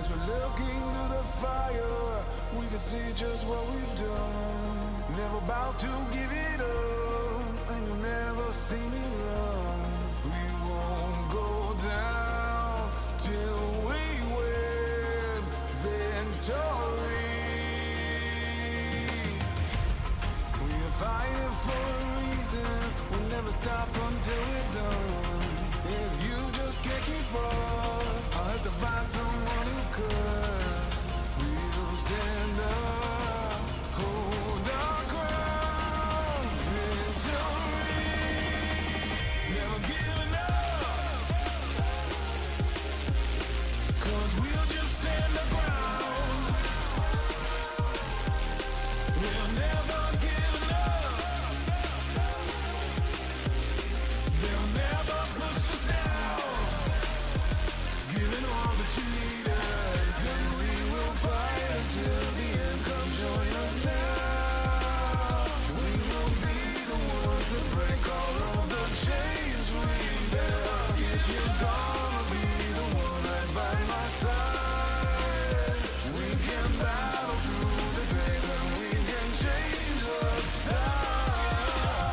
As we're looking through the fire, we can see just what we've done. Never about to give it up, and you'll never see me run. We won't go down till we win victory. We are fighting for a reason, we'll never stop until we're done. If you just can't keep up, I'll have to find someone who could. We'll stand up, hold our ground, victory. Never giving up, 'cause we'll just stand our ground. We'll never give up. They'll never push us down. Giving all that you need us, and we will fight until the end. Come join us now. We will be the ones that break all of the chains we bear. If you're gonna be the one right by my side, we can battle through the days and we can change the tides.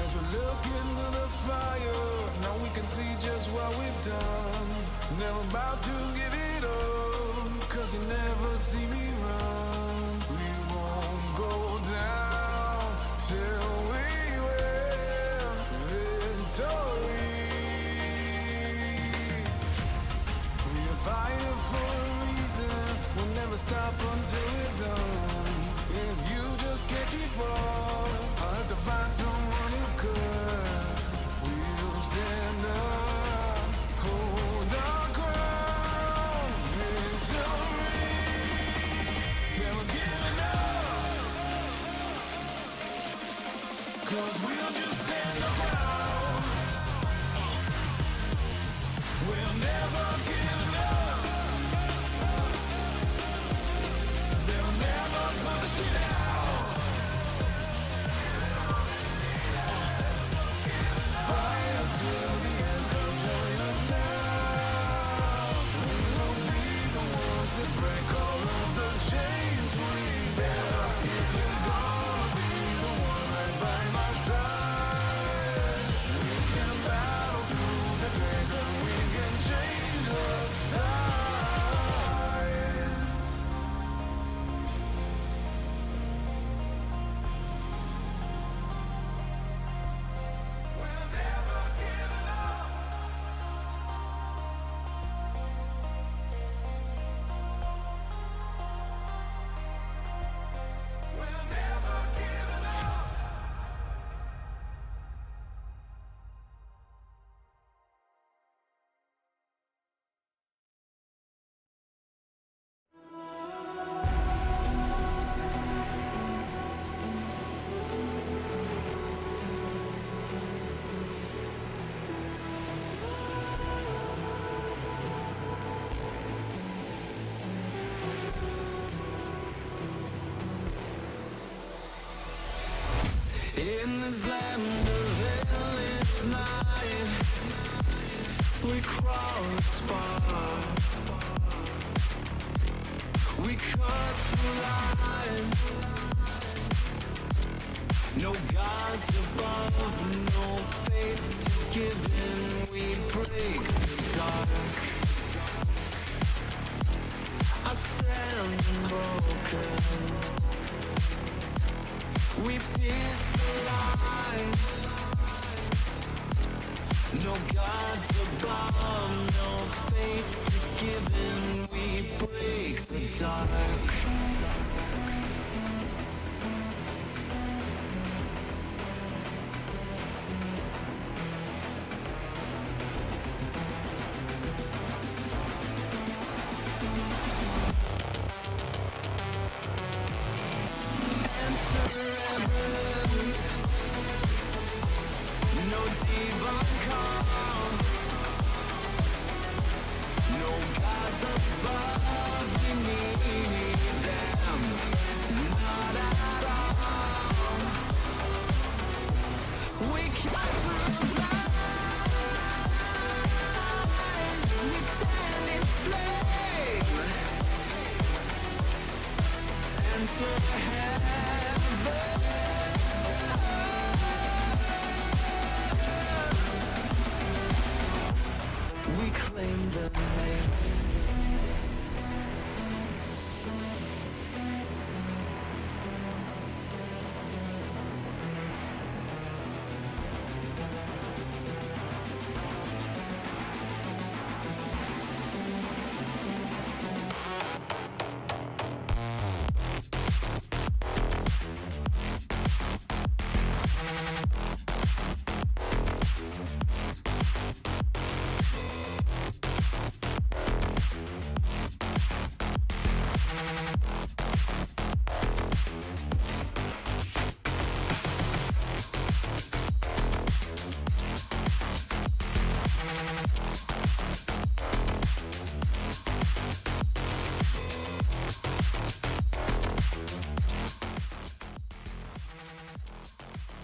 As we look into the fire, now we can see just what we've done. Never about to give it up, 'cause you never see me run. We won't go down till we win victory. We are fighting for a reason, we'll never stop until we're done. If you just can't keep up, I'll have to find someone who could. We'll stand up, hold our ground, victory. Never giving up, 'cause we'll just stand around. We'll never give up. They'll never push me down. Fight until the end, come join us now. We will be the ones that break all of the chains we bear. If you're gonna be the one right by my side, we can battle through the days and we can change the tides. We'll never give it up. We'll never give it up. In this land of endless night, we crawl and spar. We cut through lies. No gods above, no faith to give in. We break the dark. I stand broken. We pierce the lies. No gods above, no faith to give in. We break the dark. Answer everything. No divine call. No gods above, we need We claim the night.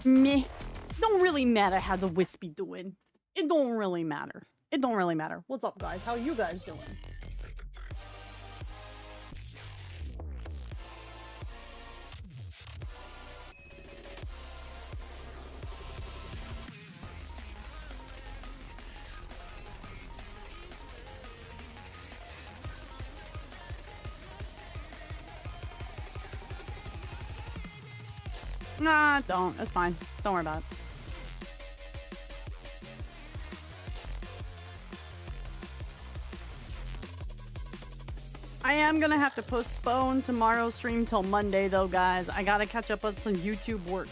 Meh. Don't really matter how the Wispy doing. It don't really matter. It don't really matter. What's up, guys? How you guys doing? Nah, don't. It's fine. Don't worry about it. I am gonna have to postpone tomorrow's stream till Monday, though, guys. I gotta catch up on some YouTube work.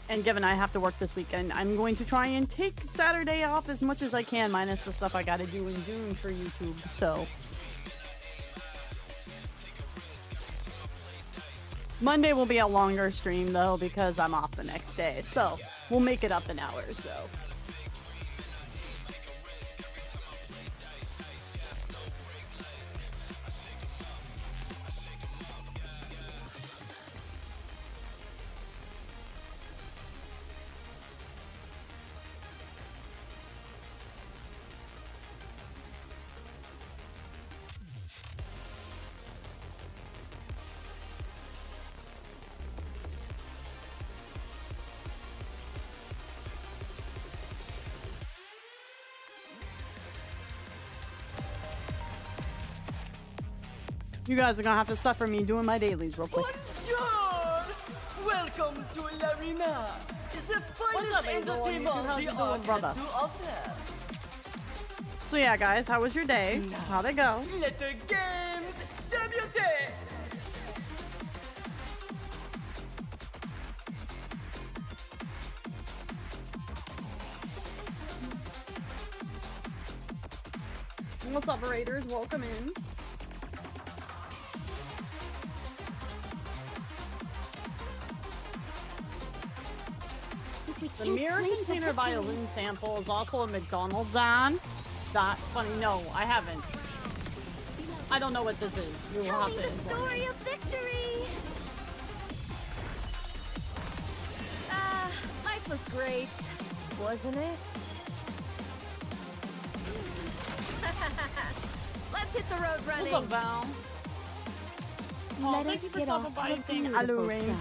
And given I have to work this weekend, I'm going to try and take Saturday off as much as I can, minus the stuff I gotta do in June for YouTube, so... Monday will be a longer stream, though, because I'm off the next day. So, we'll make it up in hours, though. You guys are gonna have to suffer me doing my dailies real quick. Bonjour! Welcome to l'Arena! The finest entertainment the art has to offer. So yeah, guys, how was your day? How'd it go? Let the games debute! What's up, Raiders? Welcome in. The mirror container violin sample is also a McDonald's on. That's funny. No, I haven't. I don't know what this is. You will have to the story of victory. Life was great, wasn't it? Let's hit the road running. What's up, Val? Oh, Let us get off to a beautiful start.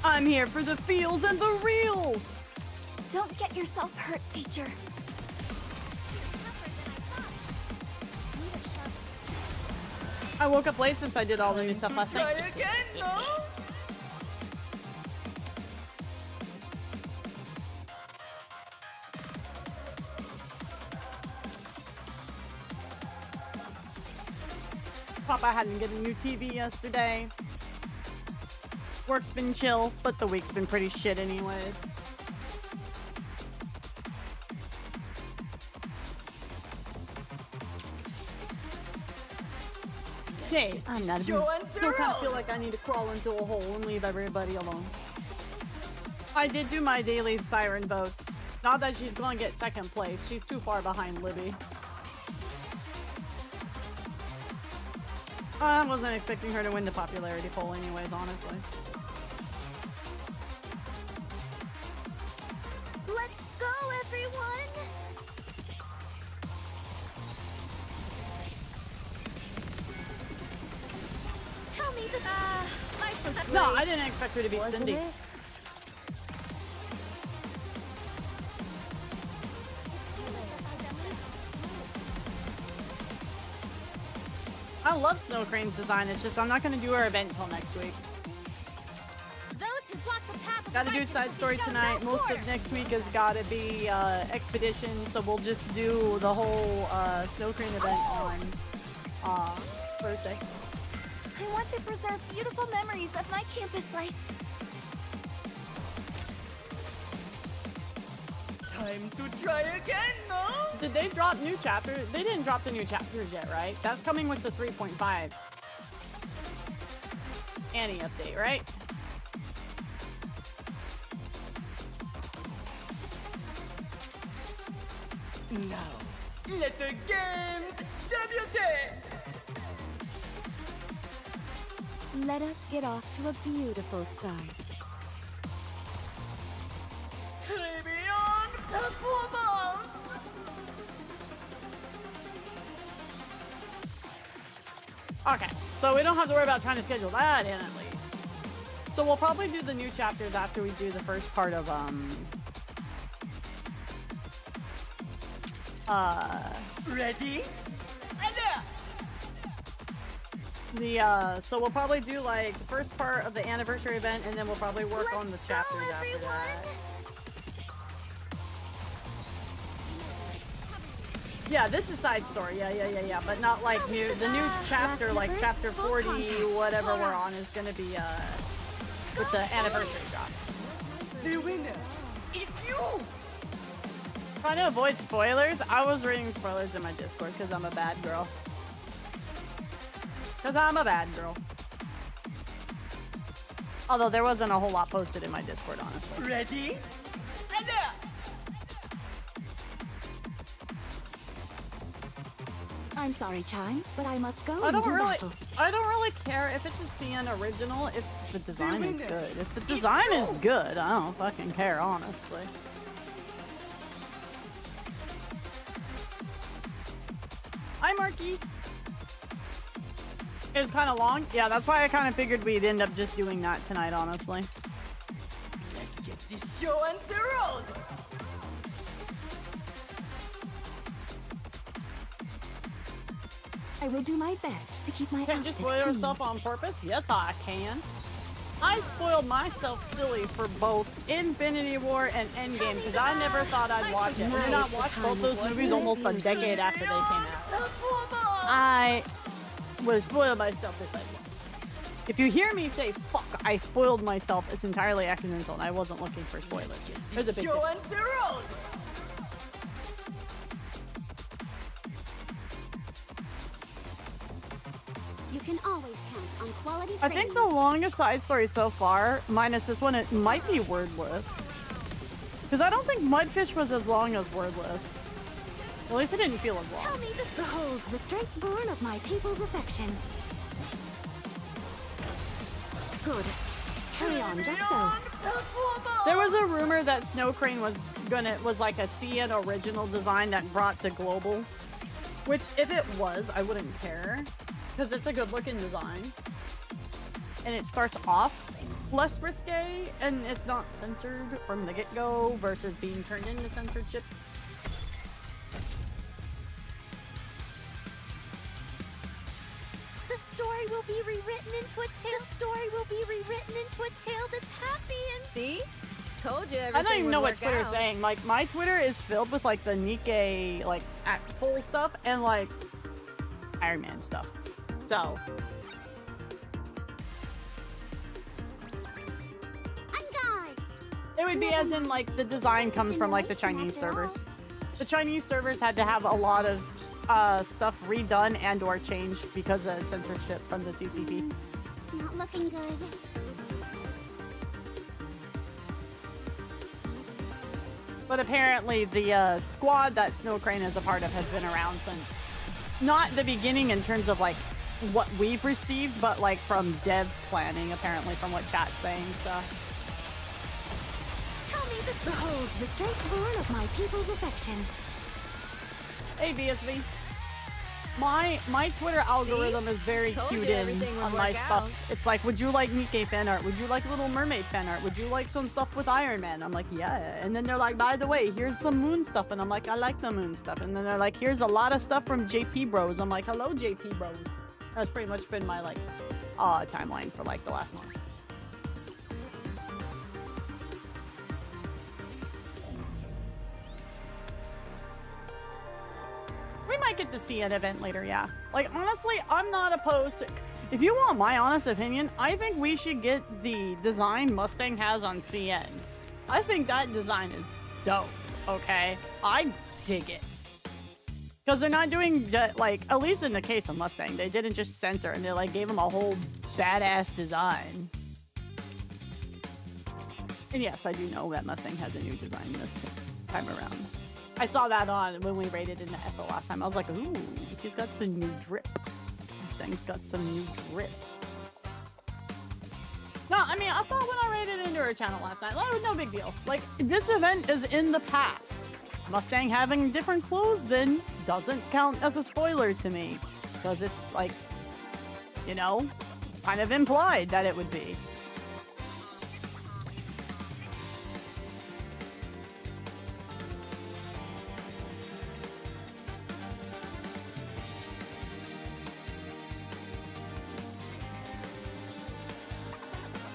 I'm here for the feels and the reels. Don't get yourself hurt, teacher. I woke up late since I did all the new stuff last Try night. again, no? Papa hadn't get a new TV yesterday. Work's been chill, but the week's been pretty shit anyways. Hey, I'm not a Show and still kind of zero. feel like I need to crawl into a hole and leave everybody alone. I did do my daily siren votes. Not that she's going to get second place. She's too far behind Libby. I wasn't expecting her to win the popularity poll anyways, honestly. Let's go, everyone! No, I didn't expect her to be Wasn't Cindy. it? I love Snow Crane's design. It's just I'm not going to do her event until next week. Those who block the path of Got to do righteousness side story show tonight. no Most quarter. of next week has got to be expedition, so we'll just do the whole Snow Crane event on Thursday. I want to preserve beautiful memories of my campus life. Time to try again, no? Did they drop new chapters? They didn't drop the new chapters yet, right? That's coming with the 3.5 Annie update, right? Now, let the games debut! Let us get off to a beautiful start. Trebion performance! Okay, so we don't have to worry about trying to schedule that in at least. So we'll probably do the new chapters after we do the first part of Ready? And so we'll probably do like the first part of the anniversary event, and then we'll probably work on the chapters after that. Yeah, this is side story. Yeah. But not like new. The new chapter, like chapter 40, whatever we're on, is gonna be with the anniversary drop. the winner is you! Trying to avoid spoilers. I was reading spoilers in my Discord because I'm a bad girl. Although there wasn't a whole lot posted in my Discord, honestly. Ready? And I'm sorry, Chime, but I must go I don't into really battle. care if it's a CN original if the design is good. If the design is good, I don't fucking care, honestly. Hi, Marky. It was kind of long. Yeah, that's why I kind of figured we'd end up just doing that tonight, honestly. let's get this show on the road! I will do my best to keep my Can't you outfit spoil clean. yourself on purpose? Yes, I can. I spoiled myself silly for both Infinity War and Endgame because I never thought I'd watch it. And then I watched both those movies almost a decade after they came out. Performance! I would have spoiled myself if I did. If you hear me say, fuck, I spoiled myself, it's entirely accidental and I wasn't looking for spoilers. There's a big show difference. on the road! You can always count on quality I think the training. longest side story so far, minus this one, it might be Wordless. Because I don't think Mudfish was as long as Wordless. At least it didn't feel as long. Tell me this. Behold, the strength born of my people's affection. Good. Carry on, just so. Performance! There was a rumor that Snow Crane was like a CN original design that brought to global. Which, if it was, I wouldn't care. Because it's a good looking design. And it starts off less risque, and it's not censored from the get-go versus being turned into censorship. The story will be rewritten into a tale. The story will be rewritten into a tale that's happy and. See? Told you everything I don't even would know what work Twitter's out. saying. Like, my Twitter is filled with, like, the Nikkei, like, full stuff and, like, Iron Man stuff. So. It would be as in, like, the design comes from, like, the Chinese servers. The Chinese servers had to have a lot of stuff redone and or changed because of censorship from the CCP. Not looking good. But apparently the squad that Snow Crane is a part of has been around since not the beginning in terms of like what we've received, but like from dev planning, apparently from what chat's saying. So Tell me this. Behold, the strength born of my people's affection. hey BSV. My Twitter algorithm is very Told cued you in everything would on my work stuff. out. It's like, would you like Nikke fan art? Would you like Little Mermaid fan art? Would you like some stuff with Iron Man? I'm like, yeah. And then they're like, by the way, here's some Moon stuff. And I'm like, I like the Moon stuff. And then they're like, here's a lot of stuff from JP Bros. I'm like, hello, JP Bros. That's pretty much been my like timeline for like the last month. We might get to see an event later, yeah. Like, honestly, I'm not opposed to... If you want my honest opinion, I think we should get the design Mustang has on CN. I think that design is dope, okay? I dig it. Because they're not doing, like, at least in the case of Mustang, they didn't just censor and they, like, gave him a whole badass design. And yes, I do know that Mustang has a new design this time around. I saw that on when we raided in the Echo last time. I was like, ooh, he's got some new drip. Mustang's got some new drip. No, I mean, I saw it when I raided into her channel last night. That was no big deal. Like, this event is in the past. Mustang having different clothes then doesn't count as a spoiler to me. Because it's like, you know, kind of implied that it would be.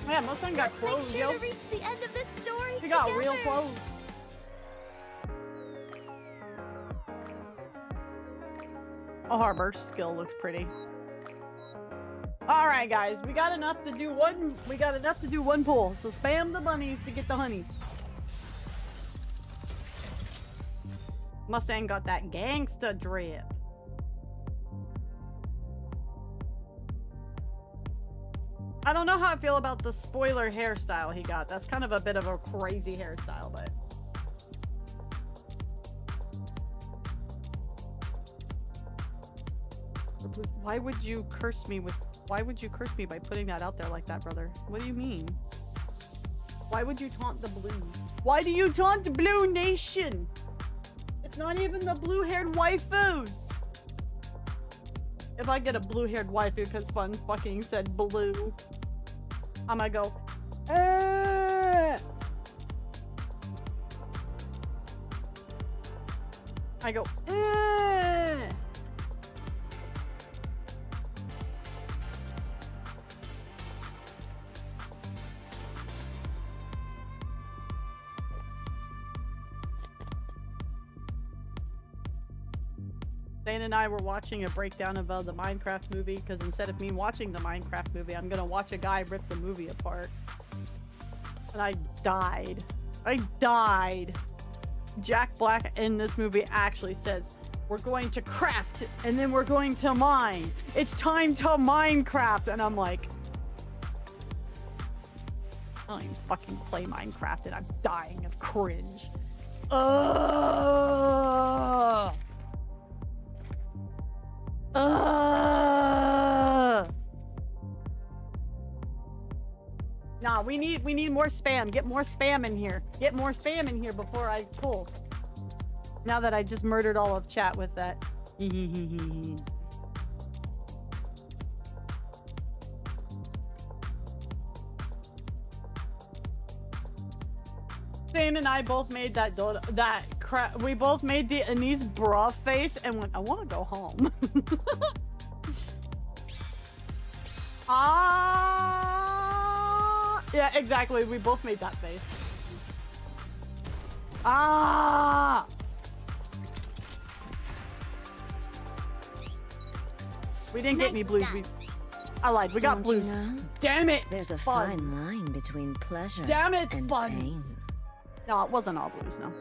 Yeah, Mustang got clothes, Make sure yo. to reach the end of this story He got together. real clothes. Oh, her burst skill looks pretty. All right, guys, we got enough to do one. We got enough to do one pull. So spam the bunnies to get the honeys. Mustang got that gangsta drip. I don't know how I feel about the spoiler hairstyle he got. That's kind of a bit of a crazy hairstyle, but... Why would you curse me with... Why would you curse me by putting that out there like that, brother? What do you mean? Why would you taunt the blue? Why do you taunt the Blue Nation? It's not even the blue-haired waifus. If I get a blue-haired waifu because Fun fucking said blue, I'm gonna go, I go, Dane and I were watching a breakdown of the Minecraft movie because instead of me watching the Minecraft movie, I'm gonna watch a guy rip the movie apart. And I died. I died. Jack Black in this movie actually says, we're going to craft and then we're going to mine. It's time to Minecraft. And I'm like, I don't even fucking play Minecraft and I'm dying of cringe. Nah, we need more spam. Get more spam in here. Get more spam in here before I pull. Now that I just murdered all of chat with that. Dane and I both made we both made the Anise bra face and went, I want to go home. Yeah, exactly. We both made that face. We didn't get any blues. I lied. We got blues. You know, Damn it. there's a Fun. fine line between pleasure Damn it, and Fun. pain. No, it wasn't all blues, no.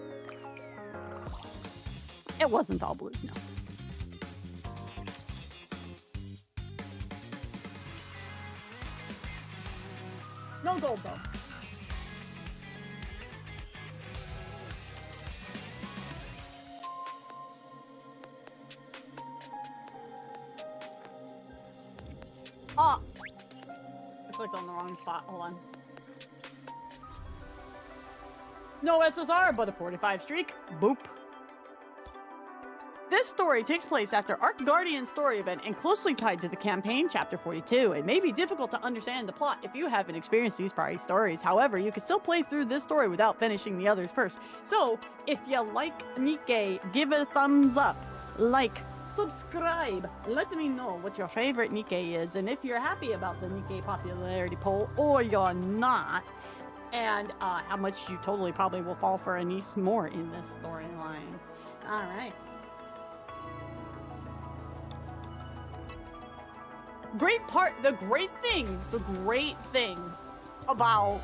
It wasn't all blues, no. No gold, though. Ah! I clicked on the wrong spot. Hold on. No SSR, but a 45 streak. Boop. This story takes place after Arc Guardian's story event and closely tied to the campaign, Chapter 42. It may be difficult to understand the plot if you haven't experienced these prior stories. However, you can still play through this story without finishing the others first. So, if you like Nikke, give it a thumbs up, like, subscribe. Let me know what your favorite Nikke is, and if you're happy about the Nikke popularity poll, or you're not, and how much you totally probably will fall for a niece more in this storyline. Alright. The great thing about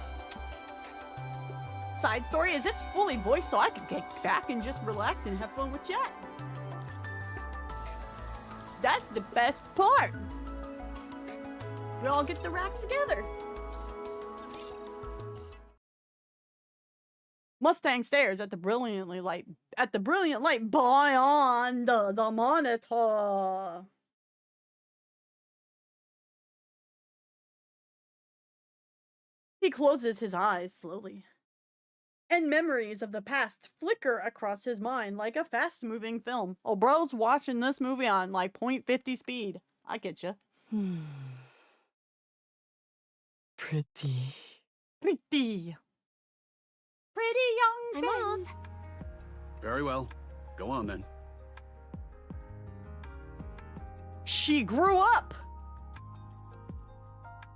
side story is it's fully voiced, so I can get back and just relax and have fun with chat. That's the best part. We all get to rack together. Mustang stares at the brilliant light beyond the monitor. He closes his eyes slowly, and memories of the past flicker across his mind like a fast-moving film. Oh, bro's watching this movie on like 0.50 speed. I get you. Pretty. Pretty young I'm thing. off. Very well. Go on then. She grew up.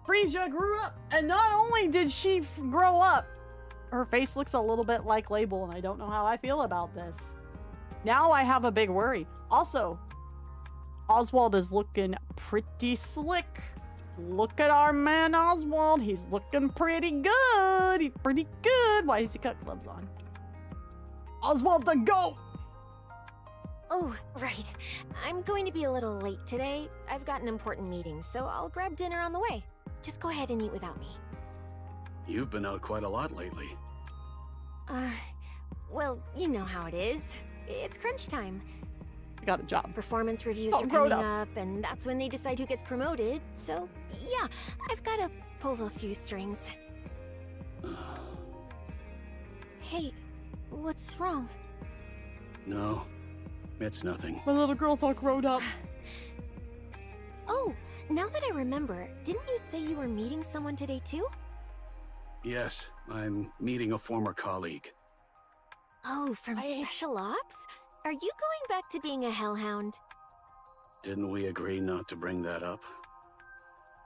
Frisia grew up, and not only did she grow up, her face looks a little bit like Label, and I don't know how I feel about this. Now I have a big worry. Also, Oswald is looking pretty slick. Look at our man Oswald. He's looking pretty good. He's pretty good. Why does he got gloves on? Oswald the GOAT! Oh, right. I'm going to be a little late today. I've got an important meeting, so I'll grab dinner on the way. Just go ahead and eat without me. You've been out quite a lot lately. Well, you know how it is. It's crunch time. I got a job. Performance reviews Oh, are grown coming up. up, and that's when they decide who gets promoted. So, yeah, I've got to pull a few strings. Hey, what's wrong? No, it's nothing. My little girl's all grown up. Oh, now that I remember, didn't you say you were meeting someone today too? Yes, I'm meeting a former colleague. Oh, from Nice. Special Ops? Are you going back to being a hellhound? Didn't we agree not to bring that up?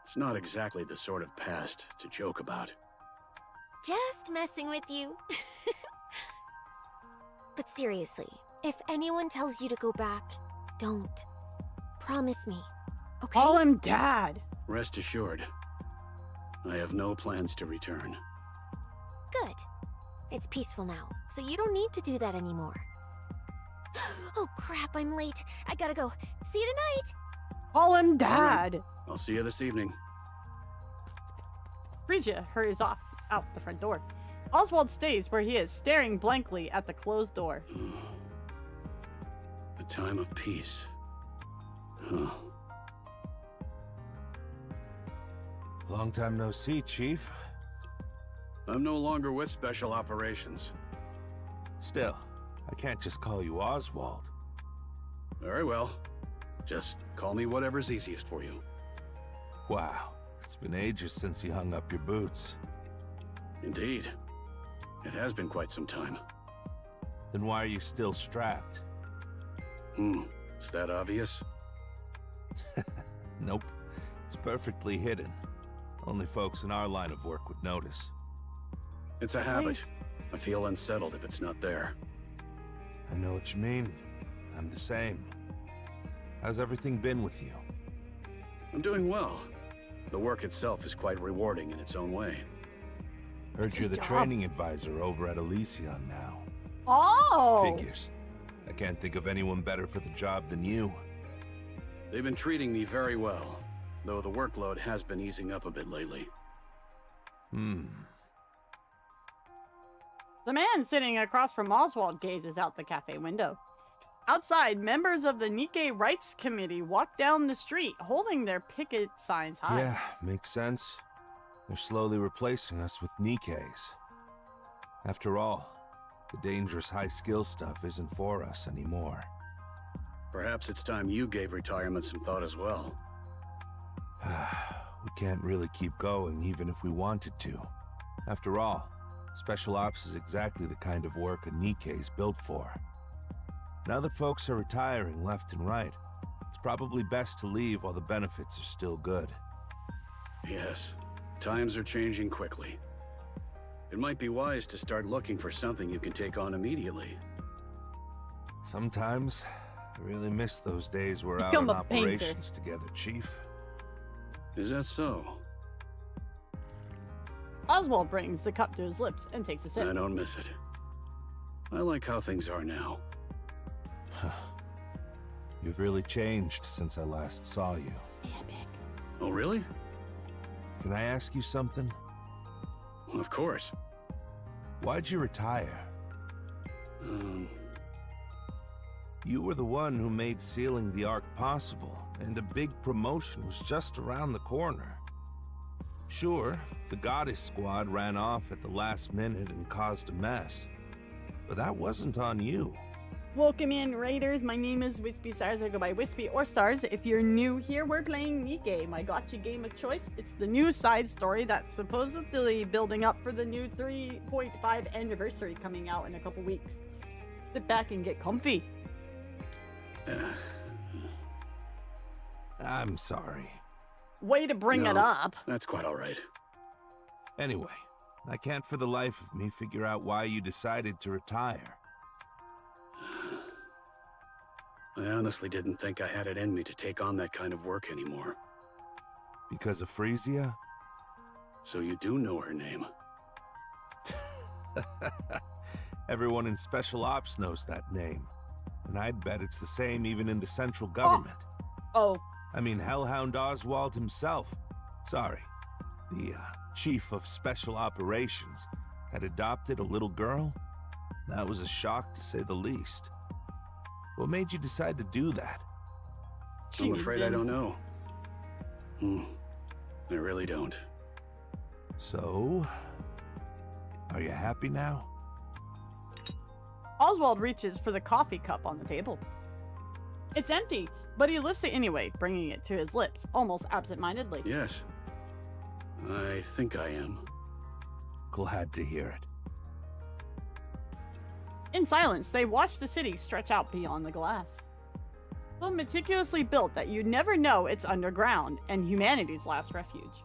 It's not exactly the sort of past to joke about. Just messing with you. But seriously, if anyone tells you to go back, don't. Promise me, okay? Call him Dad. Rest assured, I have no plans to return. Good. It's peaceful now, so you don't need to do that anymore. Oh crap, I'm late. I gotta go. See you tonight! Call him All right. Dad. I'll see you this evening. Frisia hurries off out the front door. Oswald stays where he is, staring blankly at the closed door. A time of peace. Huh. Long time no see, Chief. I'm no longer with Special Operations. Still, I can't just call you Oswald. Very well. Just call me whatever's easiest for you. Wow, it's been ages since you hung up your boots. Indeed. It has been quite some time. Then why are you still strapped? Is that obvious? Nope, it's perfectly hidden. Only folks in our line of work would notice. It's a habit. Nice. I feel unsettled if it's not there. I know what you mean. I'm the same. How's everything been with you? I'm doing well. The work itself is quite rewarding in its own way. Heard It's you're his the job. training advisor over at Elysion now. Oh! Figures. I can't think of anyone better for the job than you. They've been treating me very well, though the workload has been easing up a bit lately. The man sitting across from Oswald gazes out the cafe window. Outside, members of the Nikke Rights Committee walk down the street, holding their picket signs high. Yeah, makes sense. They're slowly replacing us with Nikkes. After all, the dangerous high-skill stuff isn't for us anymore. Perhaps it's time you gave retirement some thought as well. We can't really keep going even if we wanted to. After all, Special Ops is exactly the kind of work a Nikke is built for. Now that folks are retiring left and right, it's probably best to leave while the benefits are still good. Yes, times are changing quickly. It might be wise to start looking for something you can take on immediately. Sometimes, I really miss those days we're out Become on a painter. operations together, Chief. Is that so? Oswald brings the cup to his lips and takes a I sip. don't miss it. I like how things are now. You've really changed since I last saw you. Oh, really? Can I ask you something? Of course. Why'd you retire? You were the one who made sealing the Ark possible, and a big promotion was just around the corner. Sure, the Goddess Squad ran off at the last minute and caused a mess, but that wasn't on you. Welcome in, Raiders. My name is WhispyStars. I go by Wispy or Stars. If you're new here, we're playing Nikke, my gotcha game of choice. It's the new side story that's supposedly building up for the new 3.5 anniversary coming out in a couple weeks. Sit back and get comfy. I'm sorry. Way to bring it No, up. That's quite all right. Anyway, I can't for the life of me figure out why you decided to retire. I honestly didn't think I had it in me to take on that kind of work anymore. Because of Frisia? So you do know her name. Everyone in Special Ops knows that name. And I'd bet it's the same even in the central government. Oh, I mean, Hellhound Oswald himself, sorry, the Chief of Special Operations, had adopted a little girl? That was a shock to say the least. What made you decide to do that? I'm afraid I don't know. I really don't. So, are you happy now? Oswald reaches for the coffee cup on the table. It's empty, but he lifts it anyway, bringing it to his lips, almost absent-mindedly. Yes. I think I am. Glad to hear it. In silence, they watch the city stretch out beyond the glass. So meticulously built that you never know it's underground and humanity's last refuge.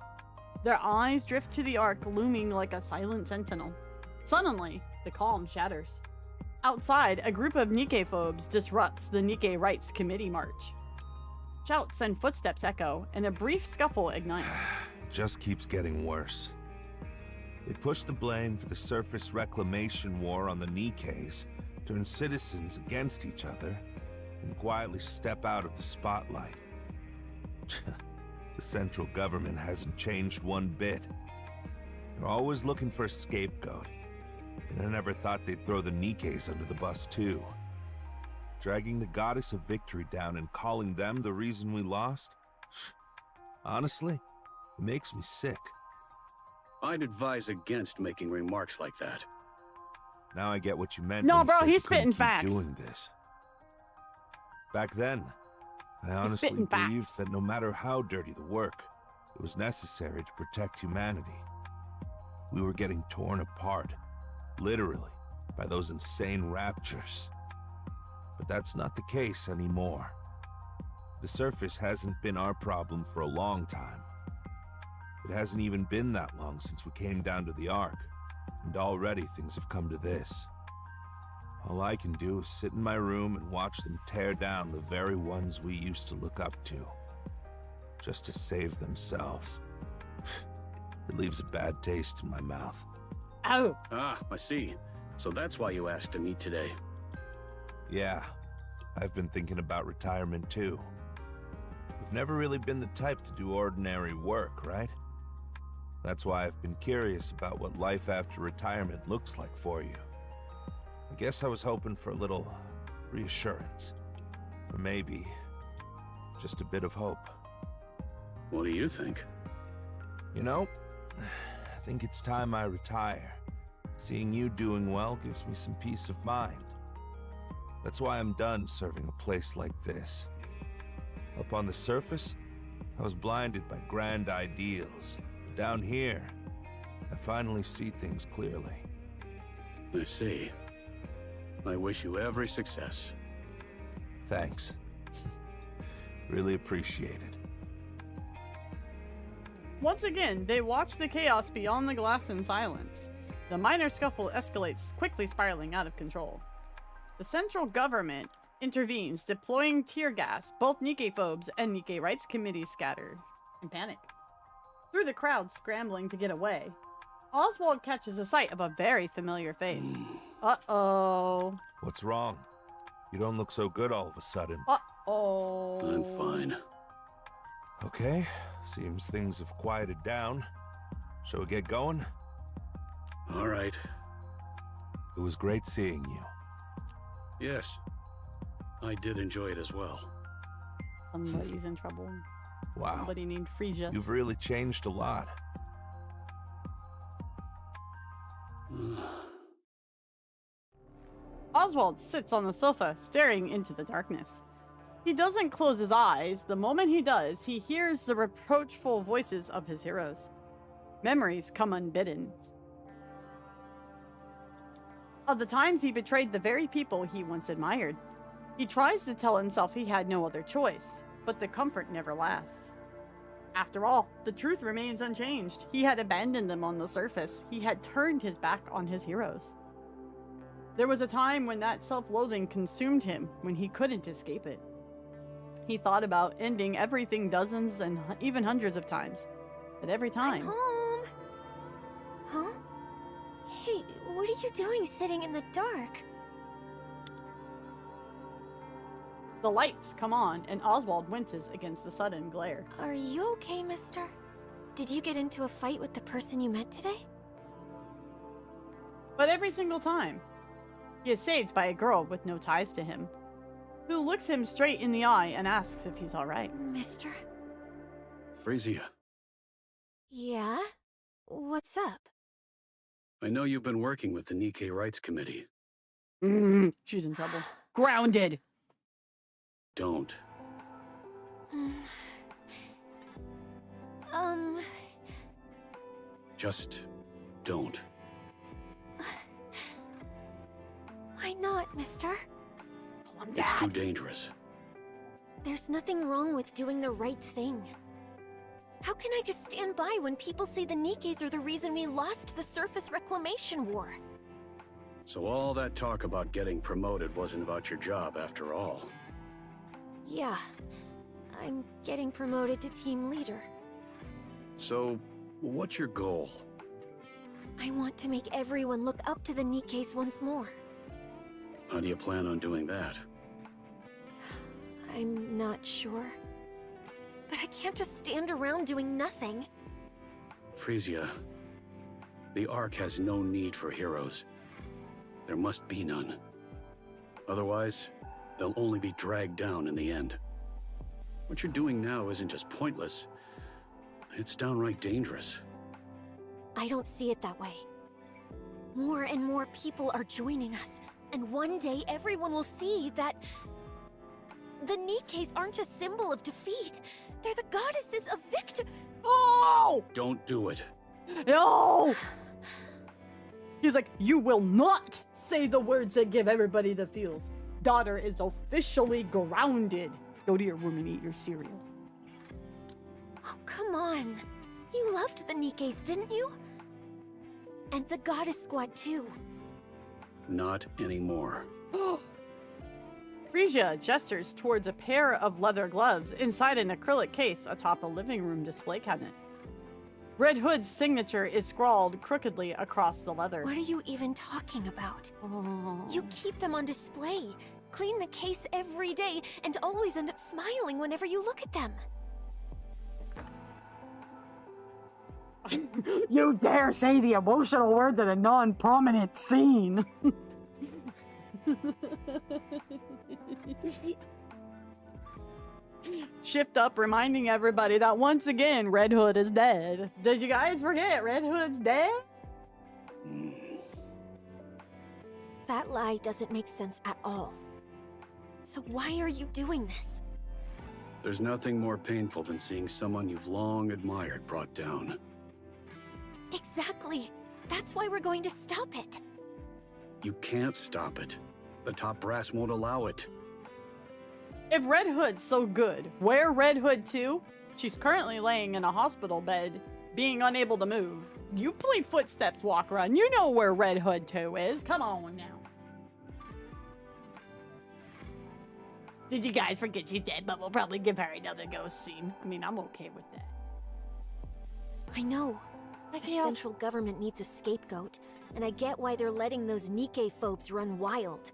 Their eyes drift to the Ark looming like a silent sentinel. Suddenly, the calm shatters. Outside, a group of Nikke-phobes disrupts the Nikke Rights Committee march. Shouts and footsteps echo, and a brief scuffle ignites. It just keeps getting worse. They push the blame for the surface reclamation war on the Nikkes, turn citizens against each other, and quietly step out of the spotlight. The central government hasn't changed one bit. They're always looking for a scapegoat, and I never thought they'd throw the Nikkes under the bus too. Dragging the Goddess of Victory down and calling them the reason we lost? Honestly, it makes me sick. I'd advise against making remarks like that. Now I get what you meant. No, when you bro, said he's you couldn't spitting keep facts. Doing this. Back then, I honestly spitting believed facts. that no matter how dirty the work, it was necessary to protect humanity. We were getting torn apart, literally, by those insane raptures. But that's not the case anymore. The surface hasn't been our problem for a long time. It hasn't even been that long since we came down to the Ark, and already things have come to this. All I can do is sit in my room and watch them tear down the very ones we used to look up to, just to save themselves. It leaves a bad taste in my mouth. Oh, Ah, I see. So that's why you asked to meet today. Yeah, I've been thinking about retirement too. We've never really been the type to do ordinary work, right? That's why I've been curious about what life after retirement looks like for you. I guess I was hoping for a little reassurance. Or maybe just a bit of hope. What do you think? You know, I think it's time I retire. Seeing you doing well gives me some peace of mind. That's why I'm done serving a place like this. Up on the surface, I was blinded by grand ideals. Down here, I finally see things clearly. I see. I wish you every success. Thanks. Really appreciate it. Once again, they watch the chaos beyond the glass in silence. The minor scuffle escalates, quickly spiraling out of control. The central government intervenes, deploying tear gas. Both Nikke phobes and Nikke Rights Committee scatter in panic. Through the crowd scrambling to get away, Oswald catches a sight of a very familiar face. Uh-oh. What's wrong? You don't look so good all of a sudden. Uh-oh. I'm fine. Okay, seems things have quieted down. Shall we get going? All right. It was great seeing you. Yes. I did enjoy it as well. Somebody's in trouble. Wow. Somebody named Frisia. You've really changed a lot. Oswald sits on the sofa, staring into the darkness. He doesn't close his eyes. The moment he does, he hears the reproachful voices of his heroes. Memories come unbidden. Of the times he betrayed the very people he once admired. He tries to tell himself he had no other choice, but the comfort never lasts. After all, the truth remains unchanged. He had abandoned them on the surface. He had turned his back on his heroes. There was a time when that self-loathing consumed him, when he couldn't escape it. He thought about ending everything dozens and even hundreds of times. But every time... I'm home. Huh? Hey, what are you doing sitting in the dark? The lights come on, and Oswald winces against the sudden glare. Are you okay, mister? Did you get into a fight with the person you met today? But every single time, he is saved by a girl with no ties to him, who looks him straight in the eye and asks if he's alright. Mister? Frisia, Yeah? What's up? I know you've been working with the Nikke Rights Committee. She's in trouble. Grounded! Don't. Just don't. Why not, mister? It's too dangerous. There's nothing wrong with doing the right thing. How can I just stand by when people say the Nikkes are the reason we lost the surface reclamation war? So all that talk about getting promoted wasn't about your job after all. Yeah, I'm getting promoted to team leader. So, what's your goal? I want to make everyone look up to the Nikkes once more. How do you plan on doing that? I'm not sure. But I can't just stand around doing nothing. Frisia, the Ark has no need for heroes. There must be none. Otherwise, they'll only be dragged down in the end. What you're doing now isn't just pointless. It's downright dangerous. I don't see it that way. More and more people are joining us, and one day everyone will see that the Nikkes aren't a symbol of defeat. They're the goddesses of victory. Oh! Don't do it. No! He's like, you will not say the words that give everybody the feels. Daughter is officially grounded. Go to your room and eat your cereal. Oh, come on. You loved the Nikkes, didn't you? And the Goddess Squad, too. Not anymore. Frisia gestures towards a pair of leather gloves inside an acrylic case atop a living room display cabinet. Red Hood's signature is scrawled crookedly across the leather. What are you even talking about? Oh. You keep them on display, clean the case every day, and always end up smiling whenever you look at them. You dare say the emotional words in a non-prominent scene. Shift up, reminding everybody that once again, Red Hood is dead. Did you guys forget Red Hood's dead? That lie doesn't make sense at all. So why are you doing this? There's nothing more painful than seeing someone you've long admired brought down. Exactly. That's why we're going to stop it. You can't stop it. The top brass won't allow it. If Red Hood's so good, where Red Hood 2? She's currently laying in a hospital bed, being unable to move. You played Footsteps Walk Run. You know where Red Hood 2 is. Come on now. Did you guys forget she's dead, but we'll probably give her another ghost scene? I mean, I'm okay with that. I know. Like The central government needs a scapegoat, and I get why they're letting those Nikke phobes run wild.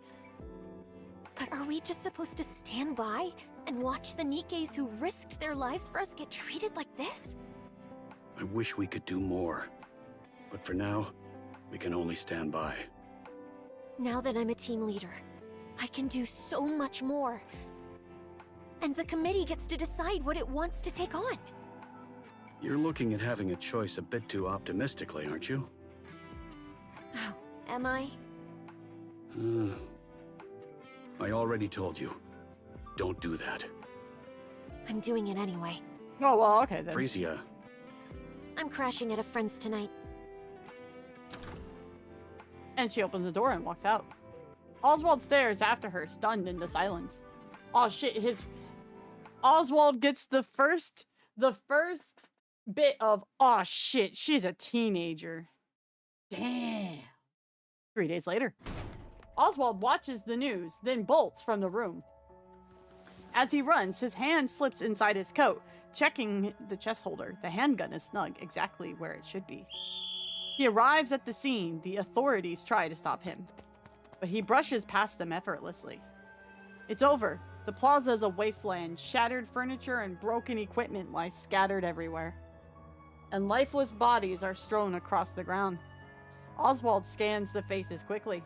But are we just supposed to stand by and watch the Nikkes who risked their lives for us get treated like this? I wish we could do more. But for now, we can only stand by. Now that I'm a team leader, I can do so much more. And the committee gets to decide what it wants to take on. You're looking at having a choice a bit too optimistically, aren't you? Oh, am I? I already told you. Don't do that. I'm doing it anyway. Oh, well, okay then. Frisia, I'm crashing at a friend's tonight. And she opens the door and walks out. Oswald stares after her, stunned into silence. Oh shit, Oswald gets the first bit of, oh shit, she's a teenager. Damn. 3 days later. Oswald watches the news, then bolts from the room. As he runs, his hand slips inside his coat, checking the chest holder. The handgun is snug, exactly where it should be. He arrives at the scene. The authorities try to stop him, but he brushes past them effortlessly. It's over. The plaza is a wasteland. Shattered furniture and broken equipment lie scattered everywhere, and lifeless bodies are strewn across the ground. Oswald scans the faces quickly.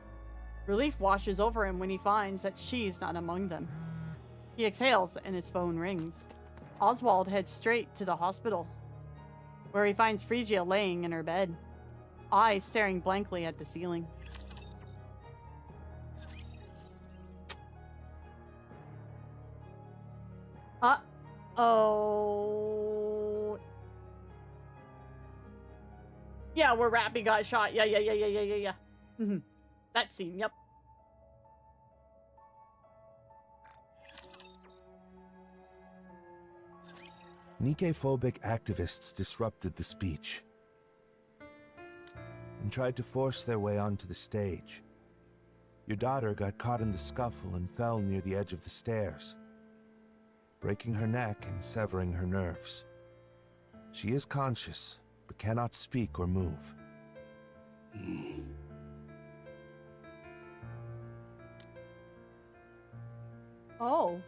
Relief washes over him when he finds that she's not among them. He exhales and his phone rings. Oswald heads straight to the hospital, where he finds Frisia laying in her bed, eyes staring blankly at the ceiling. Uh-oh. Yeah, where Rappy got shot. Yeah. Mm-hmm. That scene, yep. Nikke-phobic activists disrupted the speech and tried to force their way onto the stage. Your daughter got caught in the scuffle and fell near the edge of the stairs, breaking her neck and severing her nerves. She is conscious, but cannot speak or move. Oh.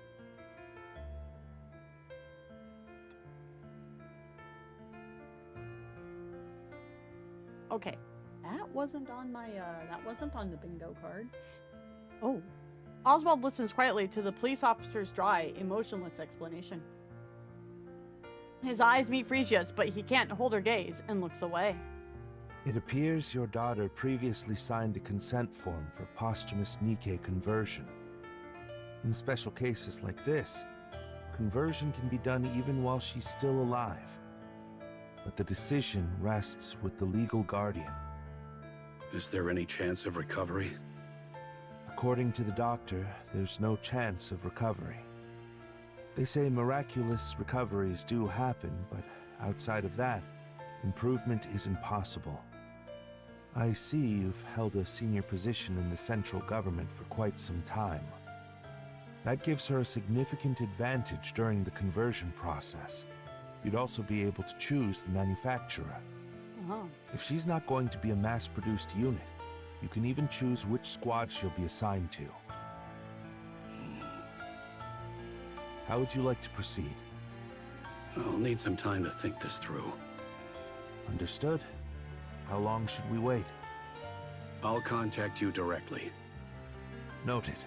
Okay. That wasn't on my, that wasn't on the bingo card. Oh. Oswald listens quietly to the police officer's dry, emotionless explanation. His eyes meet Frisia's, but he can't hold her gaze and looks away. It appears your daughter previously signed a consent form for posthumous Nikke conversion. In special cases like this, conversion can be done even while she's still alive. But the decision rests with the legal guardian. is there any chance of recovery? According to the doctor, there's no chance of recovery. They say miraculous recoveries do happen, but outside of that, improvement is impossible. I see you've held a senior position in the central government for quite some time. That gives her a significant advantage during the conversion process. You'd also be able to choose the manufacturer. If she's not going to be a mass-produced unit, you can even choose which squad she'll be assigned to. How would you like to proceed? I'll need some time to think this through. Understood. How long should we wait? I'll contact you directly. Noted.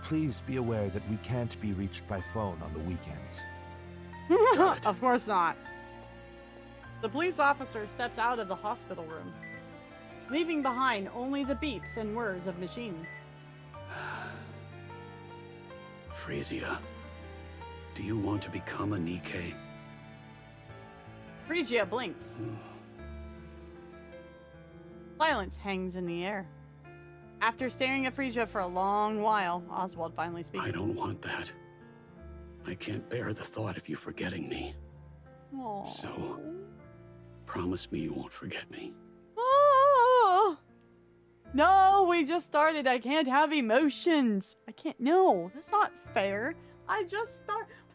Please be aware that we can't be reached by phone on the weekends. Of course not. The police officer steps out of the hospital room, leaving behind only the beeps and whirs of machines. Frisia, do you want to become a Nikke? Frisia blinks. Silence hangs in the air. After staring at Frisia for a long while, Oswald finally speaks. I don't want that. I can't bear the thought of you forgetting me. Aww. So, promise me you won't forget me. Oh, no, we just started. I can't have emotions. I can't. No, that's not fair.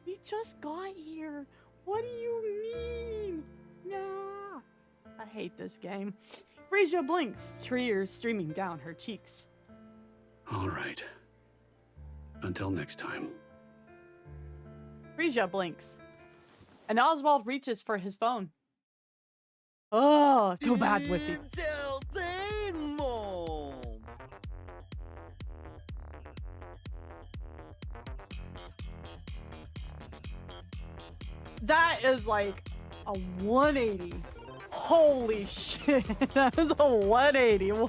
We just got here. What do you mean? Nah. I hate this game. Frisia blinks, tears streaming down her cheeks. All right. Until next time. Frisia blinks. And Oswald reaches for his phone. Oh, too bad, Whiffy. That is like a 180. Holy shit. That is a 180. Whoa.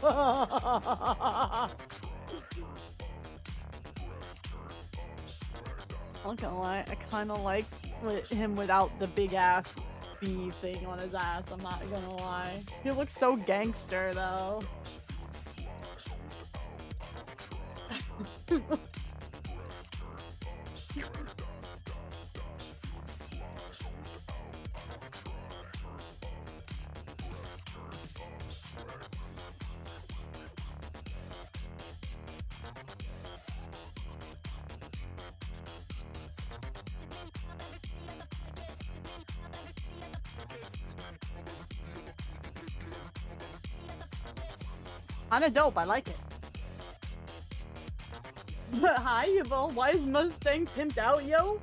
I'm not gonna lie, I kind of like him without the big ass bee thing on his ass. I'm not gonna lie. He looks so gangster though. Kinda dope, I like it. Hi, Evil. Why is Mustang pimped out, yo?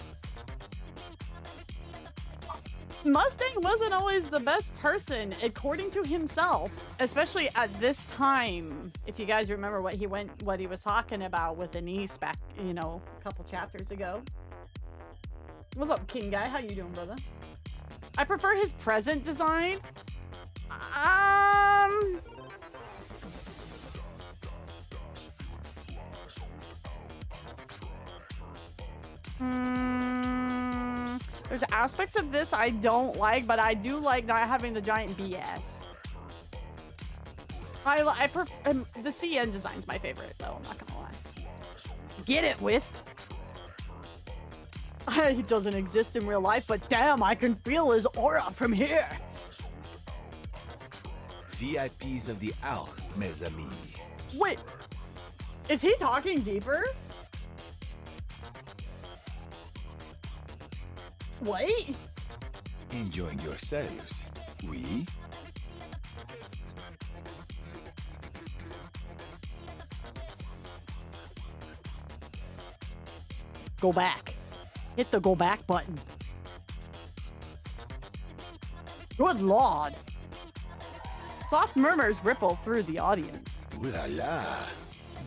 Mustang wasn't always the best person, according to himself, especially at this time. If you guys remember what he was talking about with Anise back, you know, a couple chapters ago. What's up, King Guy? How you doing, brother? I prefer his present design. There's aspects of this I don't like, but I do like not having the giant BS. The CN design's my favorite, though. I'm not gonna lie. Get it, Wisp. He doesn't exist in real life, but damn, I can feel his aura from here. VIPs of the hour, mes amis. Wait, is he talking deeper? Wait. Enjoying yourselves, oui? Go back. Hit the go back button. Good lord. Soft murmurs ripple through the audience. Ooh la la,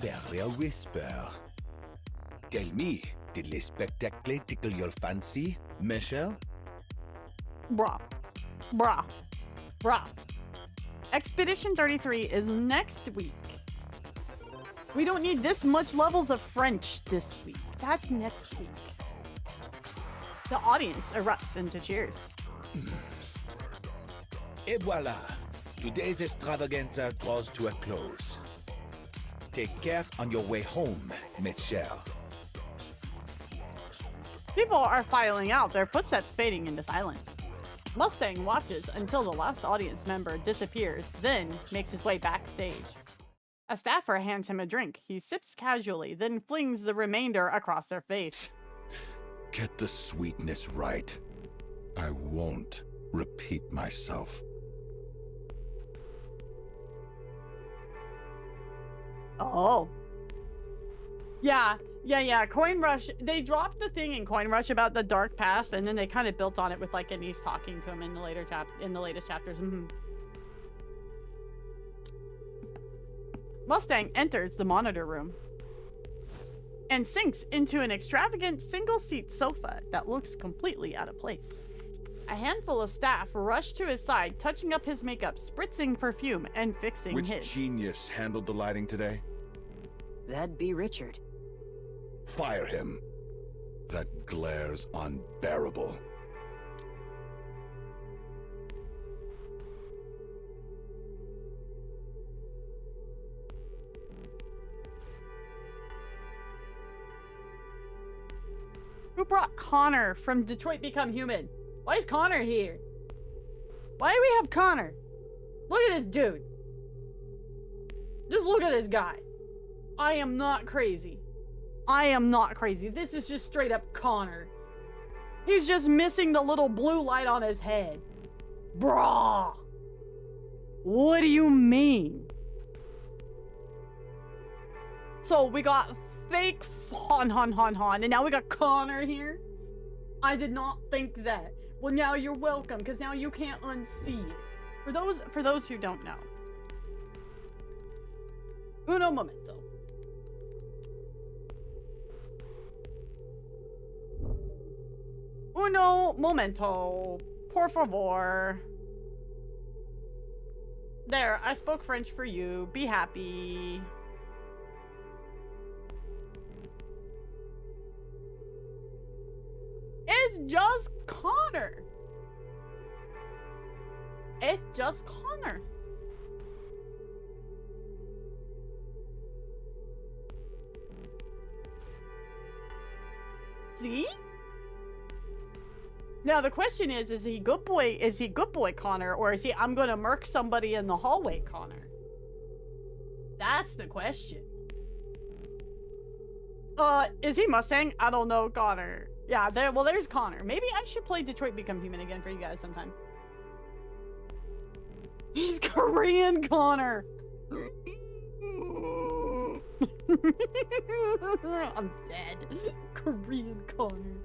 barely a whisper. Tell me, did les spectacles tickle your fancy, Michelle? Bruh. Bruh. Bruh. Expedition 33 is next week. We don't need this much levels of French this week. That's next week. The audience erupts into cheers. Et voila, today's extravaganza draws to a close. Take care on your way home, Michelle. People are filing out, their footsteps fading into silence. Mustang watches until the last audience member disappears, then makes his way backstage. A staffer hands him a drink. He sips casually, then flings the remainder across their face. Get the sweetness right. I won't repeat myself. Oh. Yeah. Coin Rush, they dropped the thing in Coin Rush about the dark past, and then they kind of built on it with like Anise talking to him in the latest chapters. Mustang enters the monitor room and sinks into an extravagant single-seat sofa that looks completely out of place. A handful of staff rush to his side, touching up his makeup, spritzing perfume, and fixing Which his. genius handled the lighting today? That'd be Richard. Fire him. that glares unbearable. Who brought Connor from Detroit Become Human? Why is Connor here? Why do we have Connor? Look at this dude. Just look at this guy. I am not crazy. I am not crazy. This is just straight up Connor. He's just missing the little blue light on his head. Brah. What do you mean? So we got fake Han, and now we got Connor here. I did not think that. Well, now you're welcome, because now you can't unsee it. For those who don't know. Uno momento. Uno momento. Por favor. There, I spoke French for you. Be happy. It's just Connor. It's just Connor. See? Now the question is he good boy? Is he good boy Connor, or is he I'm gonna murk somebody in the hallway Connor? That's the question. Is he Mustang? I don't know, Connor. Yeah, there's Connor. Maybe I should play Detroit Become Human again for you guys sometime. He's Korean Connor. I'm dead. Korean Connor.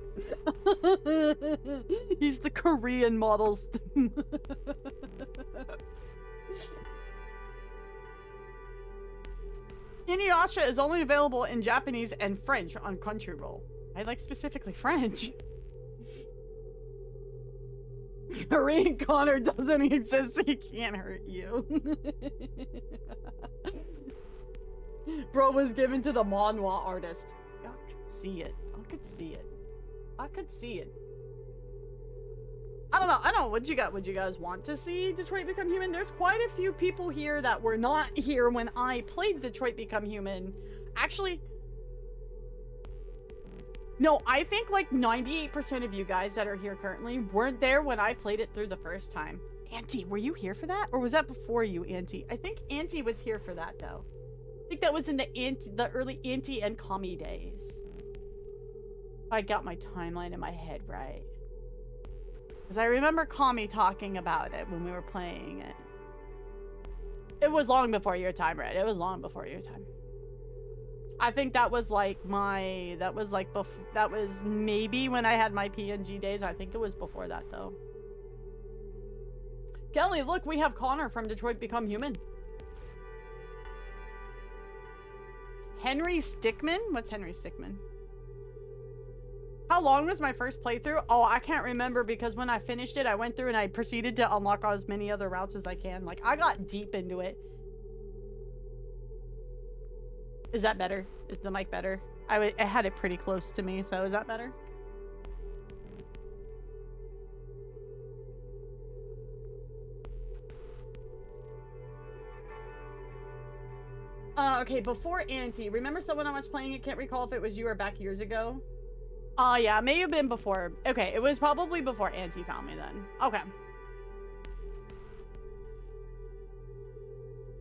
He's the Korean models. Inuyasha is only available in Japanese and French on Crunchyroll. I like specifically French. Korean Connor doesn't exist, so he can't hurt you. Bro was given to the manhwa artist. I could see it. I could see it. I could see it. I don't know. I don't know. Would you guys want to see Detroit Become Human? There's quite a few people here that were not here when I played Detroit Become Human. Actually, no, I think like 98% of you guys that are here currently weren't there when I played it through the first time. Auntie, were you here for that? Or was that before you, Auntie? I think Auntie was here for that, though. I think that was in the early Auntie and Kami days. I got my timeline in my head right. Because I remember Kami talking about it when we were playing it. It was long before your time, right? It was long before your time. I think that was like that was maybe when I had my PNG days. I think it was before that, though. Kelly, look, we have Connor from Detroit Become Human. Henry Stickmin? What's Henry Stickmin? How long was my first playthrough? Oh, I can't remember, because when I finished it, I went through and I proceeded to unlock as many other routes as I can. Like, I got deep into it. Is that better? Is the mic better? I had it pretty close to me, so is that better? Okay, before Auntie. Remember someone I was playing it? Can't recall if it was you or back years ago. Yeah, may have been before. Okay, it was probably before Auntie found me then. Okay.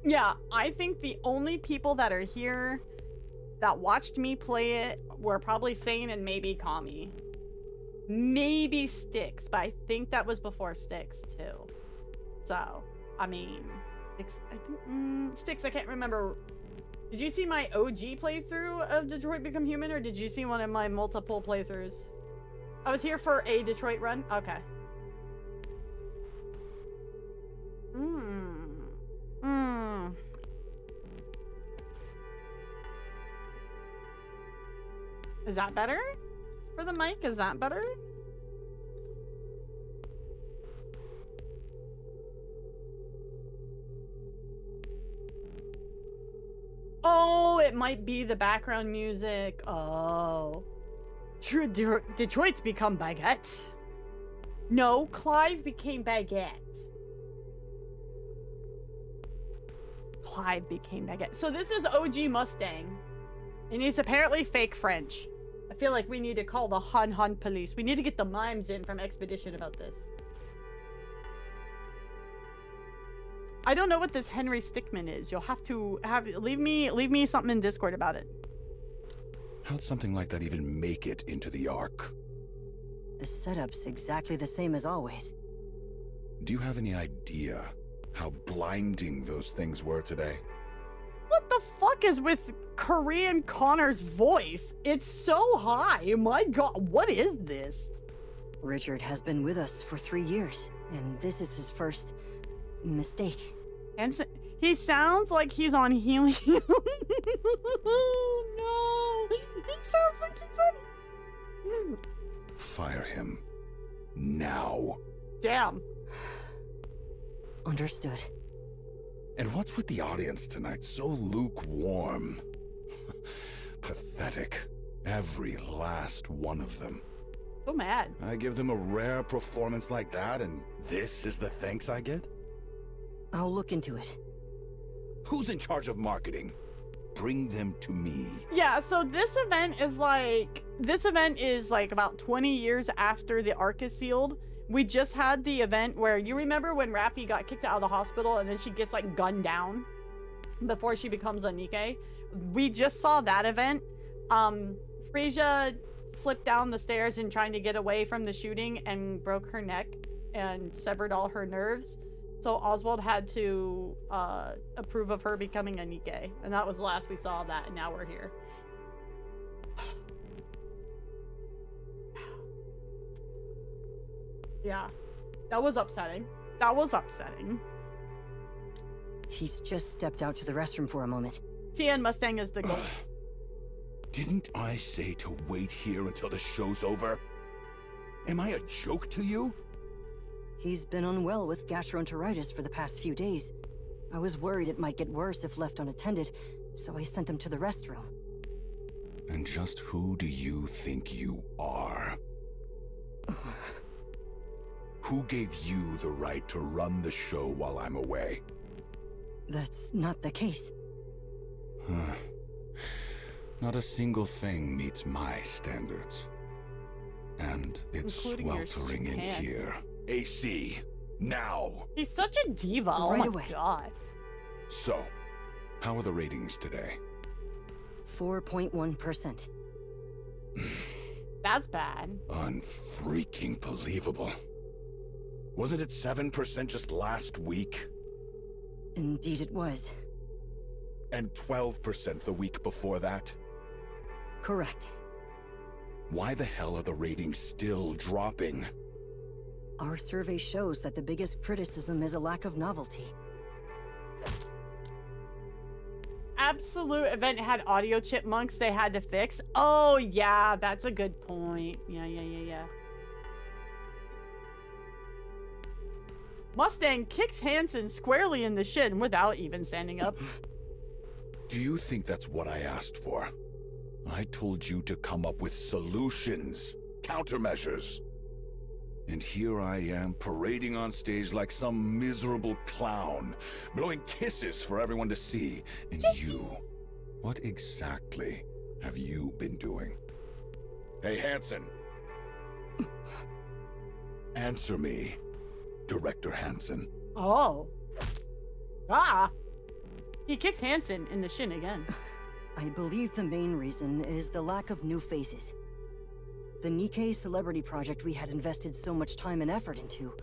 Yeah, I think the only people that are here that watched me play it were probably Sane and maybe Kami. Maybe Styx, but I think that was before Styx too. So, I mean, Styx, I can't remember. Did you see my OG playthrough of Detroit Become Human, or did you see one of my multiple playthroughs? I was here for a Detroit run? Okay. Is that better? For the mic, is that better? Oh, it might be the background music. Oh. Detroit's become Baguette. No, Clive became Baguette. Clive became Baguette. So this is OG Mustang. And he's apparently fake French. I feel like we need to call the Han police. We need to get the mimes in from Expedition about this. I don't know what this Henry Stickmin is. You'll have to leave me something in Discord about it. How'd something like that even make it into the Ark? The setup's exactly the same as always. Do you have any idea how blinding those things were today? What the fuck is with Korean Connor's voice? It's so high. My god, what is this? Richard has been with us for 3 years, and this is his first mistake. And he sounds like he's on helium. No, he sounds like he's on. Fire him. Now. Damn. Understood. And what's with the audience tonight? So lukewarm. Pathetic. Every last one of them. So mad. I give them a rare performance like that, and this is the thanks I get? I'll look into it. Who's in charge of marketing? Bring them to me. Yeah, so this event is like about 20 years after the Ark is sealed. We just had the event where, you remember when Rappy got kicked out of the hospital and then she gets like gunned down before she becomes a Nikke? We just saw that event. Frisia slipped down the stairs and trying to get away from the shooting and broke her neck and severed all her nerves. So Oswald had to approve of her becoming a Nikke. And that was the last we saw of that, and now we're here. Yeah, that was upsetting. That was upsetting. He's just stepped out to the restroom for a moment. Tien Mustang is the goal. Didn't I say to wait here until the show's over? Am I a joke to you? He's been unwell with gastroenteritis for the past few days. I was worried it might get worse if left unattended, so I sent him to the restroom. And just who do you think you are? Who gave you the right to run the show while I'm away? That's not the case. Not a single thing meets my standards. And it's Including your sweltering in pants. here. AC, now! He's such a diva. Oh Right my away. god. So, how are the ratings today? 4.1%. That's bad. Unfreaking believable. Wasn't it 7% just last week? Indeed it was. And 12% the week before that? Correct. Why the hell are the ratings still dropping? Our survey shows that the biggest criticism is a lack of novelty. Absolute event had audio chipmunks they had to fix. Oh yeah, that's a good point. Yeah. Mustang kicks Hansen squarely in the shin without even standing up. Do you think that's what I asked for? I told you to come up with solutions, countermeasures. And here I am parading on stage like some miserable clown, blowing kisses for everyone to see. And you, what exactly have you been doing? Hey, Hansen. Answer me, Director Hansen. Oh. Ah. He kicks Hansen in the shin again. I believe the main reason is the lack of new faces. The Nikke celebrity project we had invested so much time and effort into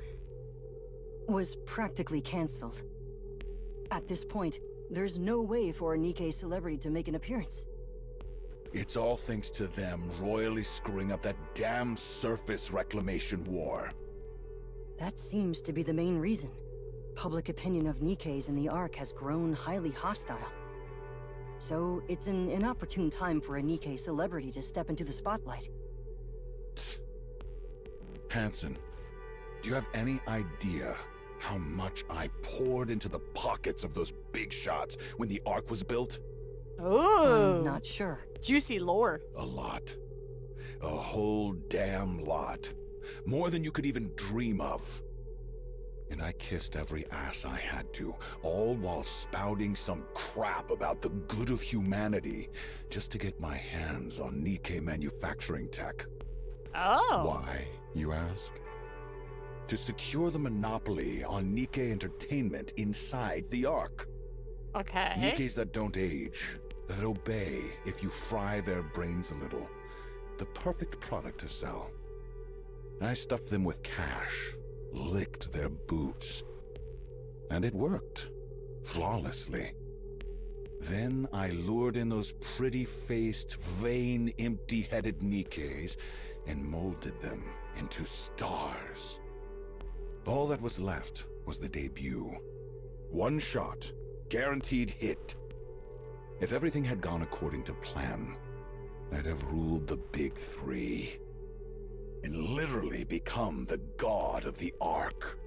was practically cancelled. At this point, there's no way for a Nikke celebrity to make an appearance. It's all thanks to them royally screwing up that damn surface reclamation war. That seems to be the main reason. Public opinion of Nikkes in the Ark has grown highly hostile. So it's an inopportune time for a Nikke celebrity to step into the spotlight. Hansen, do you have any idea how much I poured into the pockets of those big shots when the Ark was built? Oh. I'm not sure. Juicy lore. A lot. A whole damn lot. More than you could even dream of. And I kissed every ass I had to, all while spouting some crap about the good of humanity, just to get my hands on Nikke manufacturing tech. Oh. Why, you ask? To secure the monopoly on Nikke entertainment inside the Ark. Okay. Nikkes that don't age, that obey if you fry their brains a little. The perfect product to sell. I stuffed them with cash, licked their boots. And it worked. Flawlessly. Then I lured in those pretty-faced, vain, empty-headed Nikkes and molded them into stars. All that was left was the debut. One shot, guaranteed hit. If everything had gone according to plan, I'd have ruled the big three. And literally become the god of the Ark.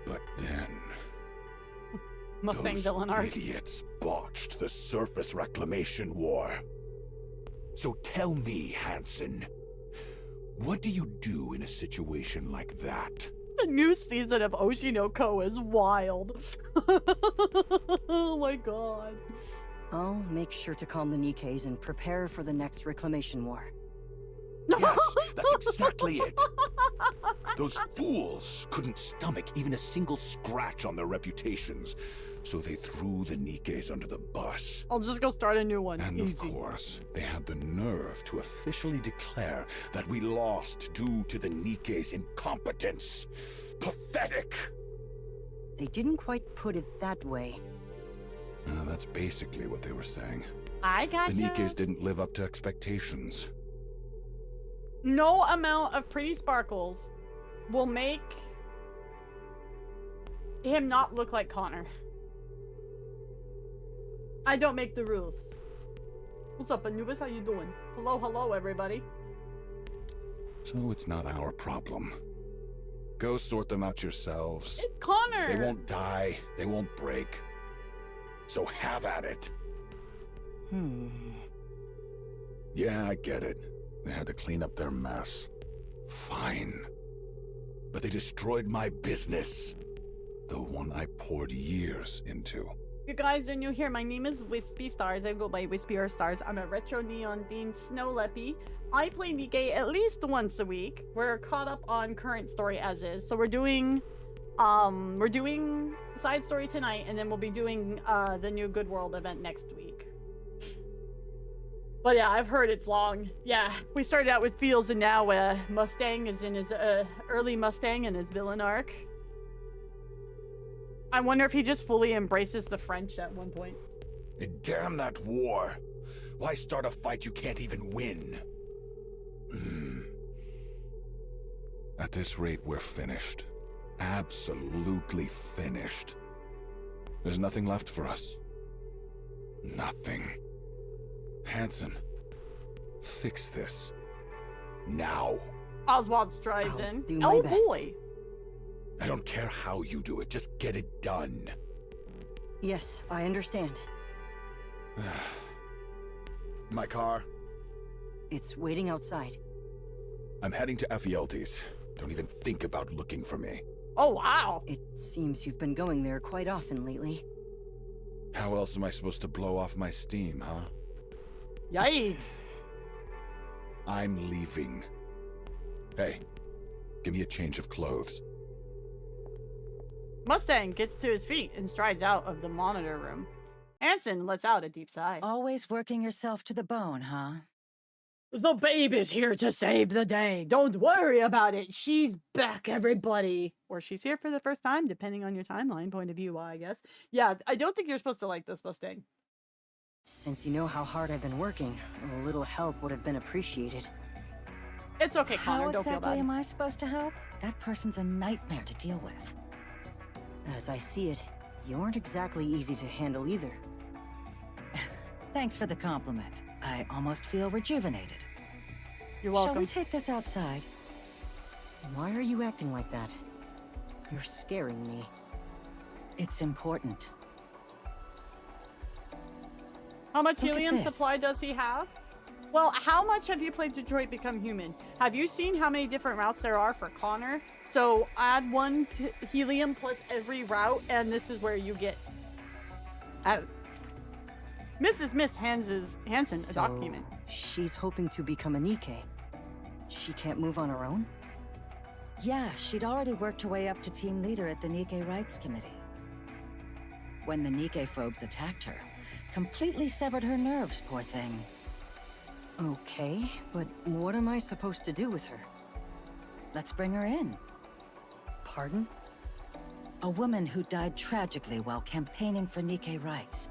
But then... Mustang those villain Ark. idiots botched the surface reclamation war. So tell me, Hansen, what do you do in a situation like that? The new season of Oshinoko is wild. Oh my god. I'll make sure to calm the Nikkes and prepare for the next reclamation war. Yes, that's exactly it. Those fools couldn't stomach even a single scratch on their reputations, so they threw the Nikkes under the bus. I'll just go start a new one. And Easy. of course, they had the nerve to officially declare that we lost due to the Nikkes' incompetence. Pathetic! They didn't quite put it that way. That's basically what they were saying. I gotcha. The Nikkes didn't live up to expectations. No amount of pretty sparkles will make him not look like Connor. I don't make the rules. What's up, Anubis? How you doing? Hello, hello, everybody. So it's not our problem. Go sort them out yourselves. It's Connor! They won't die. They won't break. So have at it. Yeah, I get it. They had to clean up their mess. Fine. But they destroyed my business. The one I poured years into. If you guys are new here, my name is WhispyStars. I go by WhispyStars. I'm a retro neon themed snow leppy. I play Nikke at least once a week. We're caught up on current story as is. So we're doing side story tonight, and then we'll be doing the new Good World event next week. But yeah, I've heard it's long. Yeah, we started out with Fields, and now Mustang is in his early Mustang and his villain arc. I wonder if he just fully embraces the French at one point. And damn that war. Why start a fight you can't even win? At this rate, we're finished. Absolutely finished. There's nothing left for us. Nothing. Hansen, fix this. Now. Oswald strides I'll in. do my Oh best. boy! I don't care how you do it, just get it done. Yes, I understand. My car? It's waiting outside. I'm heading to Ephialtes. Don't even think about looking for me. Oh wow! It seems you've been going there quite often lately. How else am I supposed to blow off my steam, huh? Yikes! I'm leaving. Hey, give me a change of clothes. Mustang gets to his feet and strides out of the monitor room. Hansen lets out a deep sigh. Always working yourself to the bone, huh? The babe is here to save the day. Don't worry about it. She's back, everybody. Or she's here for the first time, depending on your timeline point of view, I guess. Yeah, I don't think you're supposed to like this Mustang. Since you know how hard I've been working, a little help would have been appreciated. It's okay, Connor. How Don't feel exactly bad. am I supposed to help? That person's a nightmare to deal with. As I see it, you aren't exactly easy to handle either. Thanks for the compliment. I almost feel rejuvenated. You're Shall welcome. we take this outside? Why are you acting like that? You're scaring me. It's important. How much Look at helium this. supply does he have? Well, how much have you played Detroit Become Human? Have you seen how many different routes there are for Connor? So add one helium plus every route, and this is where you get out. Miss Hansen, a document. She's hoping to become a Nikke. She can't move on her own? Yeah, she'd already worked her way up to team leader at the Nikke Rights Committee. When the Nikke phobes attacked her, completely severed her nerves, poor thing. Okay, but what am I supposed to do with her? Let's bring her in. Pardon? A woman who died tragically while campaigning for Nikke rights.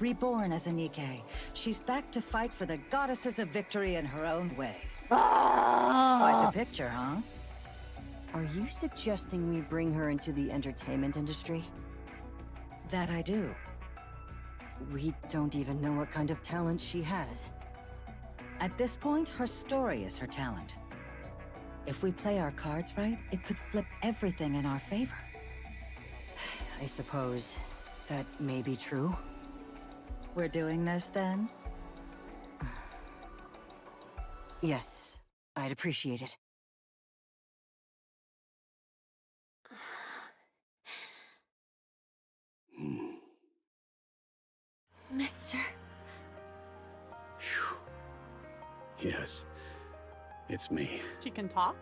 Reborn as a Nikke, she's back to fight for the Goddesses of Victory in her own way. Quite the picture, huh? Are you suggesting we bring her into the entertainment industry? That I do. We don't even know what kind of talent she has. At this point, her story is her talent. If we play our cards right, it could flip everything in our favor. I suppose that may be true. We're doing this, then? Yes, I'd appreciate it. Mister. Yes, it's me. She can talk?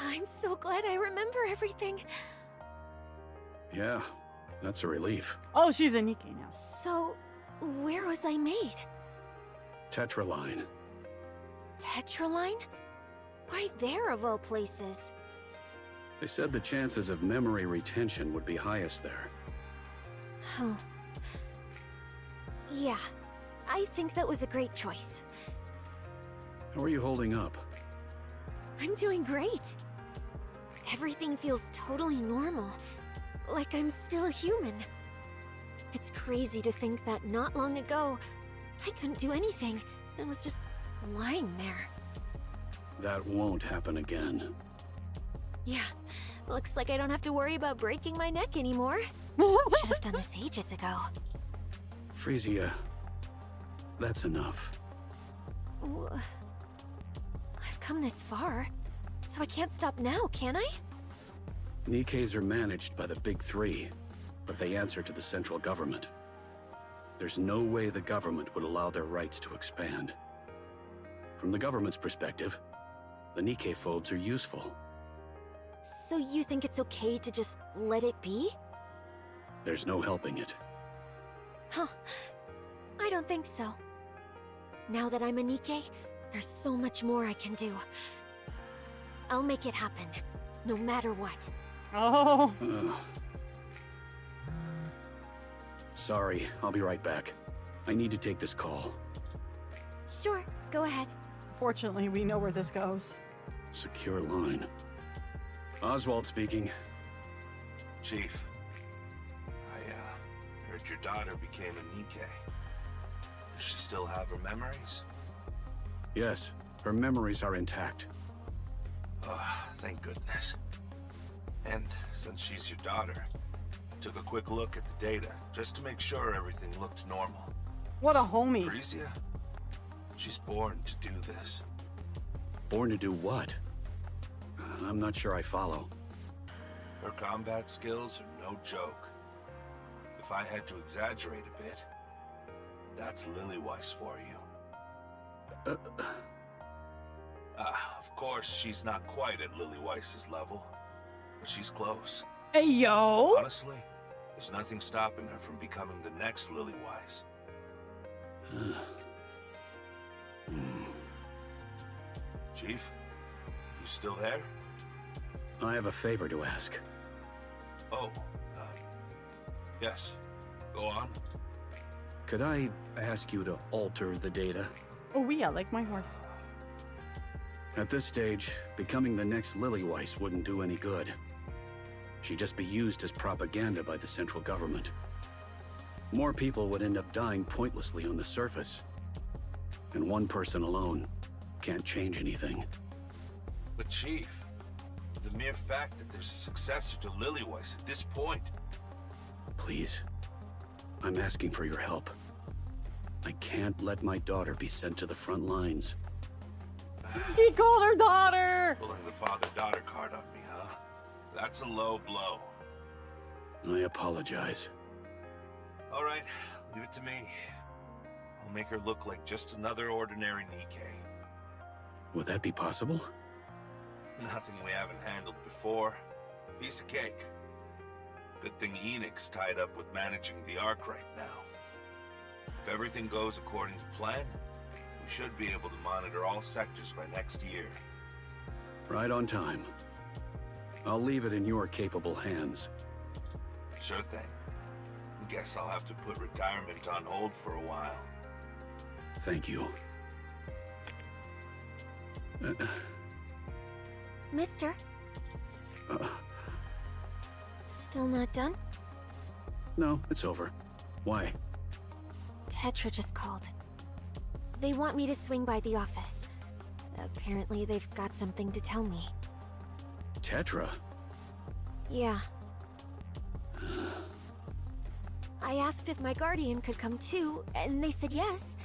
I'm so glad I remember everything. Yeah, that's a relief. Oh, she's a Nikke now. So, where was I made? Tetraline. Tetraline? Why there of all places? They said the chances of memory retention would be highest there. Oh. Yeah, I think that was a great choice. How are you holding up? I'm doing great. Everything feels totally normal. Like I'm still a human. It's crazy to think that not long ago, I couldn't do anything and was just lying there. That won't happen again. Yeah, looks like I don't have to worry about breaking my neck anymore. Should have done this ages ago. Frisia, that's enough. I've come this far, so I can't stop now, can I? Nikkes are managed by the Big Three, but they answer to the central government. There's no way the government would allow their rights to expand. From the government's perspective, the Nikke phobes are useful. So you think it's okay to just let it be? There's no helping it. Huh. I don't think so. Now that I'm a Nikke, there's so much more I can do. I'll make it happen, no matter what. Oh. Sorry, I'll be right back. I need to take this call. Sure, go ahead. Fortunately, we know where this goes. Secure line. Oswald speaking. Chief, I heard your daughter became a Nikke. Does she still have her memories? Yes, her memories are intact. Oh, thank goodness. And since she's your daughter, took a quick look at the data just to make sure everything looked normal. What a homie. Frisia, she's born to do this. Born to do what? I'm not sure I follow. Her combat skills are no joke. If I had to exaggerate a bit, that's Lillyweiss for you. Of course, she's not quite at Lillyweiss's level, but she's close. Hey, yo! Honestly, there's nothing stopping her from becoming the next Lillyweiss. Chief, you still there? I have a favor to ask. Oh, yes. Go on. Could I ask you to alter the data? Oh, yeah, like my horse. At this stage, becoming the next Lillyweiss wouldn't do any good. She'd just be used as propaganda by the central government. More people would end up dying pointlessly on the surface. And one person alone can't change anything. But Chief, the mere fact that there's a successor to Lillyweiss at this point... Please, I'm asking for your help. I can't let my daughter be sent to the front lines. He called her daughter! Pulling the father-daughter card on me, huh? That's a low blow. I apologize. All right, leave it to me. I'll make her look like just another ordinary Nikke. Would that be possible? Nothing we haven't handled before. Piece of cake. Good thing Enix's tied up with managing the Ark right now. If everything goes according to plan, we should be able to monitor all sectors by next year. Right on time. I'll leave it in your capable hands. Sure thing. Guess I'll have to put retirement on hold for a while. Thank you. Mister? Still not done? No, it's over. Why? Tetra just called. They want me to swing by the office. Apparently they've got something to tell me. Tetra? Yeah. I asked if my guardian could come too, and they said yes.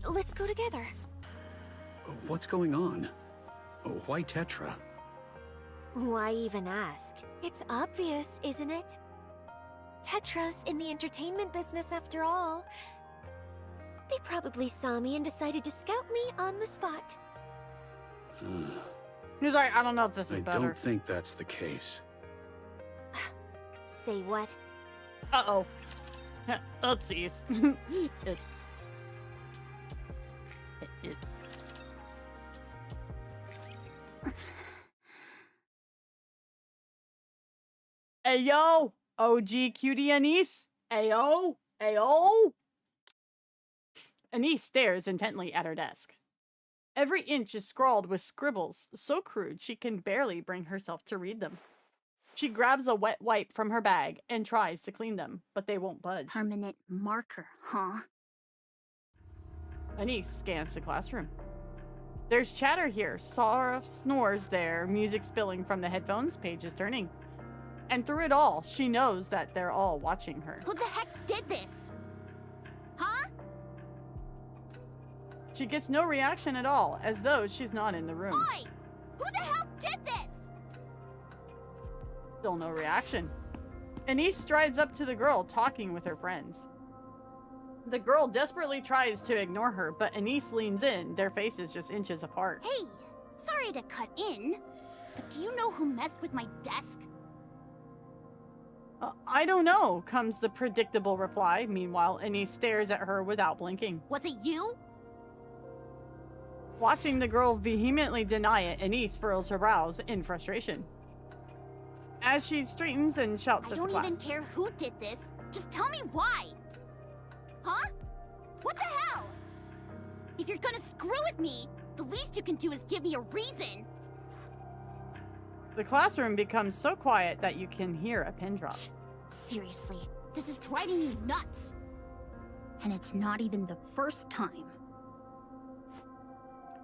Let's go together. What's going on? Why Tetra? Why even ask? It's obvious, isn't it? Tetra's in the entertainment business after all. They probably saw me and decided to scout me on the spot. He's like, I don't know if this is I better. don't think that's the case. Say what? Uh-oh. Oopsies. It's... Ayo! OG cutie Anise? Ayo! Ayo! Anise stares intently at her desk. Every inch is scrawled with scribbles so crude she can barely bring herself to read them. She grabs a wet wipe from her bag and tries to clean them, but they won't budge. Permanent marker, huh? Anise scans the classroom. There's chatter here. Sora snores there, music spilling from the headphones, pages turning. And through it all, she knows that they're all watching her. Who the heck did this? Huh? She gets no reaction at all, as though she's not in the room. Oi! Who the hell did this? Still no reaction. Anise strides up to the girl, talking with her friends. The girl desperately tries to ignore her, but Anise leans in, their faces just inches apart. Hey, sorry to cut in, but do you know who messed with my desk? I don't know, comes the predictable reply. Meanwhile, Anise stares at her without blinking. Was it you? Watching the girl vehemently deny it, Anise furrows her brows in frustration. As she straightens and shouts I at the don't class. even care who did this. Just tell me why. Huh? What the hell? If you're gonna screw with me, the least you can do is give me a reason. The classroom becomes so quiet that you can hear a pin drop. Seriously, this is driving me nuts. And it's not even the first time.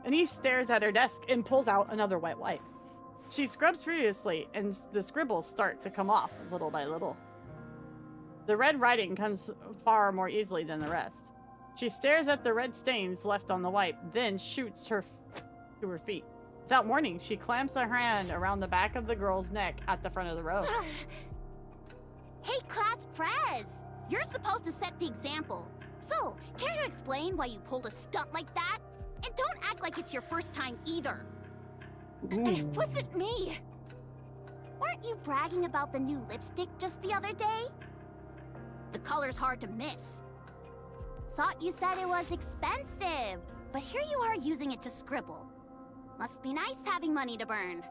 Anise stares at her desk and pulls out another wet wipe. She scrubs furiously, and the scribbles start to come off little by little. The red writing comes far more easily than the rest. She stares at the red stains left on the wipe, then shoots her to her feet. Without warning, she clamps her hand around the back of the girl's neck at the front of the row. Hey, Class Prez! You're supposed to set the example. So, care to explain why you pulled a stunt like that? And don't act like it's your first time either. It wasn't me. Weren't you bragging about the new lipstick just the other day? The color's hard to miss. Thought you said it was expensive, but here you are using it to scribble. Must be nice having money to burn.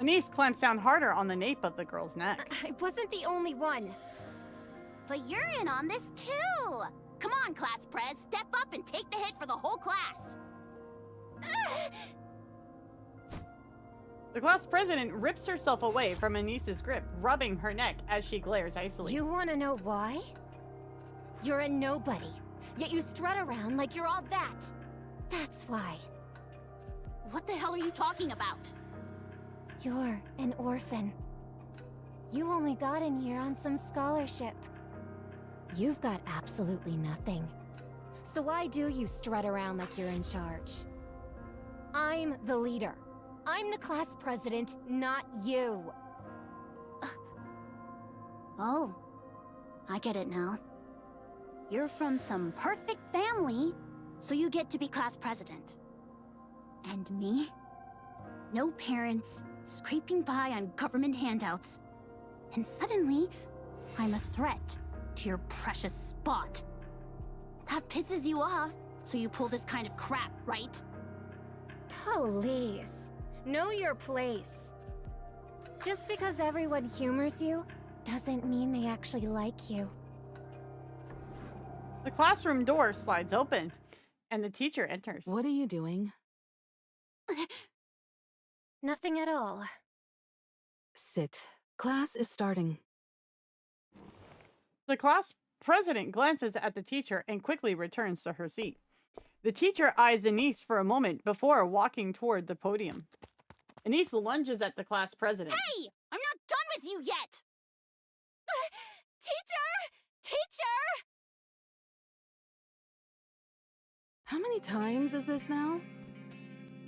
Anise clamps down harder on the nape of the girl's neck. I wasn't the only one. But you're in on this too! Come on, Class Prez, step up and take the hit for the whole class! The class president rips herself away from Anise's grip, rubbing her neck as she glares icily. You wanna know why? You're a nobody, yet you strut around like you're all that. That's why. What the hell are you talking about? You're an orphan. You only got in here on some scholarship. You've got absolutely nothing. So why do you strut around like you're in charge? I'm the leader. I'm the class president, not you. Oh, I get it now. You're from some perfect family, so you get to be class president. And me? No parents, scraping by on government handouts. And suddenly, I'm a threat to your precious spot. That pisses you off, so you pull this kind of crap, right? Please, know your place. Just because everyone humors you, doesn't mean they actually like you. The classroom door slides open, and the teacher enters. What are you doing? Nothing at all. Sit. Class is starting. The class president glances at the teacher and quickly returns to her seat. The teacher eyes Anise for a moment before walking toward the podium. Anise lunges at the class president. Hey! I'm not done with you yet! Teacher! Teacher! How many times is this now?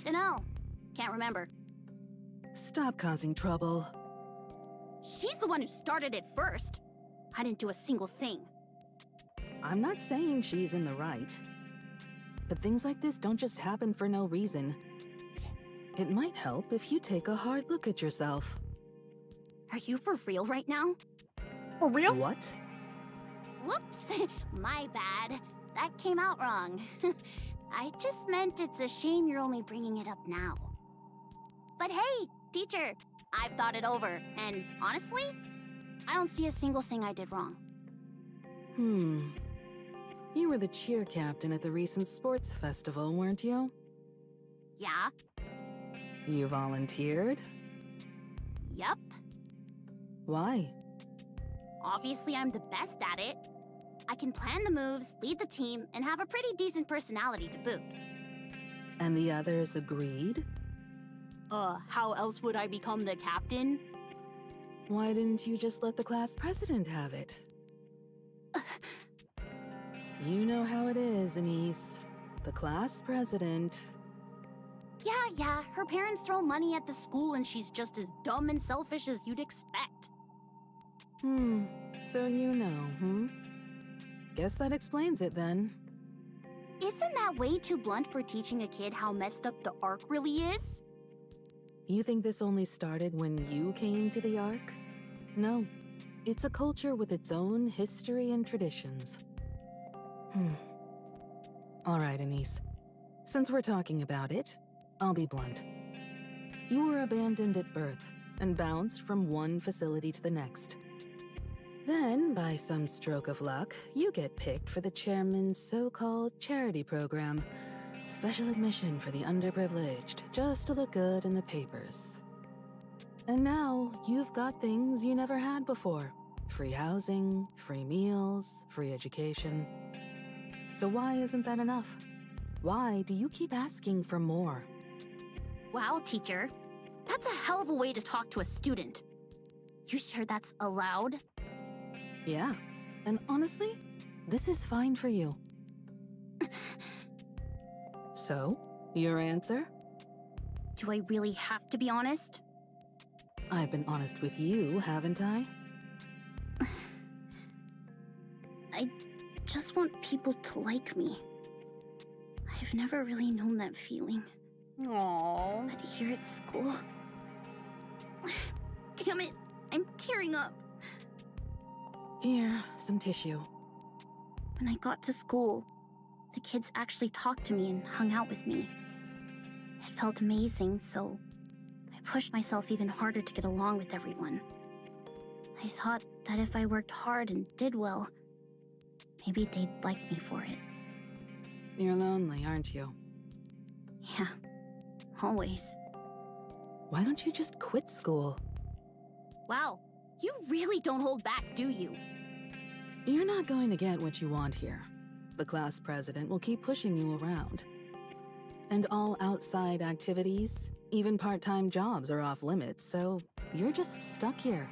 Dunno. Can't remember. Stop causing trouble. She's the one who started it first. I didn't do a single thing. I'm not saying she's in the right. But things like this don't just happen for no reason. It might help if you take a hard look at yourself. Are you for real right now? For real? What? Whoops! My bad. That came out wrong. I just meant it's a shame you're only bringing it up now. But hey, teacher, I've thought it over, and honestly, I don't see a single thing I did wrong. You were the cheer captain at the recent sports festival, weren't you? Yeah? You volunteered? Yup. Why? Obviously, I'm the best at it. I can plan the moves, lead the team, and have a pretty decent personality to boot. And the others agreed? How else would I become the captain? Why didn't you just let the class president have it? You know how it is, Anise. The class president... Yeah, her parents throw money at the school and she's just as dumb and selfish as you'd expect. So you know, Guess that explains it then. Isn't that way too blunt for teaching a kid how messed up the Ark really is? You think this only started when you came to the Ark? No. It's a culture with its own history and traditions. All right, Anise. Since we're talking about it, I'll be blunt. You were abandoned at birth and bounced from one facility to the next. Then, by some stroke of luck, you get picked for the chairman's so-called charity program. Special admission for the underprivileged, just to look good in the papers. And now, you've got things you never had before. Free housing, free meals, free education. So why isn't that enough? Why do you keep asking for more? Wow, teacher. That's a hell of a way to talk to a student. You sure that's allowed? Yeah, and honestly, this is fine for you. So, your answer? Do I really have to be honest? I've been honest with you, haven't I? I just want people to like me. I've never really known that feeling. Aww. But here at school... Damn it, I'm tearing up. Here, some tissue. When I got to school, the kids actually talked to me and hung out with me. It felt amazing, so I pushed myself even harder to get along with everyone. I thought that if I worked hard and did well, maybe they'd like me for it. You're lonely, aren't you? Yeah, always. Why don't you just quit school? Wow, you really don't hold back, do you? You're not going to get what you want here. The class president will keep pushing you around. And all outside activities, even part-time jobs are off limits, so you're just stuck here.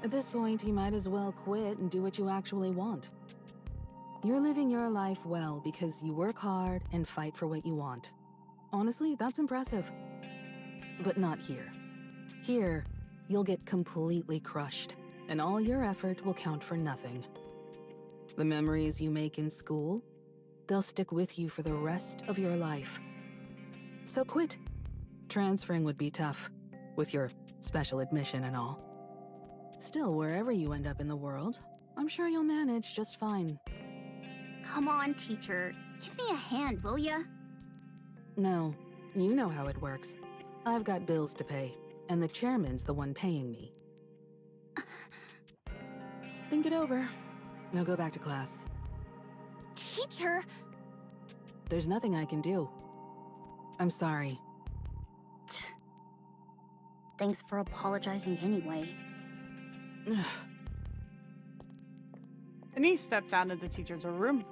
At this point, you might as well quit and do what you actually want. You're living your life well because you work hard and fight for what you want. Honestly, that's impressive. But not here. Here, you'll get completely crushed, and all your effort will count for nothing. The memories you make in school, they'll stick with you for the rest of your life. So quit. Transferring would be tough, with your special admission and all. Still, wherever you end up in the world, I'm sure you'll manage just fine. Come on, teacher. Give me a hand, will ya? No, you know how it works. I've got bills to pay, and the chairman's the one paying me. Think it over. Now go back to class. Teacher! There's nothing I can do. I'm sorry. Thanks for apologizing anyway. Anise steps out of the teacher's room.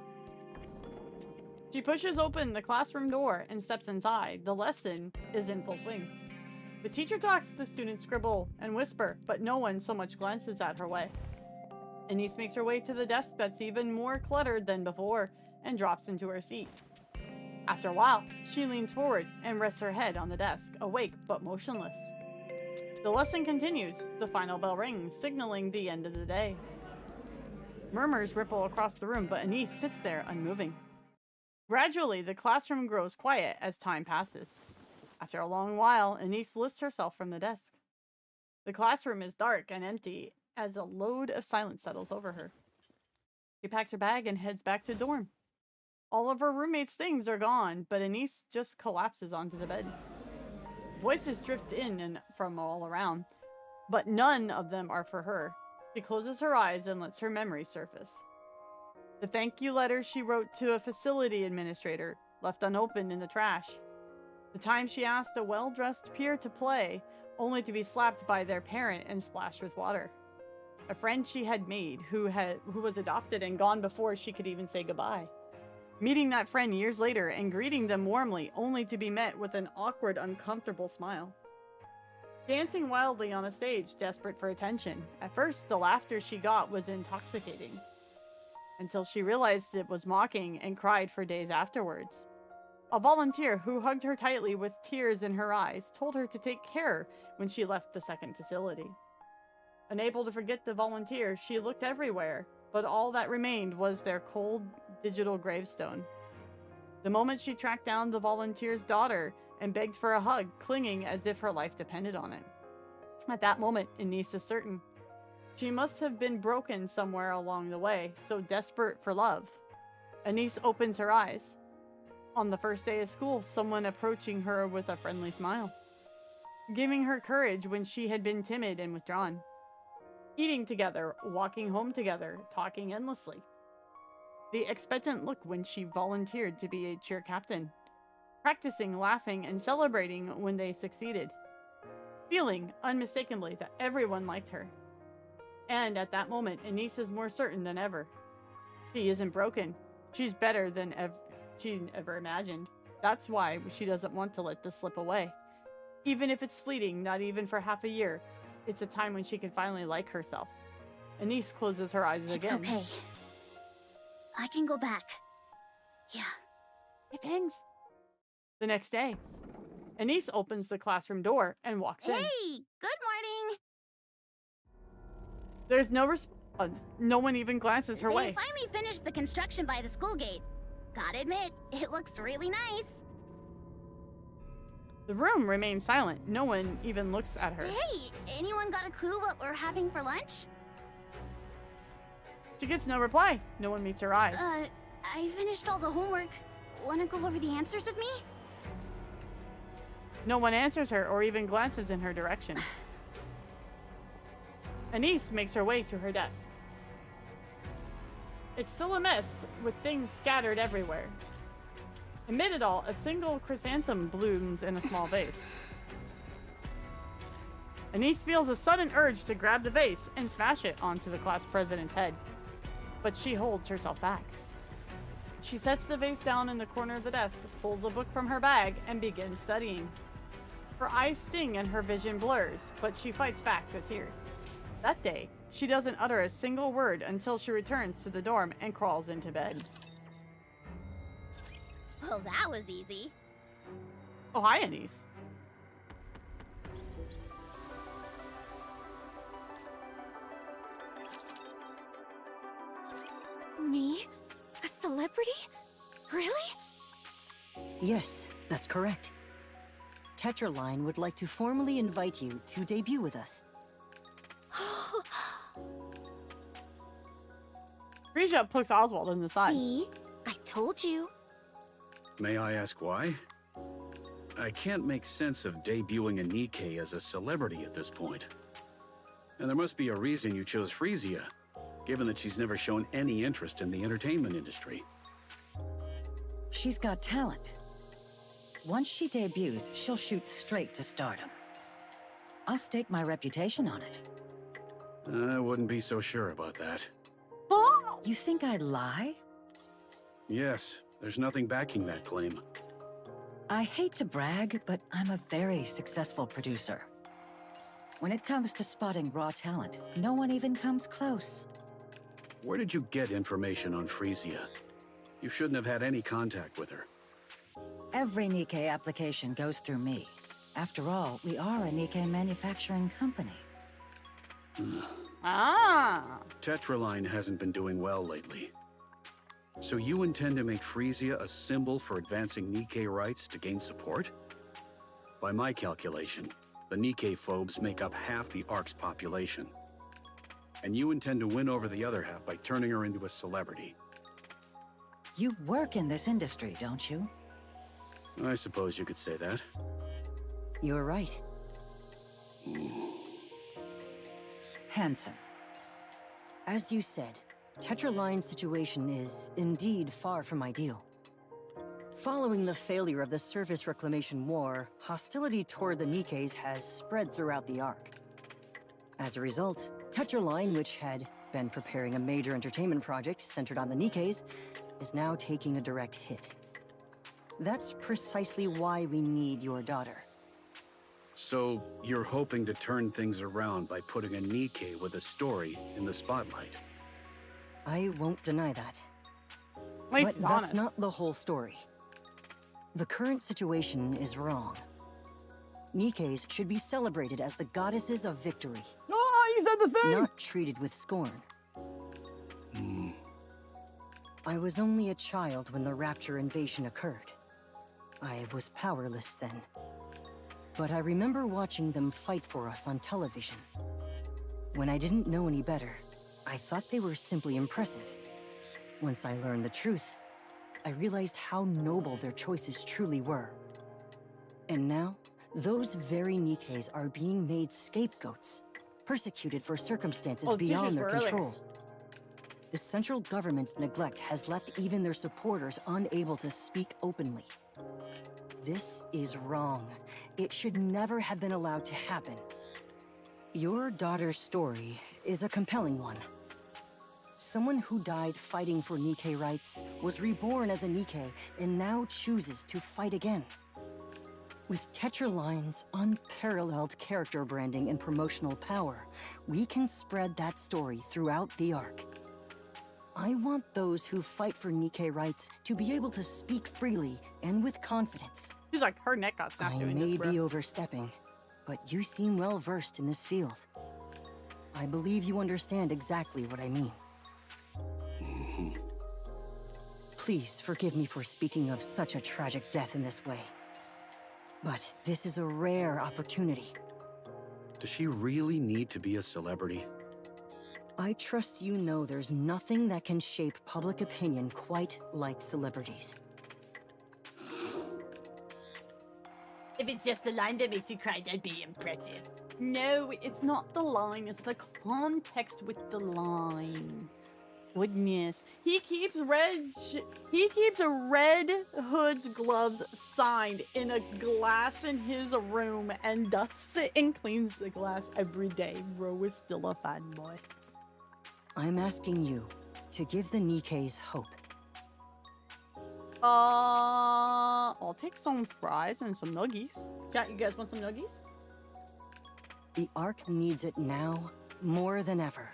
She pushes open the classroom door and steps inside. The lesson is in full swing. The teacher talks, the students scribble and whisper, but no one so much glances at her way. Anise makes her way to the desk that's even more cluttered than before and drops into her seat. After a while, she leans forward and rests her head on the desk, awake but motionless. The lesson continues. The final bell rings, signaling the end of the day. Murmurs ripple across the room, but Anise sits there unmoving. Gradually, the classroom grows quiet as time passes. After a long while, Anise lifts herself from the desk. The classroom is dark and empty as a load of silence settles over her. She packs her bag and heads back to dorm. All of her roommates' things are gone, but Anise just collapses onto the bed. Voices drift in and from all around, but none of them are for her. She closes her eyes and lets her memories surface. The thank you letter she wrote to a facility administrator, left unopened in the trash. The time she asked a well-dressed peer to play, only to be slapped by their parent and splashed with water. A friend she had made who was adopted and gone before she could even say goodbye. Meeting that friend years later and greeting them warmly, only to be met with an awkward, uncomfortable smile. Dancing wildly on a stage, desperate for attention. At first, the laughter she got was intoxicating, until she realized it was mocking and cried for days afterwards. A volunteer who hugged her tightly with tears in her eyes told her to take care when she left the second facility. Unable to forget the volunteer, she looked everywhere, but all that remained was their cold, digital gravestone. The moment she tracked down the volunteer's daughter and begged for a hug, clinging as if her life depended on it. At that moment, Anise is certain. She must have been broken somewhere along the way, so desperate for love. Anise opens her eyes. On the first day of school, someone approaching her with a friendly smile, giving her courage when she had been timid and withdrawn. Eating together, walking home together, talking endlessly. The expectant look when she volunteered to be a cheer captain. Practicing, laughing, and celebrating when they succeeded. Feeling, unmistakably, that everyone liked her. And at that moment, Anise is more certain than ever. She isn't broken. She's better than she ever imagined. That's why she doesn't want to let this slip away. Even if it's fleeting, not even for half a year, it's a time when she can finally like herself. Anise closes her eyes again. It's okay. I can go back. Yeah. Hey, thanks. The next day, Anise opens the classroom door and walks in. Hey, good morning. There's no response. No one even glances her way. They finally finished the construction by the school gate. Gotta admit, it looks really nice. The room remains silent. No one even looks at her. Hey, anyone got a clue what we're having for lunch? She gets no reply. No one meets her eyes. I finished all the homework. Wanna go over the answers with me? No one answers her or even glances in her direction. Anise makes her way to her desk. It's still a mess, with things scattered everywhere. Amid it all, a single chrysanthemum blooms in a small vase. Anise feels a sudden urge to grab the vase and smash it onto the class president's head, but she holds herself back. She sets the vase down in the corner of the desk, pulls a book from her bag, and begins studying. Her eyes sting and her vision blurs, but she fights back the tears. That day, she doesn't utter a single word until she returns to the dorm and crawls into bed. Well, that was easy. Oh, hi, Anise. Me? A celebrity? Really? Yes, that's correct. Tetraline would like to formally invite you to debut with us. Frisia pokes Oswald in the side. See? I told you. May I ask why? I can't make sense of debuting a Nikke as a celebrity at this point. And there must be a reason you chose Frisia, given that she's never shown any interest in the entertainment industry. She's got talent. Once she debuts, she'll shoot straight to stardom. I'll stake my reputation on it. I wouldn't be so sure about that. Oh! You think I'd lie? Yes, there's nothing backing that claim. I hate to brag, but I'm a very successful producer. When it comes to spotting raw talent, no one even comes close. Where did you get information on Frisia? You shouldn't have had any contact with her. Every Nikke application goes through me. After all, we are a Nikke manufacturing company. Ah! Tetraline hasn't been doing well lately. So you intend to make Frisia a symbol for advancing Nikke rights to gain support? By my calculation, the Nikke phobes make up half the Ark's population. And you intend to win over the other half by turning her into a celebrity. You work in this industry, don't you? I suppose you could say that. You're right. Hanson. As you said, Tetraline's situation is indeed far from ideal. Following the failure of the Surface Reclamation War, hostility toward the Nikkes has spread throughout the Ark. As a result, Tetraline, which had been preparing a major entertainment project centered on the Nikkes, is now taking a direct hit. That's precisely why we need your daughter. So you're hoping to turn things around by putting a Nikke with a story in the spotlight? I won't deny that. But But that's not the whole story. The current situation is wrong. Nikkes should be celebrated as the goddesses of victory, Oh, he said the thing! not treated with scorn. I was only a child when the Rapture invasion occurred. I was powerless then. But I remember watching them fight for us on television. When I didn't know any better, I thought they were simply impressive. Once I learned the truth, I realized how noble their choices truly were. And now, those very Nikkes are being made scapegoats, persecuted for circumstances Oh, beyond teachers their were earlier. control. The central government's neglect has left even their supporters unable to speak openly. This is wrong. It should never have been allowed to happen. Your daughter's story is a compelling one. Someone who died fighting for Nikke rights, was reborn as a Nikke, and now chooses to fight again. With Tetraline's unparalleled character branding and promotional power, we can spread that story throughout the Ark. I want those who fight for Nikke rights to be able to speak freely and with confidence. He's like, her neck got snapped I doing may this, bro. be overstepping, but you seem well versed in this field. I believe you understand exactly what I mean. Please forgive me for speaking of such a tragic death in this way. But this is a rare opportunity. Does she really need to be a celebrity? I trust you know there's nothing that can shape public opinion quite like celebrities. If it's just the line that makes you cry, that'd be impressive. No, it's not the line, it's the context with the line. Goodness. He keeps Red Hood's gloves signed in a glass in his room and dusts it and cleans the glass every day. Bro is still a fanboy. I'm asking you to give the Nikkes hope. I'll take some fries and some nuggies. Chat, you guys want some nuggies? The Ark needs it now more than ever.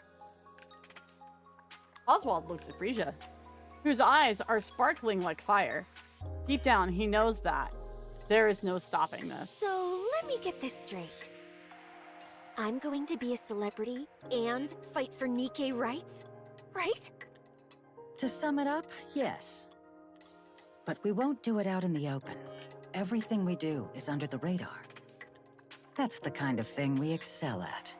Oswald looks at Frisia, whose eyes are sparkling like fire. Deep down, he knows that there is no stopping this. So, let me get this straight. I'm going to be a celebrity and fight for Nikke rights, right? To sum it up, yes. But we won't do it out in the open. Everything we do is under the radar. That's the kind of thing we excel at.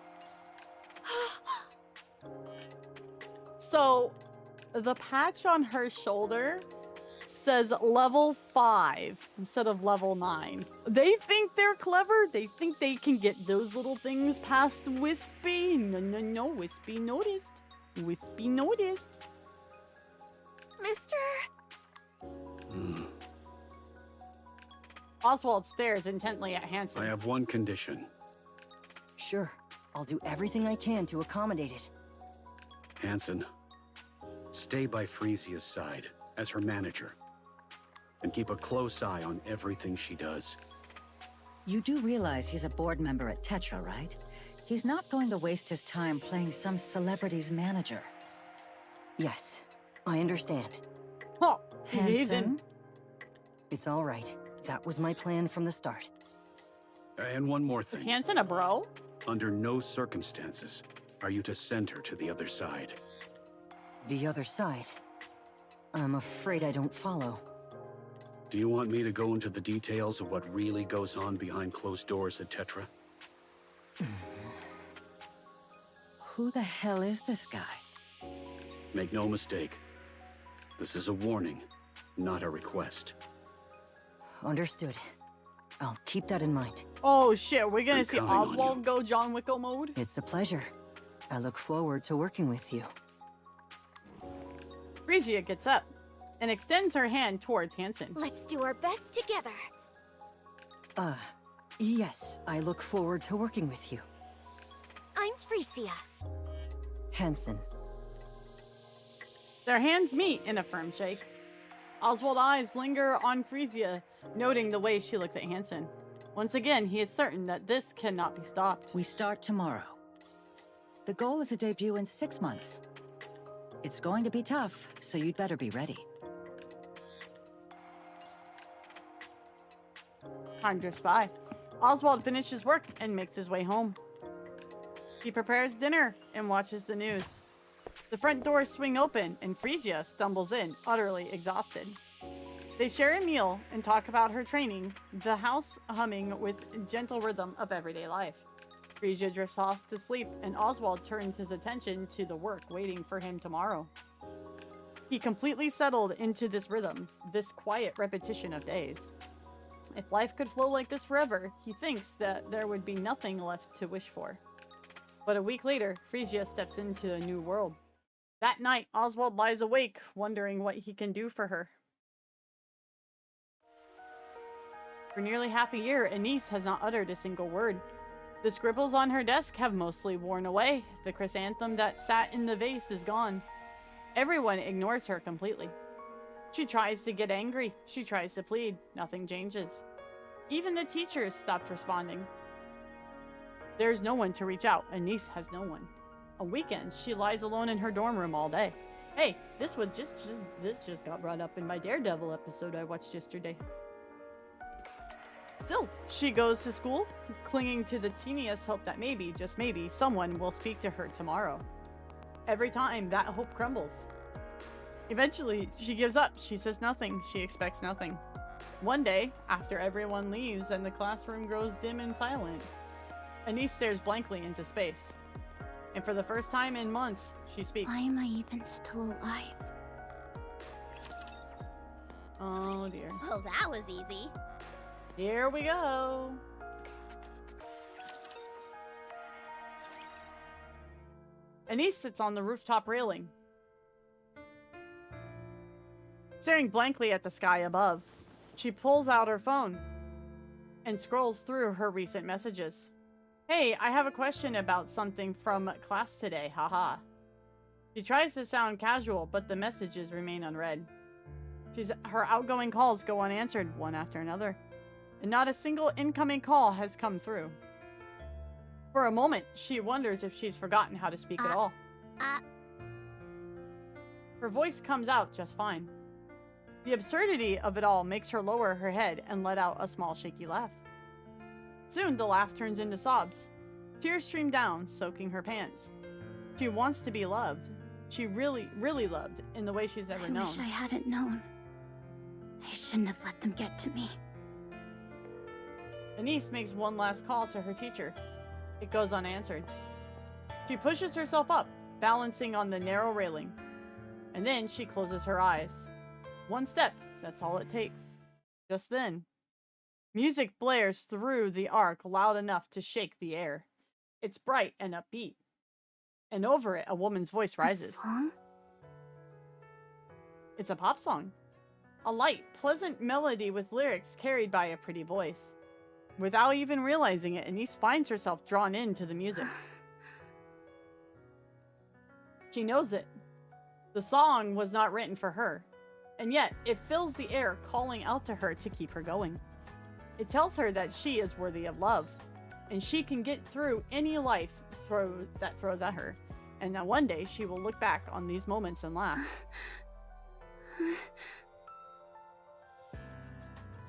So, the patch on her shoulder says level 5 instead of level 9. They think they're clever. They think they can get those little things past Whispy. No, Whispy noticed. Whispy noticed. Mister? Oswald stares intently at Hansen. I have one condition. Sure, I'll do everything I can to accommodate it. Hansen, stay by Frisia's side as her manager. And keep a close eye on everything she does. You do realize he's a board member at Tetra, right? He's not going to waste his time playing some celebrity's manager. Yes, I understand. Oh, Hansen? It's all right. That was my plan from the start. And one more Is thing. Hansen a bro? Under no circumstances are you to send her to the other side. The other side? I'm afraid I don't follow. Do you want me to go into the details of what really goes on behind closed doors at Tetra? Who the hell is this guy? Make no mistake. This is a warning, not a request. Understood. I'll keep that in mind. Oh shit, we're gonna I'm see counting on Oswald you. go John Wicko mode? It's a pleasure. I look forward to working with you. Frisia gets up and extends her hand towards Hansen. Let's do our best together. Yes, I look forward to working with you. I'm Frisia. Hansen. Their hands meet in a firm shake. Oswald's eyes linger on Frisia, noting the way she looks at Hansen. Once again, he is certain that this cannot be stopped. We start tomorrow. The goal is a debut in 6 months. It's going to be tough, so you'd better be ready. Time drifts by. Oswald finishes work and makes his way home. He prepares dinner and watches the news. The front doors swing open and Frisia stumbles in, utterly exhausted. They share a meal and talk about her training, the house humming with gentle rhythm of everyday life. Frisia drifts off to sleep and Oswald turns his attention to the work waiting for him tomorrow. He completely settled into this rhythm, this quiet repetition of days. If life could flow like this forever, he thinks that there would be nothing left to wish for. But a week later, Frisia steps into a new world. That night, Oswald lies awake, wondering what he can do for her. For nearly half a year, Anise has not uttered a single word. The scribbles on her desk have mostly worn away. The chrysanthemum that sat in the vase is gone. Everyone ignores her completely. She tries to get angry. She tries to plead. Nothing changes. Even the teachers stopped responding. There's no one to reach out. Anise has no one. On weekends, she lies alone in her dorm room all day. Hey, this just got brought up in my Daredevil episode I watched yesterday. Still, she goes to school, clinging to the teeniest hope that maybe, just maybe, someone will speak to her tomorrow. Every time, that hope crumbles. Eventually, she gives up. She says nothing. She expects nothing. One day, after everyone leaves and the classroom grows dim and silent, Anise stares blankly into space. And for the first time in months, she speaks. Why am I even still alive? Oh dear. Well, that was easy. Here we go. Anise sits on the rooftop railing, staring blankly at the sky above. She pulls out her phone and scrolls through her recent messages. Hey, I have a question about something from class today, haha. She tries to sound casual, but the messages remain unread. Her outgoing calls go unanswered, one after another, and not a single incoming call has come through. For a moment, she wonders if she's forgotten how to speak at all. Her voice comes out just fine. The absurdity of it all makes her lower her head and let out a small shaky laugh. Soon, the laugh turns into sobs. Tears stream down, soaking her pants. She wants to be loved. She really, really loved in the way she's ever known. I wish I hadn't known. I shouldn't have let them get to me. Anise makes one last call to her teacher. It goes unanswered. She pushes herself up, balancing on the narrow railing. And then she closes her eyes. One step, that's all it takes. Just then, music blares through the arc loud enough to shake the air. It's bright and upbeat. And over it, a woman's voice rises. A song? It's a pop song. A light, pleasant melody with lyrics carried by a pretty voice. Without even realizing it, Anise finds herself drawn into the music. She knows it. The song was not written for her, and yet it fills the air, calling out to her to keep her going. It tells her that she is worthy of love, and she can get through any life that throws at her, and that one day she will look back on these moments and laugh.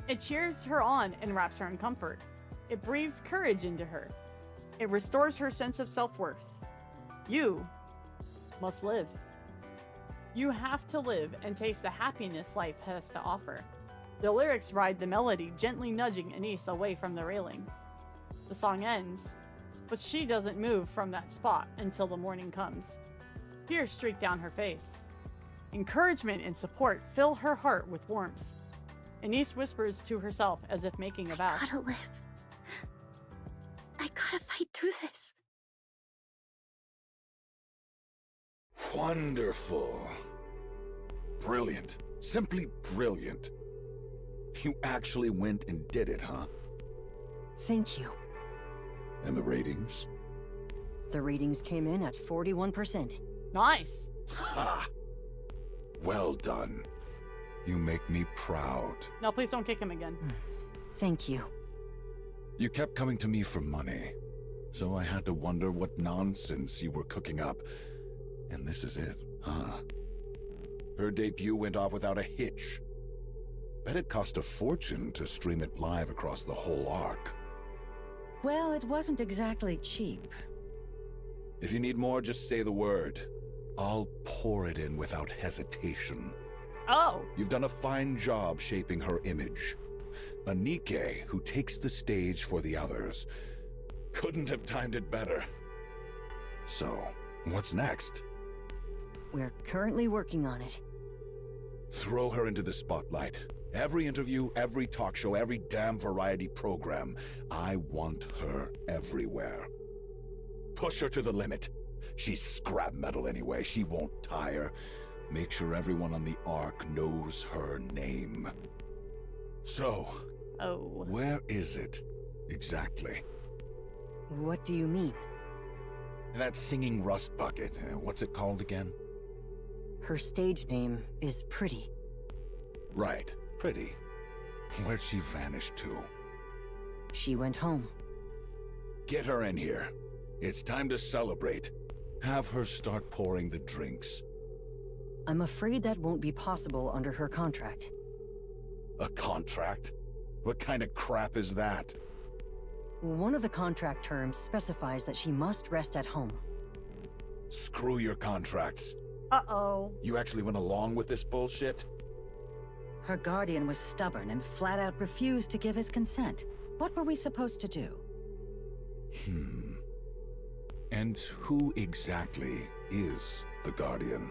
It cheers her on and wraps her in comfort. It breathes courage into her. It restores her sense of self-worth. You must live. You have to live and taste the happiness life has to offer. The lyrics ride the melody, gently nudging Anise away from the railing. The song ends, but she doesn't move from that spot until the morning comes. Tears streak down her face. Encouragement and support fill her heart with warmth. Anise whispers to herself as if making a vow. I gotta live. I gotta fight through this. Wonderful. Brilliant. Simply brilliant. You actually went and did it, huh? Thank you. And the ratings? The ratings came in at 41%. Nice. Ha! Well done. You make me proud. No, please don't kick him again. Thank you. You kept coming to me for money, so I had to wonder what nonsense you were cooking up. And this is it, huh? Her debut went off without a hitch. Bet it cost a fortune to stream it live across the whole arc. Well, it wasn't exactly cheap. If you need more, just say the word. I'll pour it in without hesitation. Oh! You've done a fine job shaping her image. A Nikke who takes the stage for the others. Couldn't have timed it better. So, what's next? We're currently working on it. Throw her into the spotlight. Every interview, every talk show, every damn variety program. I want her everywhere. Push her to the limit. She's scrap metal anyway. She won't tire. Make sure everyone on the Ark knows her name. So, where is it exactly? What do you mean? That singing rust bucket. What's it called again? Her stage name is Pretty. Right, Pretty. Where'd she vanish to? She went home. Get her in here. It's time to celebrate. Have her start pouring the drinks. I'm afraid that won't be possible under her contract. A contract? What kind of crap is that? One of the contract terms specifies that she must rest at home. Screw your contracts. Uh-oh. You actually went along with this bullshit? Her guardian was stubborn and flat out refused to give his consent. What were we supposed to do? And who exactly is the Guardian?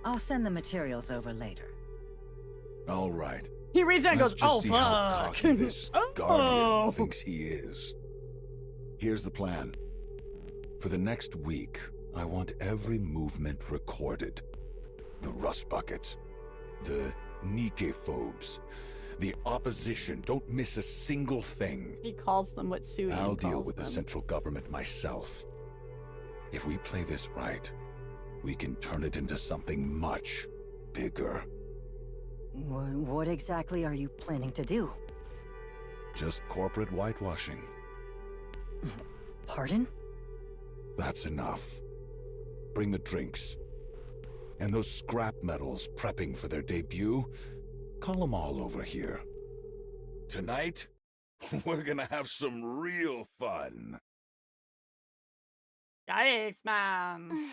I'll send the materials over later. All right. He reads that and Let's goes, just oh, see how fuck. cocky this Oh. Guardian thinks he is. Here's the plan. For the next week, I want every movement recorded. The rust buckets, the Nikke-phobes, the opposition. Don't miss a single thing. He calls them what Sudi calls them. I'll deal with the central government myself. If we play this right, we can turn it into something much bigger. What exactly are you planning to do? Just corporate whitewashing. Pardon? That's enough. Bring the drinks. And those scrap metals prepping for their debut, call them all over here. Tonight, we're gonna have some real fun. Yikes, man.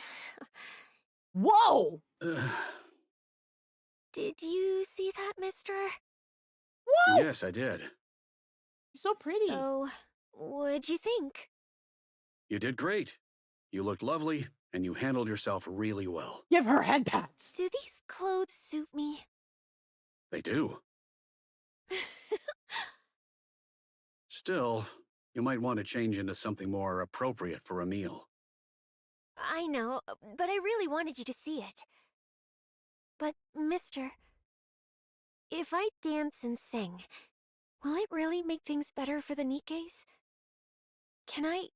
Whoa! Did you see that, mister? Whoa! Yes, I did. So pretty. So, what'd you think? You did great. You looked lovely, and you handled yourself really well. Give her head pats. Do these clothes suit me? They do. Still, you might want to change into something more appropriate for a meal. I know, but I really wanted you to see it. But, mister, if I dance and sing, will it really make things better for the Nikkes? Can I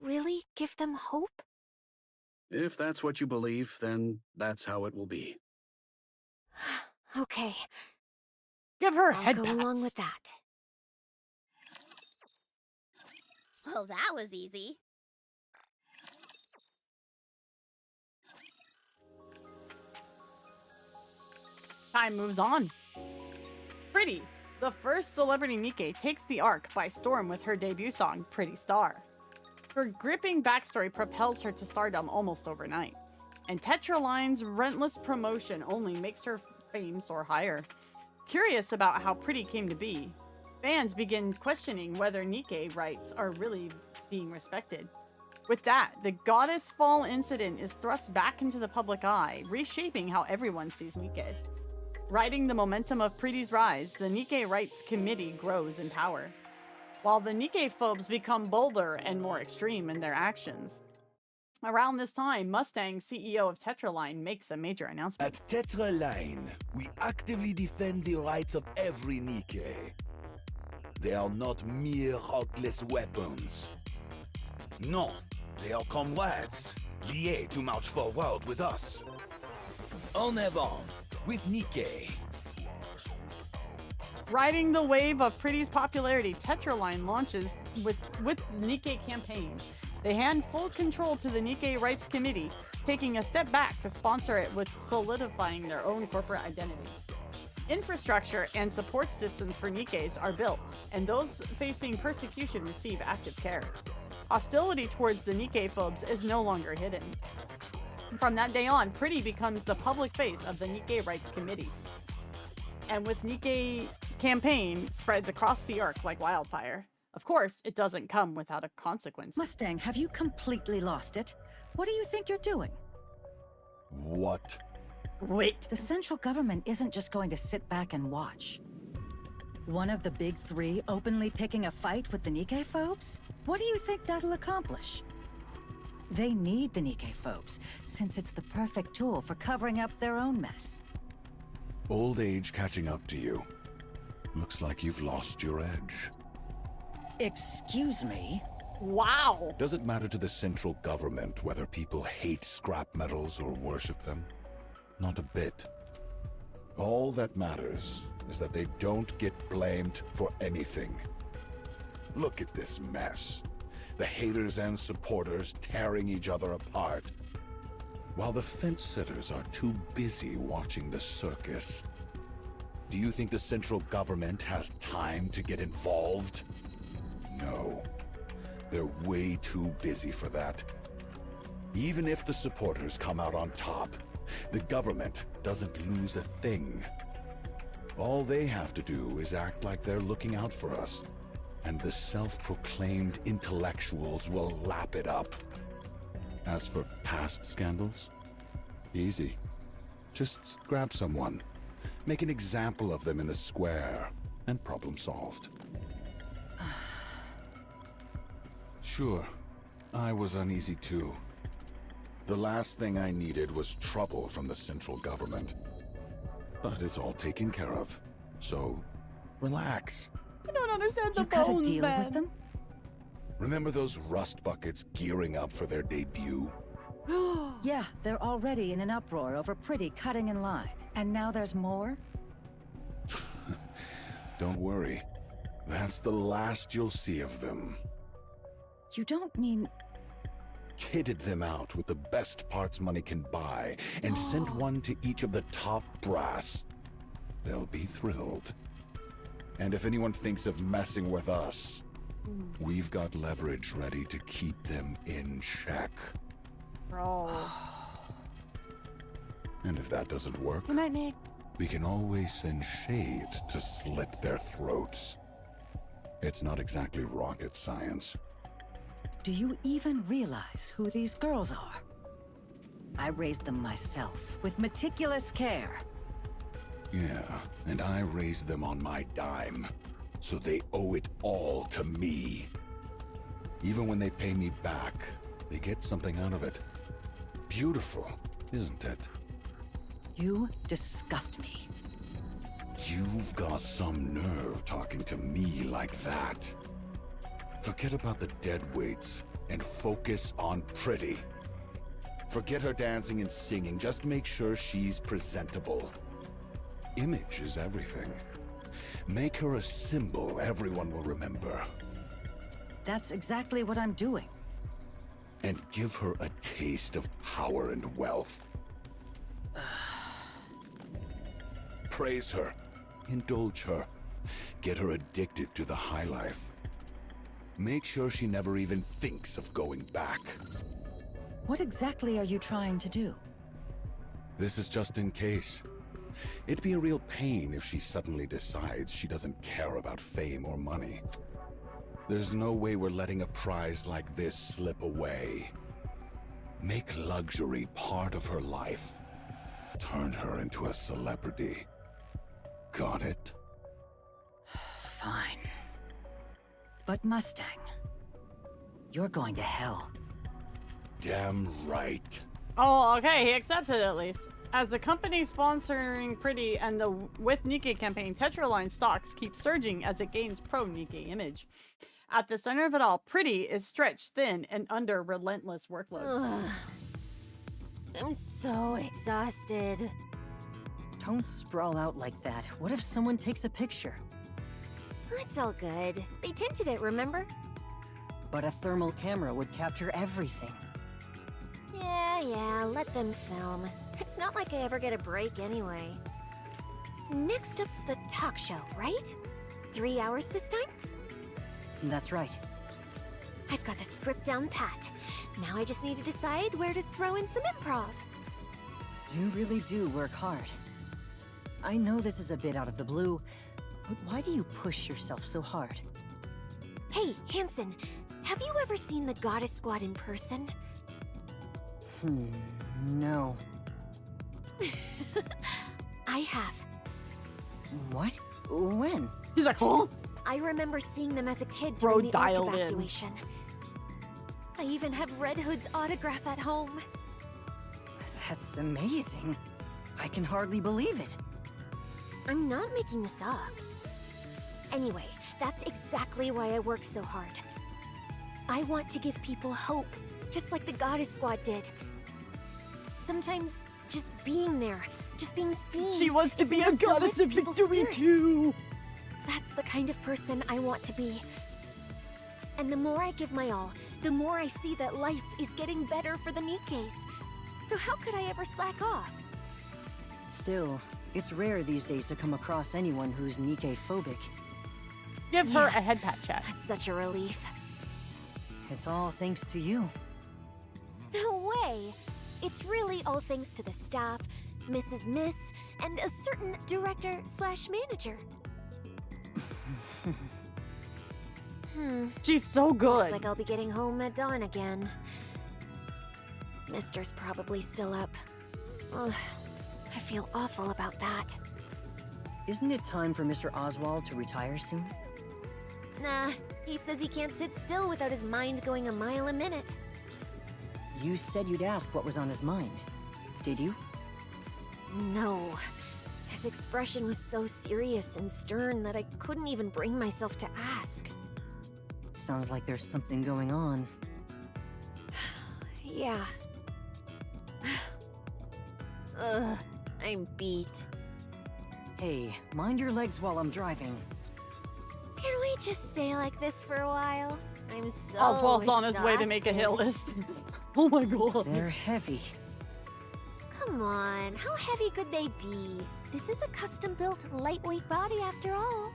really give them hope? If that's what you believe, then that's how it will be. Okay. Give her I'll head go pats. along with that. Well, that was easy. Time moves on. Pretty, the first celebrity Nikke, takes the arc by storm with her debut song, Pretty Star. Her gripping backstory propels her to stardom almost overnight, and Tetraline's relentless promotion only makes her fame soar higher. Curious about how Pretty came to be, fans begin questioning whether Nikke rights are really being respected. With that, the Goddess Fall incident is thrust back into the public eye, reshaping how everyone sees Nikkes. Riding the momentum of Pretty's rise, the Nikke Rights Committee grows in power, while the Nikke phobes become bolder and more extreme in their actions. Around this time, Mustang, CEO of Tetraline, makes a major announcement. At Tetraline, we actively defend the rights of every Nikke. They are not mere heartless weapons. No, they are comrades, liés to march forward with us. En avant, with Nikke. Riding the wave of Pretty's popularity, Tetraline launches with Nikke campaign. They hand full control to the Nikke Rights Committee, taking a step back to sponsor it with solidifying their own corporate identity. Infrastructure and support systems for Nikkes are built, and those facing persecution receive active care. Hostility towards the Nikke phobes is no longer hidden. From that day on, Pretty becomes the public face of the Nikke Rights Committee. And with Nikke campaign spreads across the arc like wildfire. Of course, it doesn't come without a consequence. Mustang, have you completely lost it? What do you think you're doing? What? Wait. The central government isn't just going to sit back and watch. One of the big three openly picking a fight with the Nikke phobes? What do you think that'll accomplish? They need the Nikke phobes, since it's the perfect tool for covering up their own mess. Old age catching up to you. Looks like you've lost your edge. Excuse me? Wow. Does it matter to the central government whether people hate scrap metals or worship them? Not a bit. All that matters is that they don't get blamed for anything. Look at this mess. The haters and supporters tearing each other apart, while the fence-sitters are too busy watching the circus. Do you think the central government has time to get involved? No. They're way too busy for that. Even if the supporters come out on top, the government doesn't lose a thing. All they have to do is act like they're looking out for us, and the self-proclaimed intellectuals will lap it up. As for past scandals, easy. Just grab someone, make an example of them in the square, and problem solved. Sure, I was uneasy too. The last thing I needed was trouble from the central government. But it's all taken care of, so relax. I don't understand the You cut a bones, deal man. with them? Remember those rust buckets gearing up for their debut? Yeah, they're already in an uproar over Pretty cutting in line. And now there's more? Don't worry. That's the last you'll see of them. You don't mean... Kitted them out with the best parts money can buy and sent one to each of the top brass. They'll be thrilled. And if anyone thinks of messing with us, we've got leverage ready to keep them in check. Bro. And if that doesn't work, Good night, Nick. we can always send shades to slit their throats. It's not exactly rocket science. Do you even realize who these girls are? I raised them myself, with meticulous care. Yeah, and I raised them on my dime, so they owe it all to me. Even when they pay me back, they get something out of it. Beautiful, isn't it? You disgust me. You've got some nerve talking to me like that. Forget about the deadweights and focus on Pretty. Forget her dancing and singing, just make sure she's presentable. Image is everything. Make her a symbol everyone will remember. That's exactly what I'm doing. And give her a taste of power and wealth. Praise her. Indulge her. Get her addicted to the high life. Make sure she never even thinks of going back. What exactly are you trying to do? This is just in case. It'd be a real pain if she suddenly decides she doesn't care about fame or money. There's no way we're letting a prize like this slip away. Make luxury part of her life. Turn her into a celebrity. Got it? Fine. But Mustang, you're going to hell. Damn right. Oh, okay, he accepts it at least. As the company sponsoring Pretty and the With Nikke campaign, Tetraline stocks keep surging as it gains pro-Nikke image. At the center of it all, Pretty is stretched thin and under relentless workload. Ugh. I'm so exhausted. Don't sprawl out like that. What if someone takes a picture? It's all good. They tinted it, remember? But a thermal camera would capture everything. Yeah, let them film. It's not like I ever get a break anyway. Next up's the talk show, right? 3 hours this time? That's right. I've got the script down pat. Now I just need to decide where to throw in some improv. You really do work hard. I know this is a bit out of the blue, but why do you push yourself so hard? Hey, Hanson, have you ever seen the Goddess Squad in person? No. I have. What? When? He's like, huh? I remember seeing them as a kid Bro during the Ark dialed in. evacuation. I even have Red Hood's autograph at home. That's amazing. I can hardly believe it. I'm not making this up. Anyway, that's exactly why I work so hard. I want to give people hope, just like the Goddess Squad did. Sometimes, just being there, just being seen. She wants to is be a enough to goddess lift of people's victory spirits. too. That's the kind of person I want to be. And the more I give my all, the more I see that life is getting better for the Nikkes. So how could I ever slack off? Still, it's rare these days to come across anyone who's Nikke-phobic. Give her a head pat chat. That's such a relief. It's all thanks to you. No way! It's really all thanks to the staff, Mrs. Miss, and a certain director/manager. She's so Looks good. like I'll be getting home at dawn again. Mister's probably still up. Ugh, I feel awful about that. Isn't it time for Mr. Oswald to retire soon? Nah, he says he can't sit still without his mind going a mile a minute. You said you'd ask what was on his mind. Did you? No. His expression was so serious and stern that I couldn't even bring myself to ask. Sounds like there's something going on. Yeah. Ugh, I'm beat. Hey, mind your legs while I'm driving. Can we just stay like this for a while? I'm so Oswald's on his way to make a hit exhausted. list. Oh my god. They're heavy. Come on, how heavy could they be? This is a custom-built, lightweight body after all.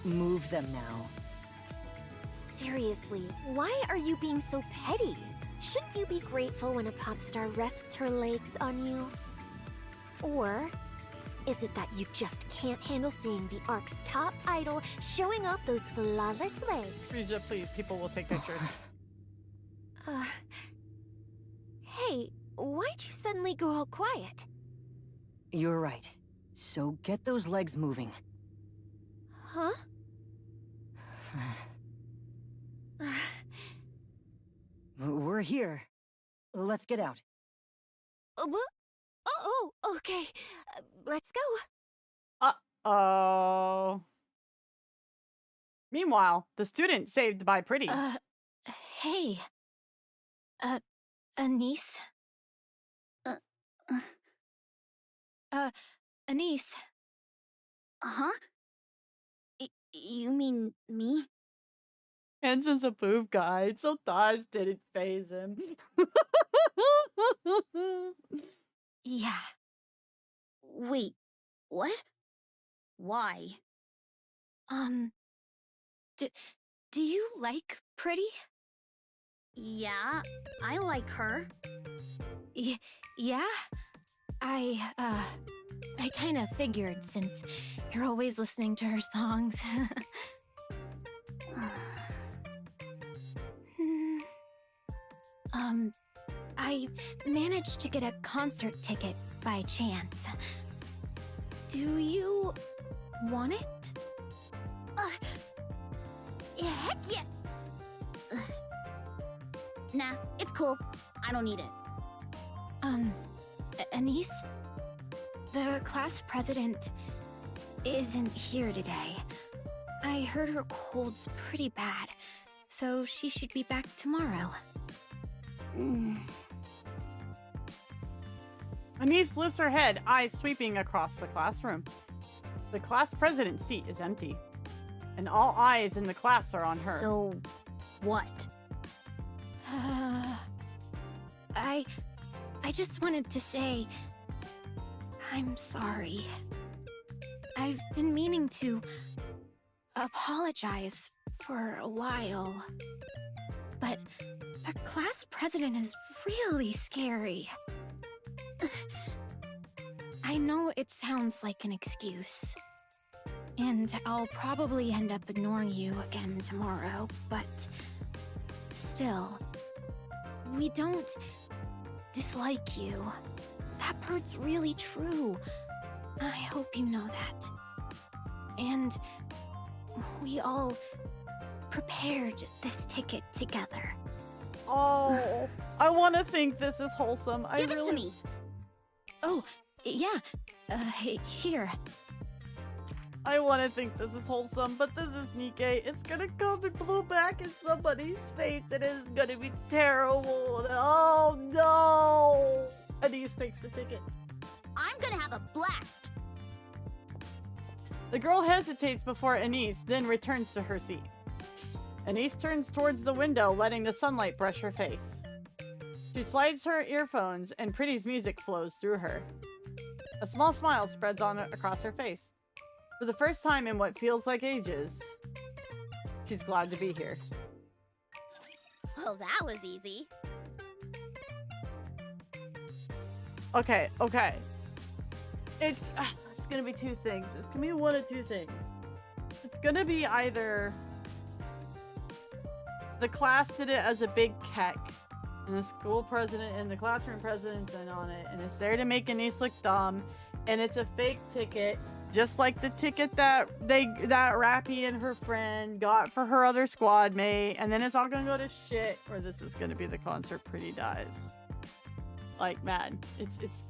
Move them now. Seriously, why are you being so petty? Shouldn't you be grateful when a pop star rests her legs on you? Or is it that you just can't handle seeing the ARC's top idol showing off those flawless legs? Frisia, please, people will take pictures. Hey, why'd you suddenly go all quiet? You're right. So get those legs moving. Huh? We're here. Let's get out. What? Oh, okay. Let's go. Uh-oh. Meanwhile, the student saved by Pretty. Hey. Anise? Anise. Huh? You mean me? Hansen's a boob guy, so thighs didn't phase him. Yeah. Wait, what? Why? Do you like Pretty? Yeah, I like her. Yeah? I kind of figured since you're always listening to her songs. I managed to get a concert ticket by chance. Do you want it? Heck yeah! Nah, it's cool. I don't need it. Anise? The class president isn't here today. I heard her cold's pretty bad, so she should be back tomorrow. Anise lifts her head, eyes sweeping across the classroom. The class president's seat is empty, and all eyes in the class are on her. So, what? I just wanted to say I'm sorry. I've been meaning to apologize for a while, but the class president is really scary. I know it sounds like an excuse, and I'll probably end up ignoring you again tomorrow, but still, we don't dislike you. That part's really true. I hope you know that. And we all prepared this ticket together. Oh, I want to think this is wholesome. Give it to me. Oh, yeah. Here. I want to think this is wholesome, but this is Nikke. It's gonna come and blow back in somebody's face, and it's gonna be terrible. Oh no! Anise takes the ticket. I'm gonna have a blast. The girl hesitates before Anise, then returns to her seat. Anise turns towards the window, letting the sunlight brush her face. She slides her earphones, and Pretty's music flows through her. A small smile spreads across her face. For the first time in what feels like ages, she's glad to be here. Well, that was easy. Okay. It's gonna be two things. It's gonna be one of two things. It's gonna be either the class did it as a big keck, and the school president and the classroom president's in on it, and it's there to make Anise look dumb, and it's a fake ticket, just like the ticket that Rappy and her friend got for her other squad mate, and then it's all gonna go to shit, or this is gonna be the concert Pretty dies. Like, man, it's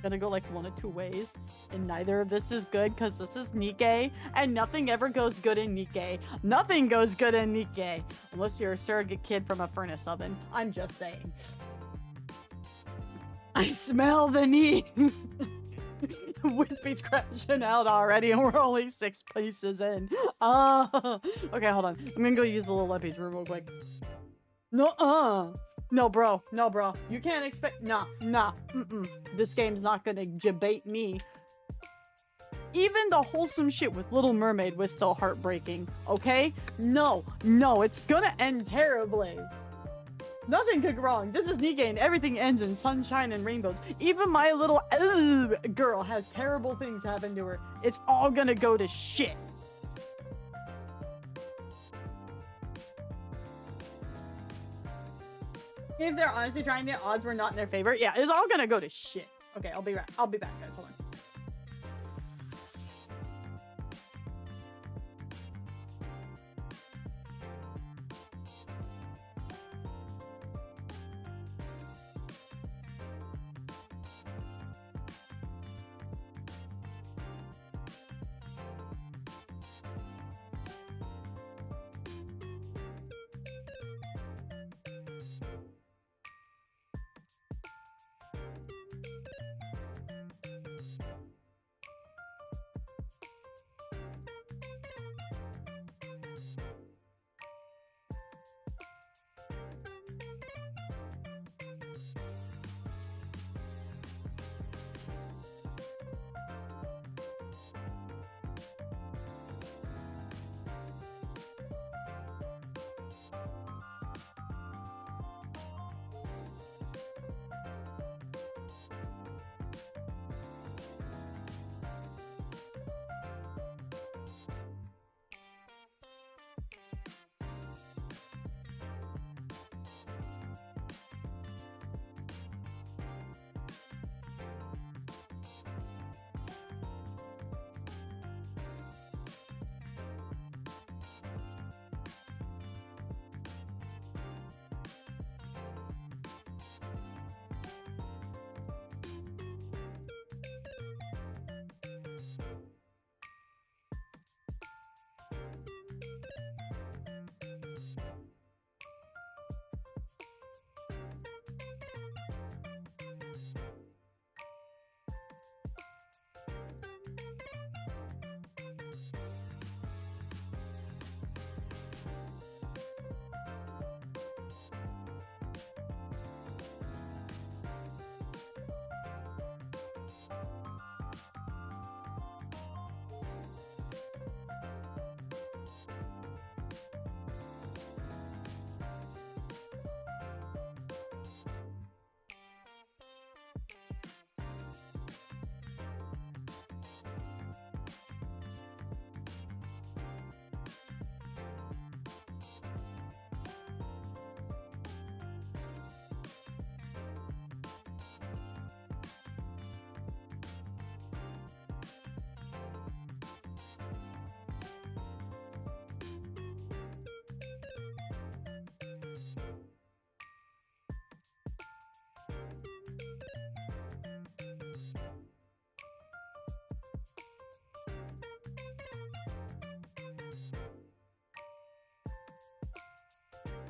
gonna go like one of two ways, and neither of this is good because this is Nikke, and nothing ever goes good in Nikke. Nothing goes good in Nikke unless you're a surrogate kid from a furnace oven. I'm just saying. I smell the knee. Wispy's crashing out already, and we're only 6 pieces in. Okay, hold on. I'm gonna go use the little Epi's room real quick. No, no, bro. No, bro. You can't expect. Nah. This game's not gonna debate me. Even the wholesome shit with Little Mermaid was still heartbreaking. Okay? No, it's gonna end terribly. Nothing could go wrong. This is Nikke and everything ends in sunshine and rainbows. Even my little girl has terrible things happen to her. It's all gonna go to shit. If they're honestly trying, the odds were not in their favor. Yeah, it's all gonna go to shit. Okay, I'll be back, guys. Hold on.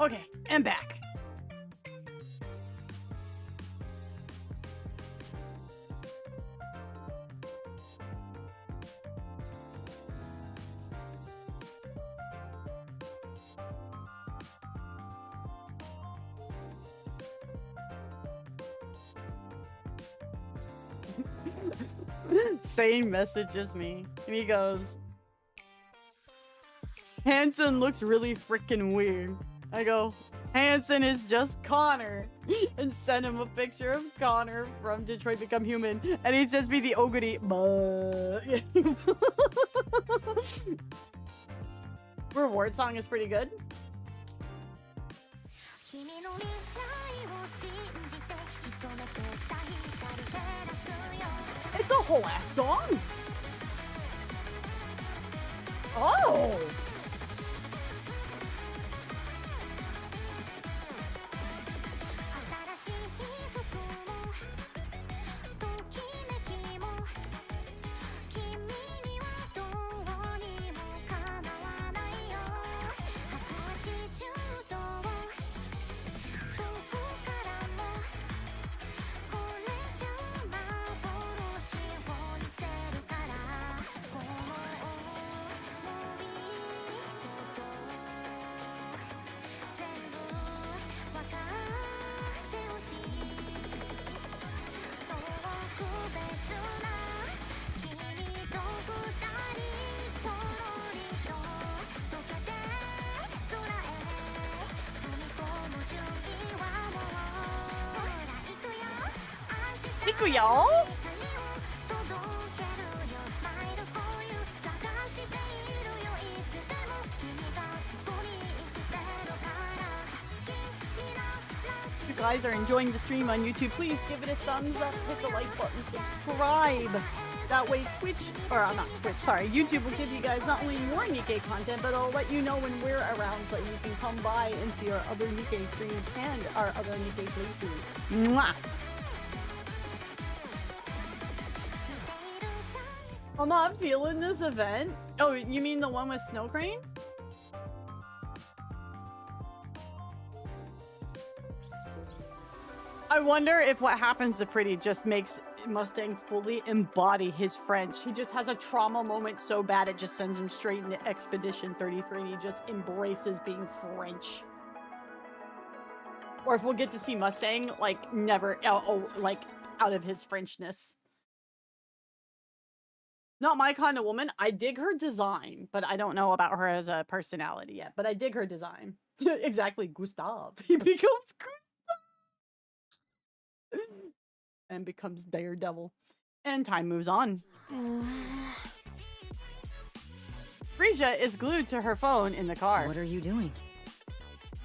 Okay, and back. Same message as me. And he goes, Hanson looks really freaking weird. I go, Hanson is just Connor. And send him a picture of Connor from Detroit Become Human. And he sends me the Oguri. Reward song is pretty good. It's a whole ass song. Oh. Niku, y'all. If you guys are enjoying the stream on YouTube, please give it a thumbs up, hit the like button, subscribe. That way Twitch, or not Twitch, sorry, YouTube will give you guys not only more Nikke content, but it'll let you know when we're around so you can come by and see our other Nikke streams and our other Nikke playthroughs. Mwah! I'm not feeling this event. Oh, you mean the one with Snow Crane? I wonder if what happens to Pretty just makes Mustang fully embody his French. He just has a trauma moment so bad it just sends him straight into Expedition 33 and he just embraces being French. Or if we'll get to see Mustang, like, never, like, out of his Frenchness. Not my kind of woman. I dig her design, but I don't know about her as a personality yet. But I dig her design. Exactly, Gustav. He becomes Gustav. And becomes Daredevil. And time moves on. Frisia is glued to her phone in the car. What are you doing?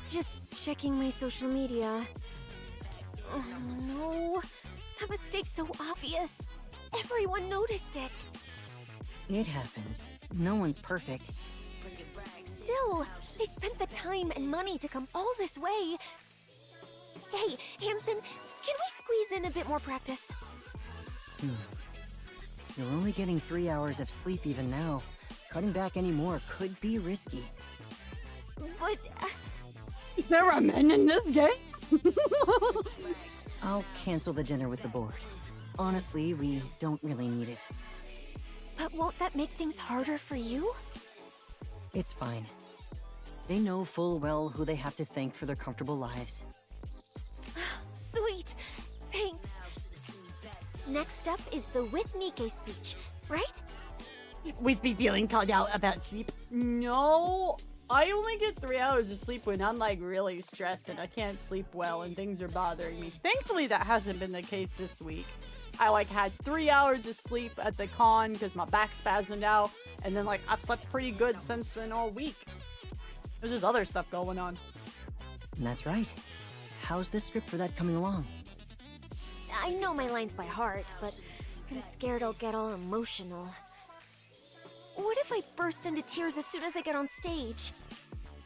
Just checking my social media. Oh no, that mistake's so obvious. Everyone noticed it. It happens. No one's perfect. Still, they spent the time and money to come all this way. Hey, Hanson, can we squeeze in a bit more practice? You're only getting 3 hours of sleep even now. Cutting back any more could be risky. But... there are men in this game? I'll cancel the dinner with the board. Honestly, we don't really need it. But won't that make things harder for you? It's fine. They know full well who they have to thank for their comfortable lives. Sweet. Thanks. Next up is the With Nikke speech, right? Wispy feeling called out about sleep. No, I only get 3 hours of sleep when I'm like really stressed and I can't sleep well and things are bothering me. Thankfully, that hasn't been the case this week. I like had 3 hours of sleep at the con because my back spasmed out, and then like I've slept pretty good since then all week. There's just other stuff going on. That's right. How's the script for that coming along? I know my lines by heart, but I'm scared I'll get all emotional. What if I burst into tears as soon as I get on stage?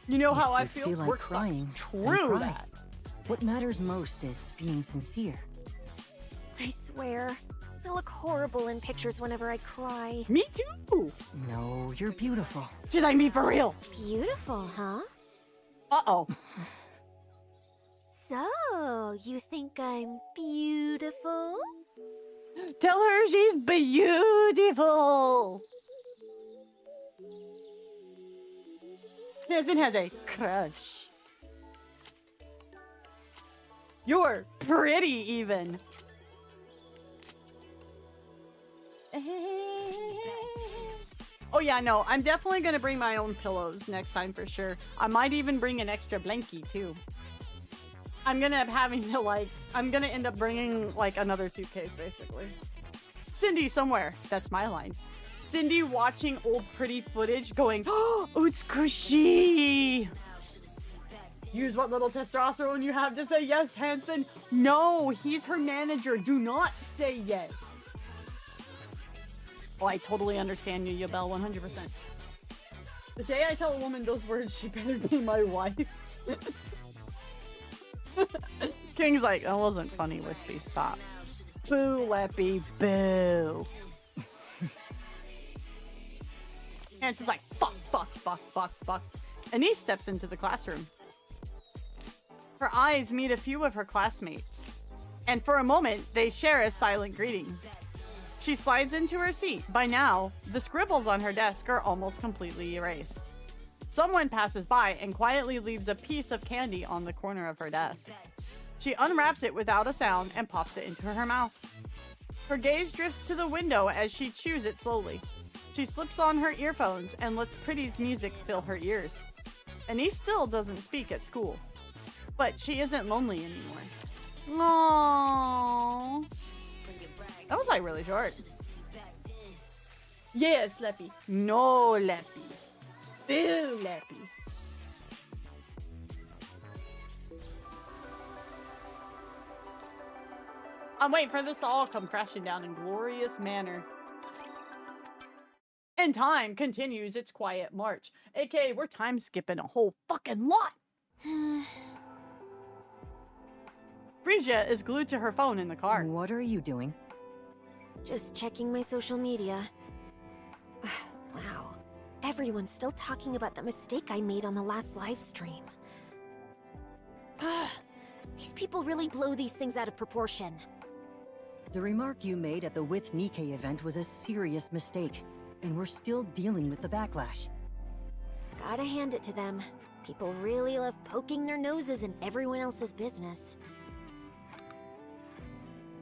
You know how I If you feel? like Work crying, sucks. then True cry. that. What matters most is being sincere. I swear, I look horrible in pictures whenever I cry. Me too. No, you're beautiful. She's like me for real. Beautiful, huh? Uh-oh. So, you think I'm beautiful? Tell her she's beautiful. Hanson has a crush. You're pretty even. Oh yeah, no, I'm definitely gonna bring my own pillows next time for sure. I might even bring an extra blankie too. I'm gonna end up bringing like another suitcase basically. Cindy somewhere. That's my line. Cindy watching old pretty footage going, oh, utsukushi. Use what little testosterone you have to say yes, Hanson. No, he's her manager. Do not say yes. Oh, I totally understand you, Yabel, 100%. The day I tell a woman those words, she better be my wife. King's like, that wasn't funny, Wispy. Stop. Boo, Leppy, boo. Hanson's like, fuck, fuck, fuck, fuck, fuck. Anise steps into the classroom. Her eyes meet a few of her classmates. And for a moment, they share a silent greeting. She slides into her seat. By now, the scribbles on her desk are almost completely erased. Someone passes by and quietly leaves a piece of candy on the corner of her desk. She unwraps it without a sound and pops it into her mouth. Her gaze drifts to the window as she chews it slowly. She slips on her earphones and lets Pretty's music fill her ears. Anise still doesn't speak at school, but she isn't lonely anymore. Aww. That was like really short. Yes, Leppy. No, Leppy. Boo, Leppy. I'm waiting for this to all come crashing down in glorious manner. And time continues its quiet march. AKA, we're time skipping a whole fucking lot. Frisia is glued to her phone in the car. What are you doing? Just checking my social media. Wow. Everyone's still talking about the mistake I made on the last live stream. These people really blow these things out of proportion. The remark you made at the With Nikke event was a serious mistake, and we're still dealing with the backlash. Gotta hand it to them. People really love poking their noses in everyone else's business.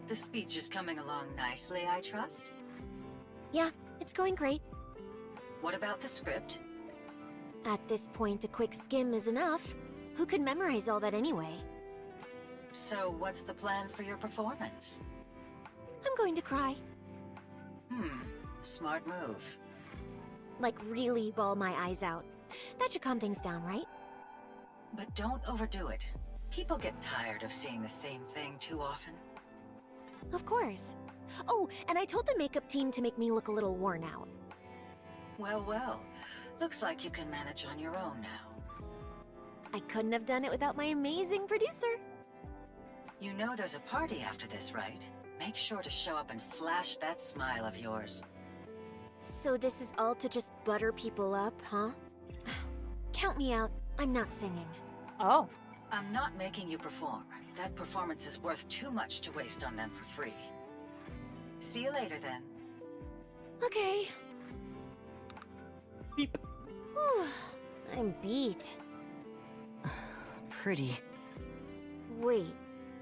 The speech is coming along nicely, I trust? Yeah, it's going great. What about the script? At this point, a quick skim is enough. Who could memorize all that anyway? So what's the plan for your performance? I'm going to cry. Smart move. Like really bawl my eyes out. That should calm things down, right? But don't overdo it. People get tired of seeing the same thing too often. Of course. Oh, and I told the makeup team to make me look a little worn out. Well, well. Looks like you can manage on your own now. I couldn't have done it without my amazing producer. You know there's a party after this, right? Make sure to show up and flash that smile of yours. So this is all to just butter people up, huh? Count me out. I'm not singing. Oh. I'm not making you perform. That performance is worth too much to waste on them for free. See you later, then. Okay. Beep. Whew, I'm beat. Pretty. Wait,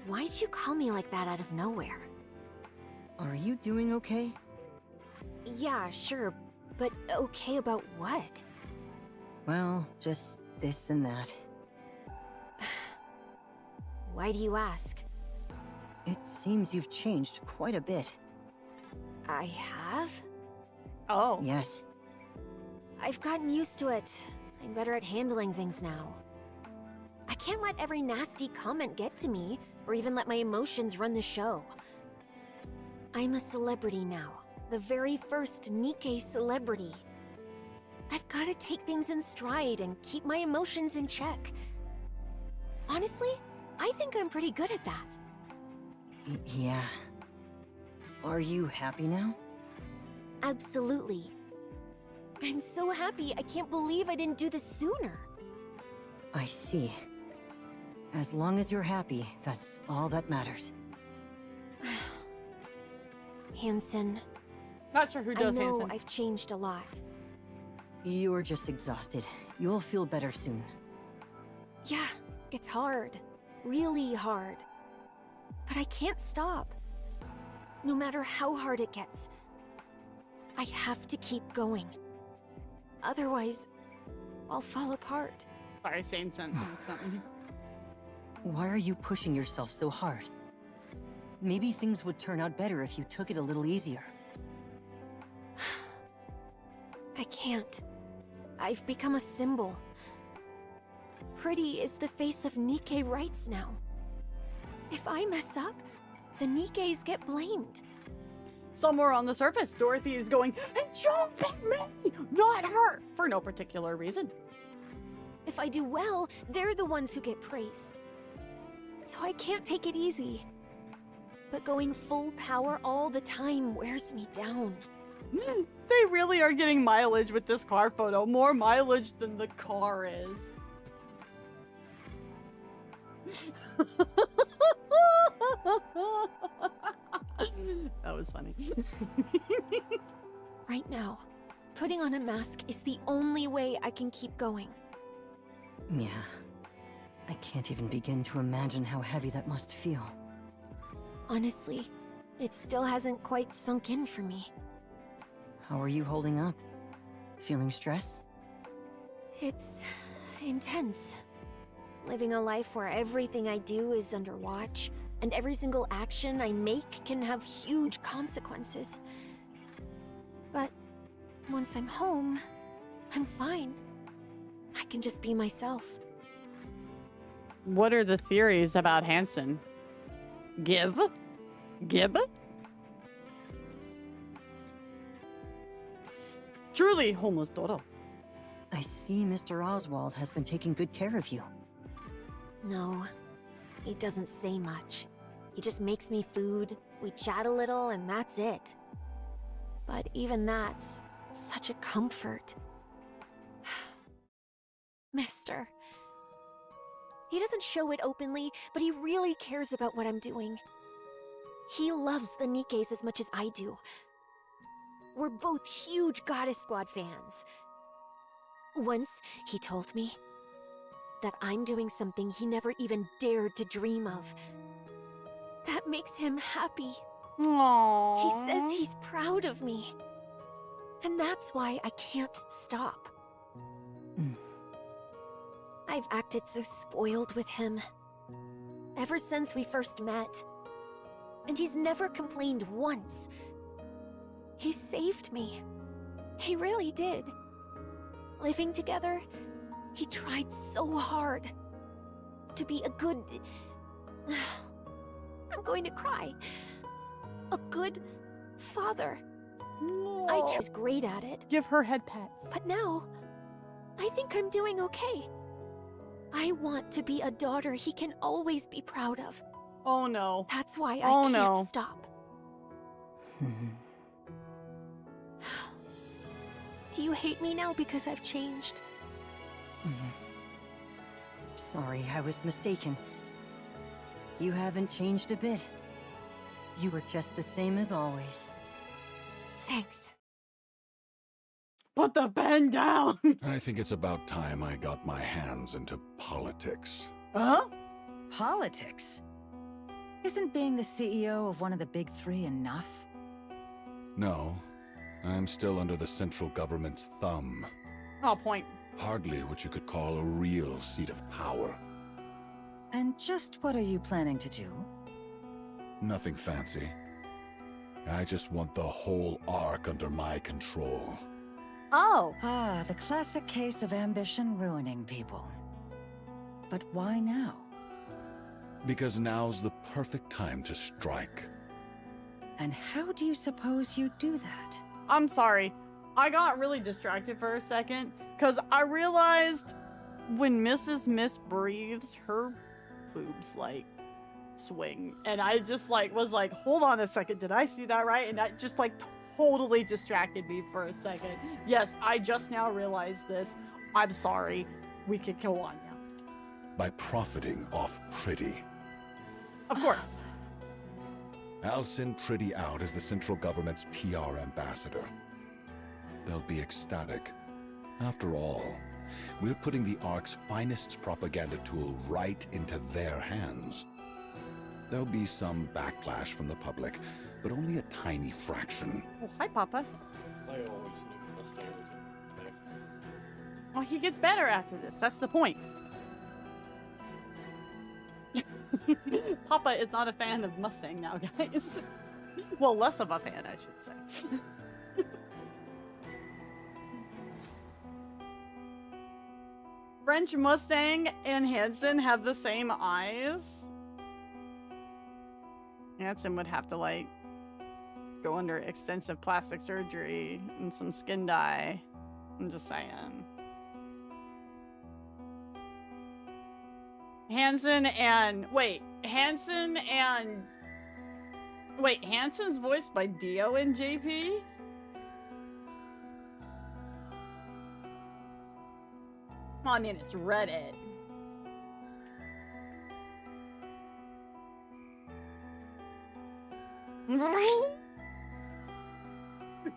why'd you call me like that out of nowhere? Are you doing okay? Yeah, sure, but okay about what? Well, just this and that. Why do you ask? It seems you've changed quite a bit. I have? Oh. Yes. I've gotten used to it. I'm better at handling things now. I can't let every nasty comment get to me, or even let my emotions run the show. I'm a celebrity now. The very first Nikke celebrity. I've gotta take things in stride and keep my emotions in check. Honestly, I think I'm pretty good at that. Yeah. Are you happy now? Absolutely. I'm so happy, I can't believe I didn't do this sooner. I see. As long as you're happy, that's all that matters. Hansen. Not sure who does I know Hansen. I've changed a lot. You're just exhausted. You'll feel better soon. Yeah, it's hard. Really hard. But I can't stop. No matter how hard it gets, I have to keep going. Otherwise, I'll fall apart. Sorry, saying something. Why are you pushing yourself so hard? Maybe things would turn out better if you took it a little easier. I can't. I've become a symbol. Pretty is the face of Nikke rights now. If I mess up, the Nikkes get blamed. Somewhere on the surface, Dorothy is going, "It should be me, not her," for no particular reason. If I do well, they're the ones who get praised. So I can't take it easy. But going full power all the time wears me down. They really are getting mileage with this car photo. More mileage than the car is. That was funny. Right now, putting on a mask is the only way I can keep going. Yeah. I can't even begin to imagine how heavy that must feel. Honestly, it still hasn't quite sunk in for me. How are you holding up? Feeling stress? It's intense. Living a life where everything I do is under watch, and every single action I make can have huge consequences. But once I'm home, I'm fine. I can just be myself. What are the theories about Hansen? Gib? Truly, homeless Doro. I see Mr. Oswald has been taking good care of you. No, he doesn't say much. He just makes me food, we chat a little, and that's it. But even that's such a comfort. Mister. He doesn't show it openly, but he really cares about what I'm doing. He loves the Nikkes as much as I do. We're both huge Goddess Squad fans. Once, he told me that I'm doing something he never even dared to dream of. That makes him happy. Aww. He says he's proud of me. And that's why I can't stop. I've acted so spoiled with him. Ever since we first met. And he's never complained once. He saved me. He really did. Living together, he tried so hard to be a good... I'm going to cry. A good father. I was great at it. Give her head pats. But now, I think I'm doing okay. I want to be a daughter he can always be proud of. Oh no. That's why I can't stop. Do you hate me now because I've changed? Sorry, I was mistaken. You haven't changed a bit. You were just the same as always. Thanks. Put the pen down! I think it's about time I got my hands into politics. Huh? Politics? Isn't being the CEO of one of the big three enough? No, I'm still under the central government's thumb. Oh, point. Hardly what you could call a real seat of power. And just what are you planning to do? Nothing fancy. I just want the whole Ark under my control. Oh. Ah, the classic case of ambition ruining people. But why now? Because now's the perfect time to strike. And how do you suppose you do that? I'm sorry. I got really distracted for a second because I realized when Mrs. Miss breathes, her boobs like swing, and I just like was like, hold on a second, did I see that right? And that just like totally distracted me for a second. Yes, I just now realized this. I'm sorry. We could go on now. By profiting off Pretty. Of course. I'll send Pretty out as the central government's PR ambassador. They'll be ecstatic. After all, we're putting the Ark's finest propaganda tool right into their hands. There'll be some backlash from the public, but only a tiny fraction. Oh, hi, Papa. I always knew Mustang was a Well, he gets better after this. That's the point. Papa is not a fan of Mustang now, guys. Well, less of a fan, I should say. French Mustang and Hansen have the same eyes. Hansen would have to, like, go under extensive plastic surgery and some skin dye. I'm just saying. Hansen's voiced by Dio and JP? Well, I mean, it's Reddit.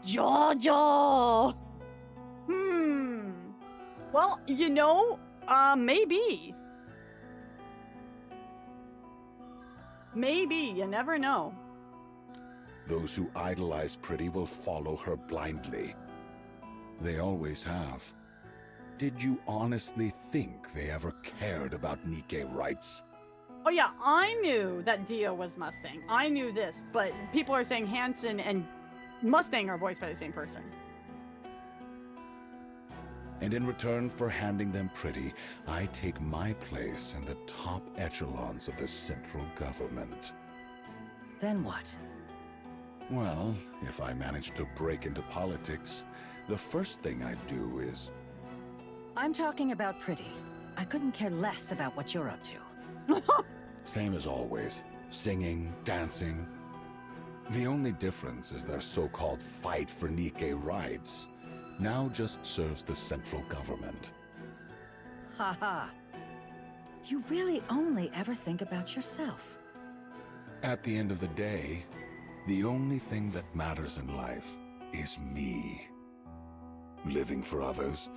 Jojo! Well, you know, maybe. Maybe, you never know. Those who idolize Pretty will follow her blindly. They always have. Did you honestly think they ever cared about Nikke rights? Oh yeah, I knew that Dio was Mustang. I knew this, but people are saying Hanson and Mustang are voiced by the same person. And in return for handing them Pretty, I take my place in the top echelons of the central government. Then what? Well, if I manage to break into politics, the first thing I'd do is... I'm talking about Pretty. I couldn't care less about what you're up to. Same as always. Singing, dancing. The only difference is their so-called fight for Nikke rights now just serves the central government. Haha. You really only ever think about yourself. At the end of the day, the only thing that matters in life is me. Living for others,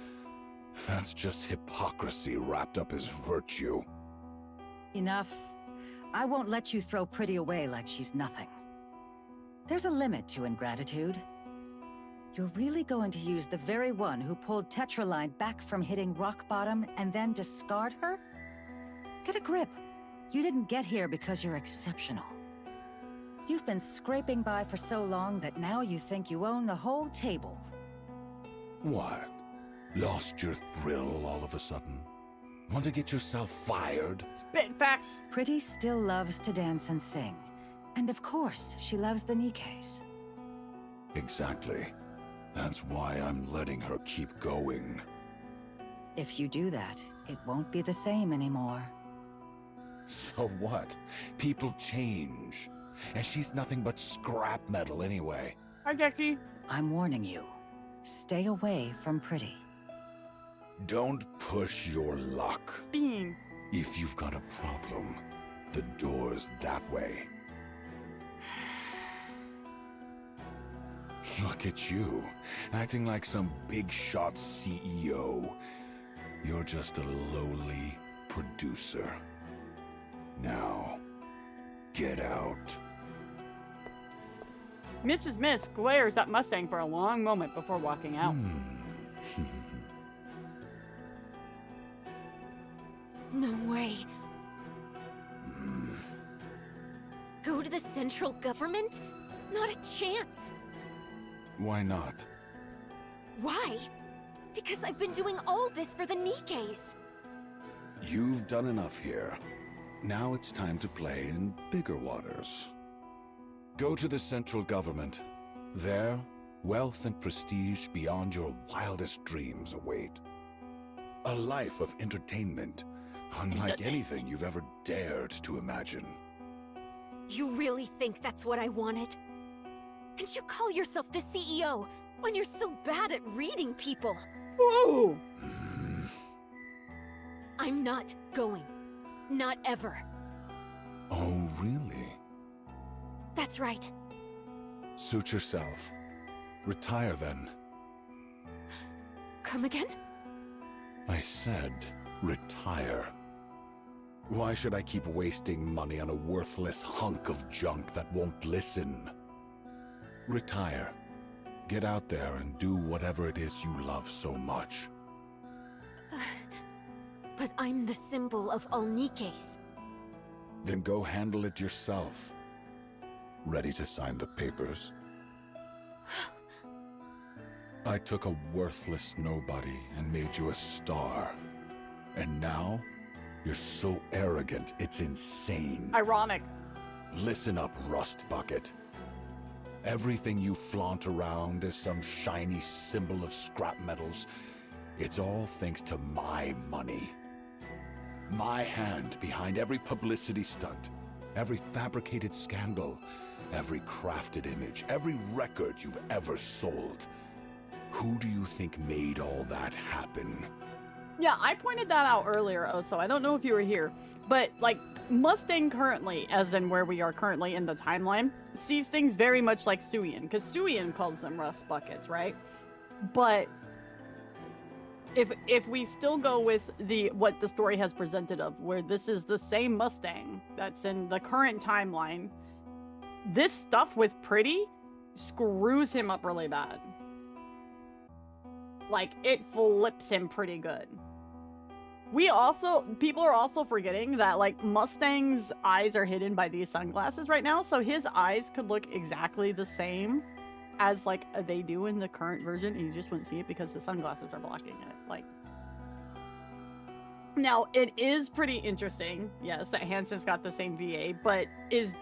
that's just hypocrisy wrapped up as virtue. Enough. I won't let you throw Pretty away like she's nothing. There's a limit to ingratitude. You're really going to use the very one who pulled Tetraline back from hitting rock bottom and then discard her? Get a grip. You didn't get here because you're exceptional. You've been scraping by for so long that now you think you own the whole table. What? Lost your thrill all of a sudden? Want to get yourself fired? Spit facts. Pretty still loves to dance and sing. And of course, she loves the Nikkes. Exactly. That's why I'm letting her keep going. If you do that, it won't be the same anymore. So what? People change. And she's nothing but scrap metal anyway. Hi, Jackie. I'm warning you. Stay away from Pretty. Don't push your luck. Being. If you've got a problem, the door's that way. Look at you, acting like some big shot CEO. You're just a lowly producer. Now, get out. Mrs. Mist glares at Mustang for a long moment before walking out. No way. Go to the central government? Not a chance. Why not? Why? Because I've been doing all this for the Nikkes. You've done enough here. Now it's time to play in bigger waters. Go to the central government. There, wealth and prestige beyond your wildest dreams await. A life of entertainment, unlike anything you've ever dared to imagine. You really think that's what I wanted? And you call yourself the CEO when you're so bad at reading people? Ooh! I'm not going. Not ever. Oh, really? That's right. Suit yourself. Retire then. Come again? I said, retire. Why should I keep wasting money on a worthless hunk of junk that won't listen? Retire. Get out there and do whatever it is you love so much. But I'm the symbol of all Nikkes. Then go handle it yourself. Ready to sign the papers? I took a worthless nobody and made you a star. And now, you're so arrogant, it's insane. Ironic. Listen up, Rust Bucket. Everything you flaunt around is some shiny symbol of scrap metals. It's all thanks to my money. My hand behind every publicity stunt, every fabricated scandal, every crafted image, every record you've ever sold. Who do you think made all that happen? Yeah, I pointed that out earlier, so I don't know if you were here, but like Mustang currently, as in where we are currently in the timeline, sees things very much like Suian, because Suian calls them rust buckets, right? But if we still go with what the story has presented of, where this is the same Mustang that's in the current timeline, this stuff with Pretty screws him up really bad. Like, it flips him pretty good. People are also forgetting that like Mustang's eyes are hidden by these sunglasses right now, so his eyes could look exactly the same as like they do in the current version, and you just wouldn't see it because the sunglasses are blocking it. Like, now it is pretty interesting, yes, that Hansen's got the same VA, but is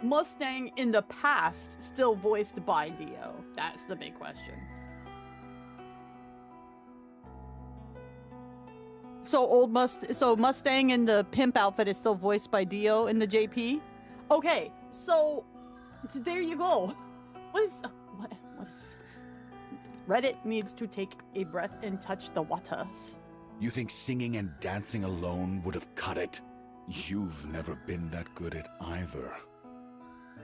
Mustang in the past still voiced by Dio? That's the big question. So Mustang in the pimp outfit is still voiced by Dio in the JP? Okay, so there you go. What is Reddit needs to take a breath and touch the waters. You think singing and dancing alone would have cut it? You've never been that good at either.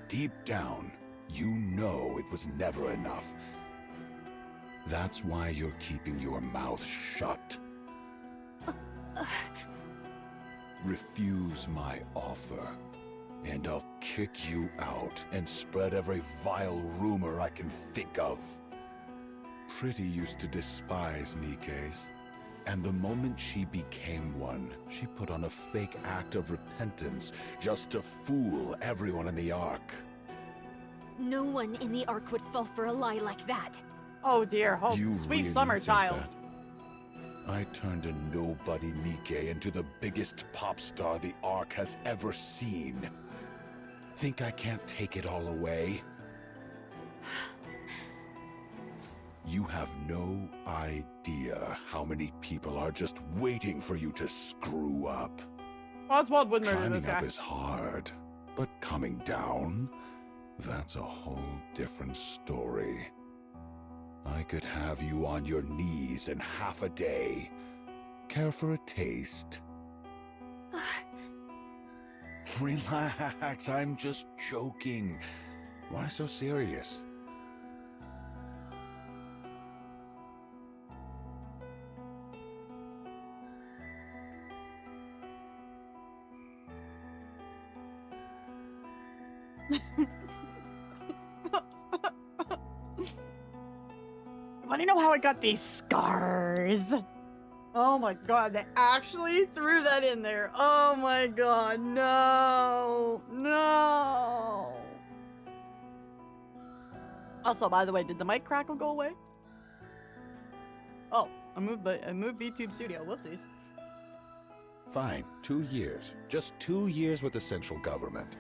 Deep down, you know it was never enough. That's why you're keeping your mouth shut. Refuse my offer, and I'll kick you out and spread every vile rumor I can think of. Pretty used to despise Nikke's, and the moment she became one, she put on a fake act of repentance just to fool everyone in the Ark. No one in the Ark would fall for a lie like that. Oh dear, sweet really summer think child. that? I turned a nobody Nikke into the biggest pop star the Ark has ever seen. Think I can't take it all away? You have no idea how many people are just waiting for you to screw up. Oswald would murder this Climbing up guy. is hard, but coming down, that's a whole different story. I could have you on your knees in half a day. Care for a taste? Relax, I'm just joking. Why so serious? Want to know how I got these scars? Oh my god, they actually threw that in there. Oh my god, no. No. Also, by the way, did the mic crackle go away? Oh, I moved VTube Studio. Whoopsies. Fine, 2 years. Just 2 years with the central government.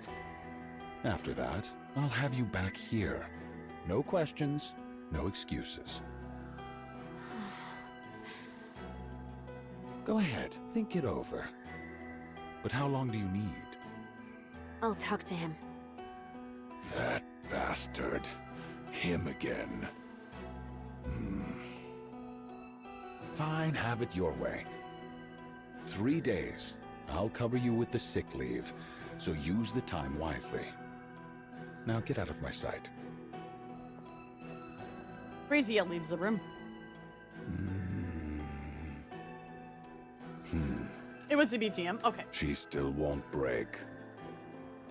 After that, I'll have you back here. No questions, no excuses. Go ahead, think it over. But how long do you need? I'll talk to him. That bastard. Him again. Fine, have it your way. 3 days. I'll cover you with the sick leave, so use the time wisely. Now get out of my sight. Frisia leaves the room. It was the BGM. Okay. She still won't break.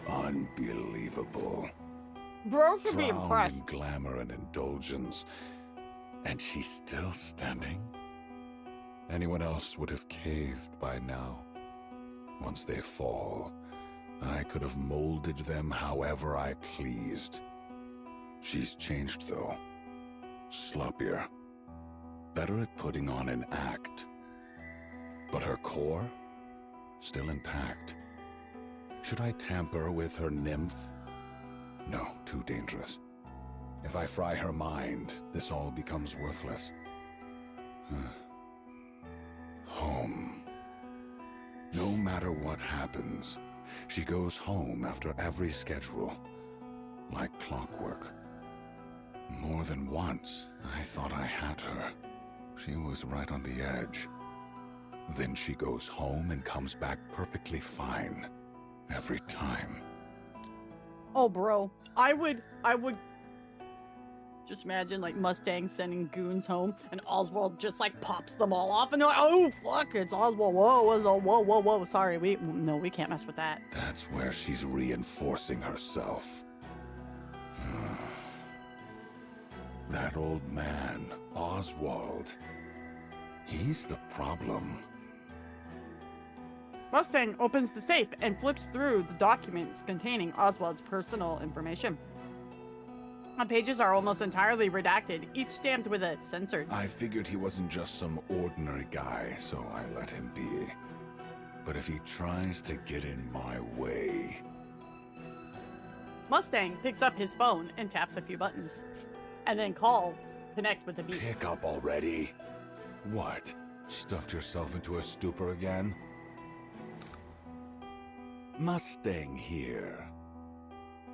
Unbelievable. Bro should be Drowned impressed. in glamour and indulgence. And she's still standing? Anyone else would have caved by now. Once they fall, I could have molded them however I pleased. She's changed, though. Sloppier. Better at putting on an act. But her core? Still intact. Should I tamper with her nymph? No, too dangerous. If I fry her mind, this all becomes worthless. Home. No matter what happens, she goes home after every schedule. Like clockwork. More than once, I thought I had her. She was right on the edge. Then she goes home and comes back perfectly fine. Every time. Oh, bro. I would just imagine, like, Mustang sending goons home, and Oswald just, like, pops them all off, and they're like, oh, fuck, it's Oswald. Whoa. Sorry, we can't mess with that. That's where she's reinforcing herself. That old man, Oswald. He's the problem. Mustang opens the safe and flips through the documents containing Oswald's personal information. The pages are almost entirely redacted, each stamped with a censored. I figured he wasn't just some ordinary guy, so I let him be. But if he tries to get in my way... Mustang picks up his phone and taps a few buttons. And then calls connect with the beep. Pick up already. What? Stuffed yourself into a stupor again? Mustang here.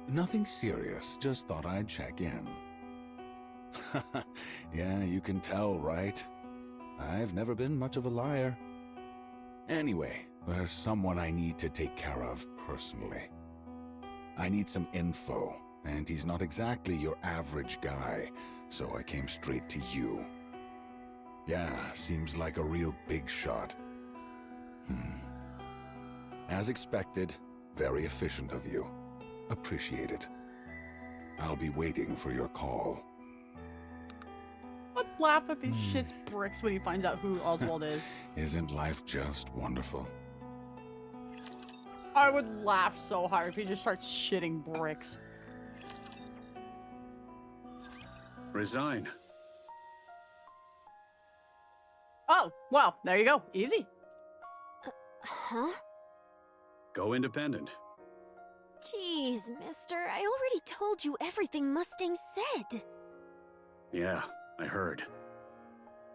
Nothing serious, just thought I'd check in. Yeah, you can tell, right? I've never been much of a liar. Anyway, there's someone I need to take care of personally. I need some info, and he's not exactly your average guy, so I came straight to you. Yeah, seems like a real big shot. As expected, very efficient of you. Appreciate it. I'll be waiting for your call. I'd laugh if he shits bricks when he finds out who Oswald is. Isn't life just wonderful? I would laugh so hard if he just starts shitting bricks. Resign. Oh, well, there you go. Easy. Huh? Go independent. Jeez, mister, I already told you everything Mustang said. Yeah, I heard.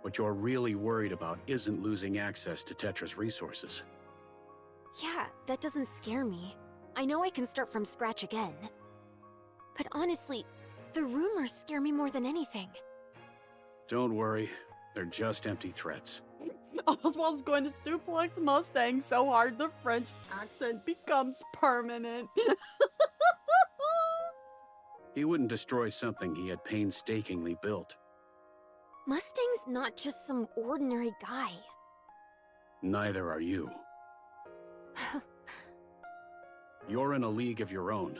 What you're really worried about isn't losing access to Tetra's resources. Yeah, that doesn't scare me. I know I can start from scratch again. But honestly, the rumors scare me more than anything. Don't worry, they're just empty threats. Oswald's going to suplex Mustang so hard the French accent becomes permanent. He wouldn't destroy something he had painstakingly built. Mustang's not just some ordinary guy. Neither are you. You're in a league of your own.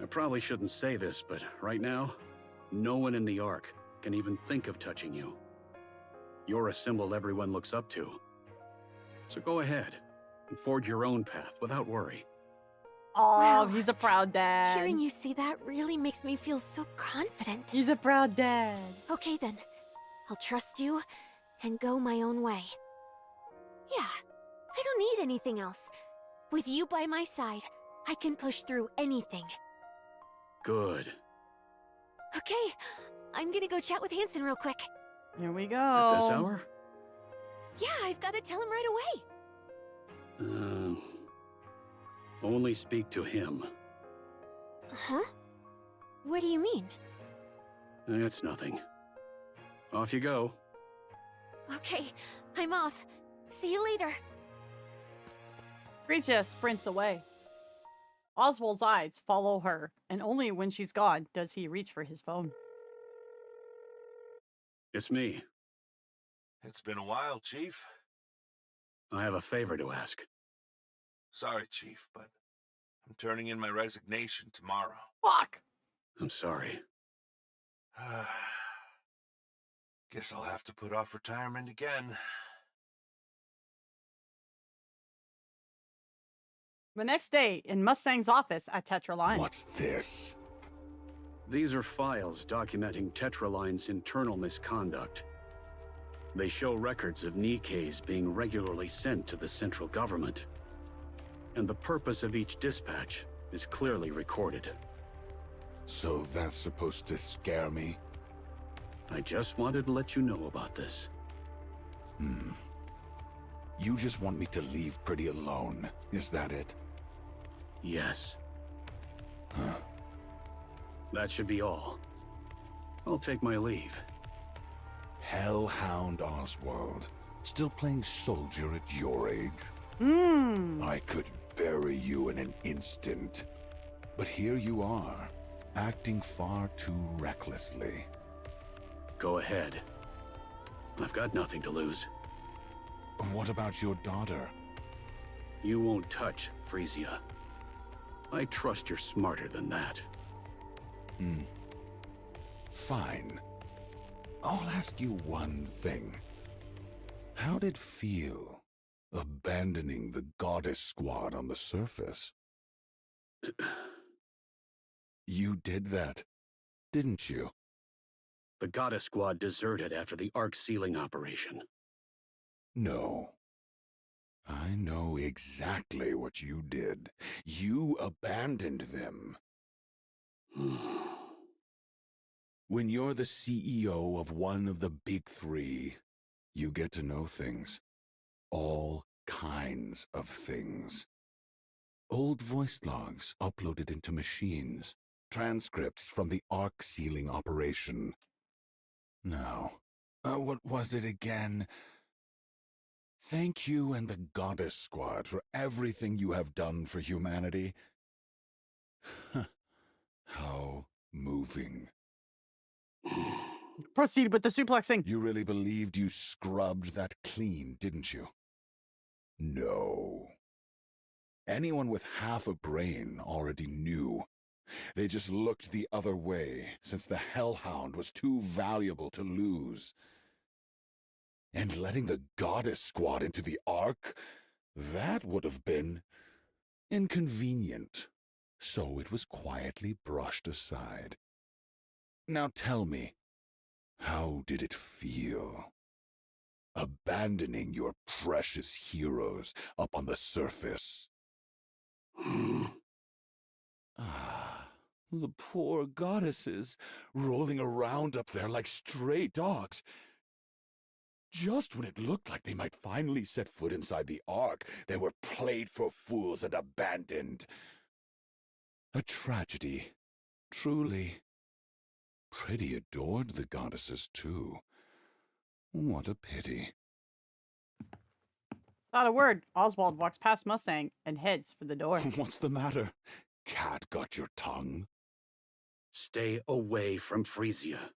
I probably shouldn't say this, but right now, no one in the Ark can even think of touching you. You're a symbol everyone looks up to. So go ahead and forge your own path without worry. Oh, Wow. he's a proud dad. Hearing you say that really makes me feel so confident. He's a proud dad. Okay then, I'll trust you and go my own way. Yeah, I don't need anything else. With you by my side, I can push through anything. Good. Okay, I'm gonna go chat with Hanson real quick. Here we go. At this hour? Yeah, I've gotta tell him right away. Only speak to him. Huh? What do you mean? It's nothing. Off you go. Okay, I'm off. See you later. Frisia sprints away. Oswald's eyes follow her, and only when she's gone does he reach for his phone. It's me. It's been a while, Chief. I have a favor to ask. Sorry, Chief, but I'm turning in my resignation tomorrow. Fuck! I'm sorry. Guess I'll have to put off retirement again. The next day, in Mustang's office at Tetra Line. What's this? These are files documenting Tetraline's internal misconduct. They show records of Nikke's being regularly sent to the central government. And the purpose of each dispatch is clearly recorded. So that's supposed to scare me? I just wanted to let you know about this. You just want me to leave Pretty alone, is that it? Yes. Huh. That should be all. I'll take my leave. Hellhound Oswald. Still playing soldier at your age? I could bury you in an instant. But here you are, acting far too recklessly. Go ahead. I've got nothing to lose. What about your daughter? You won't touch Frisia. I trust you're smarter than that. Fine. I'll ask you one thing. How'd it feel Abandoning the Goddess Squad on the surface. You did that, didn't you? The Goddess Squad deserted after the Ark sealing operation. No. I know exactly what you did. You abandoned them. When you're the CEO of one of the big three, you get to know things. All kinds of things. Old voice logs uploaded into machines. Transcripts from the Ark sealing operation. Now, what was it again? Thank you and the Goddess Squad for everything you have done for humanity. How moving. Proceed with the suplexing. You really believed you scrubbed that clean, didn't you? No. Anyone with half a brain already knew. They just looked the other way, since the Hellhound was too valuable to lose. And letting the Goddess Squad into the Ark, that would have been inconvenient. So it was quietly brushed aside. Now tell me, how did it feel? Abandoning your precious heroes up on the surface. The poor goddesses, rolling around up there like stray dogs. Just when it looked like they might finally set foot inside the Ark, they were played for fools and abandoned. A tragedy, truly. Pretty adored the goddesses, too. What a pity. Not a word. Oswald walks past Mustang and heads for the door. What's the matter? Cat got your tongue? Stay away from Frisia.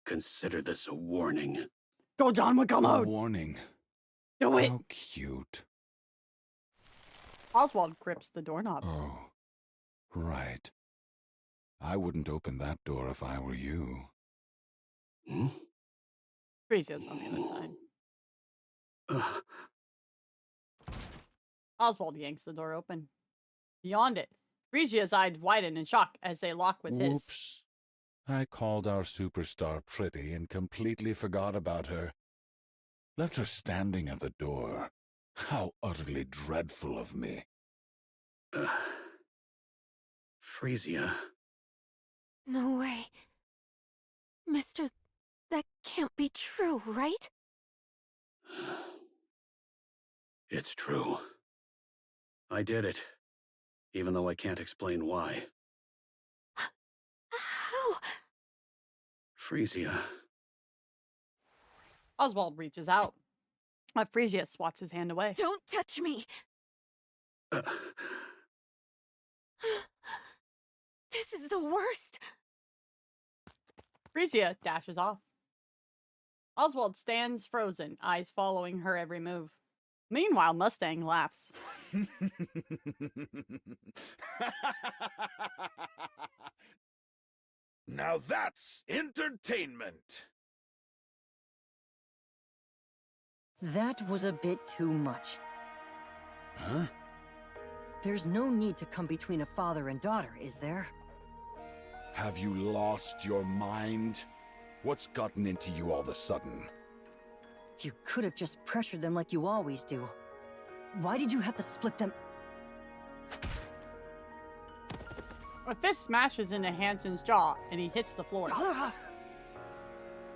Consider this a warning. Go, John, we come A out. warning. Do it. How cute. Oswald grips the doorknob. Oh, right. I wouldn't open that door if I were you. Frisia's on the other side. Oswald yanks the door open. Beyond it, Frisia's eyes widen in shock as they lock with his. Whoops. I called our superstar pretty and completely forgot about her. Left her standing at the door. How utterly dreadful of me. Frisia. No way. Mister, that can't be true, right? It's true. I did it, even though I can't explain why. How? Frisia. Oswald reaches out. Frisia swats his hand away. Don't touch me! This is the worst! Frisia dashes off. Oswald stands frozen, eyes following her every move. Meanwhile, Mustang laughs. Now that's entertainment! That was a bit too much. Huh? There's no need to come between a father and daughter, is there? Have you lost your mind? What's gotten into you all of a sudden? You could have just pressured them like you always do. Why did you have to split them? A fist smashes into Hansen's jaw, and he hits the floor.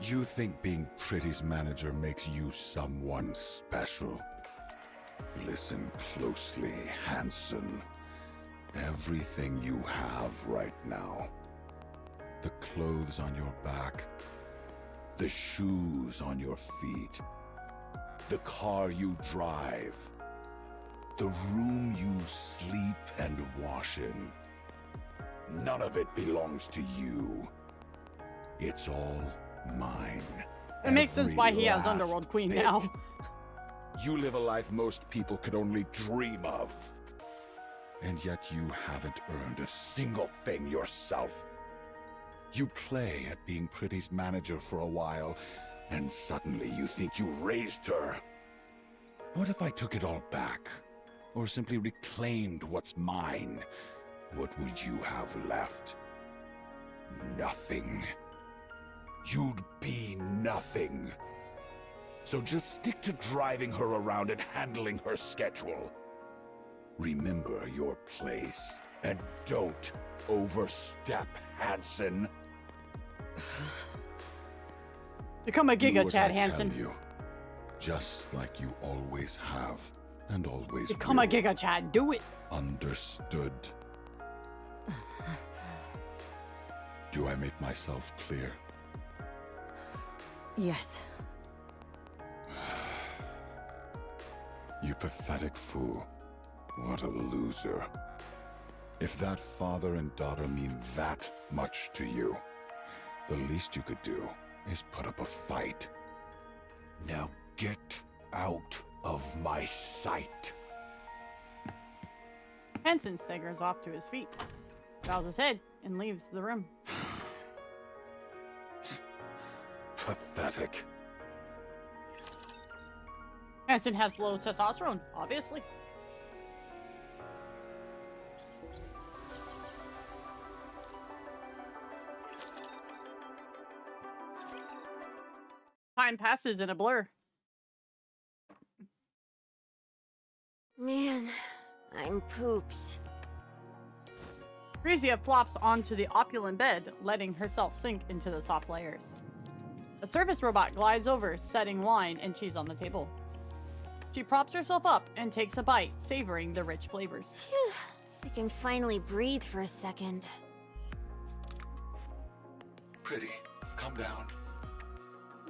You think being Pretty's manager makes you someone special? Listen closely, Hansen. Everything you have right now. The clothes on your back. The shoes on your feet. The car you drive. The room you sleep and wash in. None of it belongs to you. It's all mine. It makes sense why he has Every Underworld last Queen bit. now. You live a life most people could only dream of. And yet you haven't earned a single thing yourself. You play at being Pretty's manager for a while, and suddenly you think you raised her. What if I took it all back? Or simply reclaimed what's mine? What would you have left? Nothing. You'd be nothing. So just stick to driving her around and handling her schedule. Remember your place, and don't overstep, Hansen. Become a Do Giga what Chad I Hansen. tell you, just like you always have and always Become will. a Giga Chad. Do it. Understood. Do I make myself clear? Yes. You pathetic fool. What a loser. If that father and daughter mean that much to you, the least you could do is put up a fight. Now get out of my sight. Hansen staggers off to his feet, bows his head, and leaves the room. Pathetic. Hansen has low testosterone, obviously. Time passes in a blur. Man, I'm pooped. Frisia flops onto the opulent bed, letting herself sink into the soft layers. A service robot glides over, setting wine and cheese on the table. She props herself up and takes a bite, savoring the rich flavors. Phew, I can finally breathe for a second. Pretty, come down.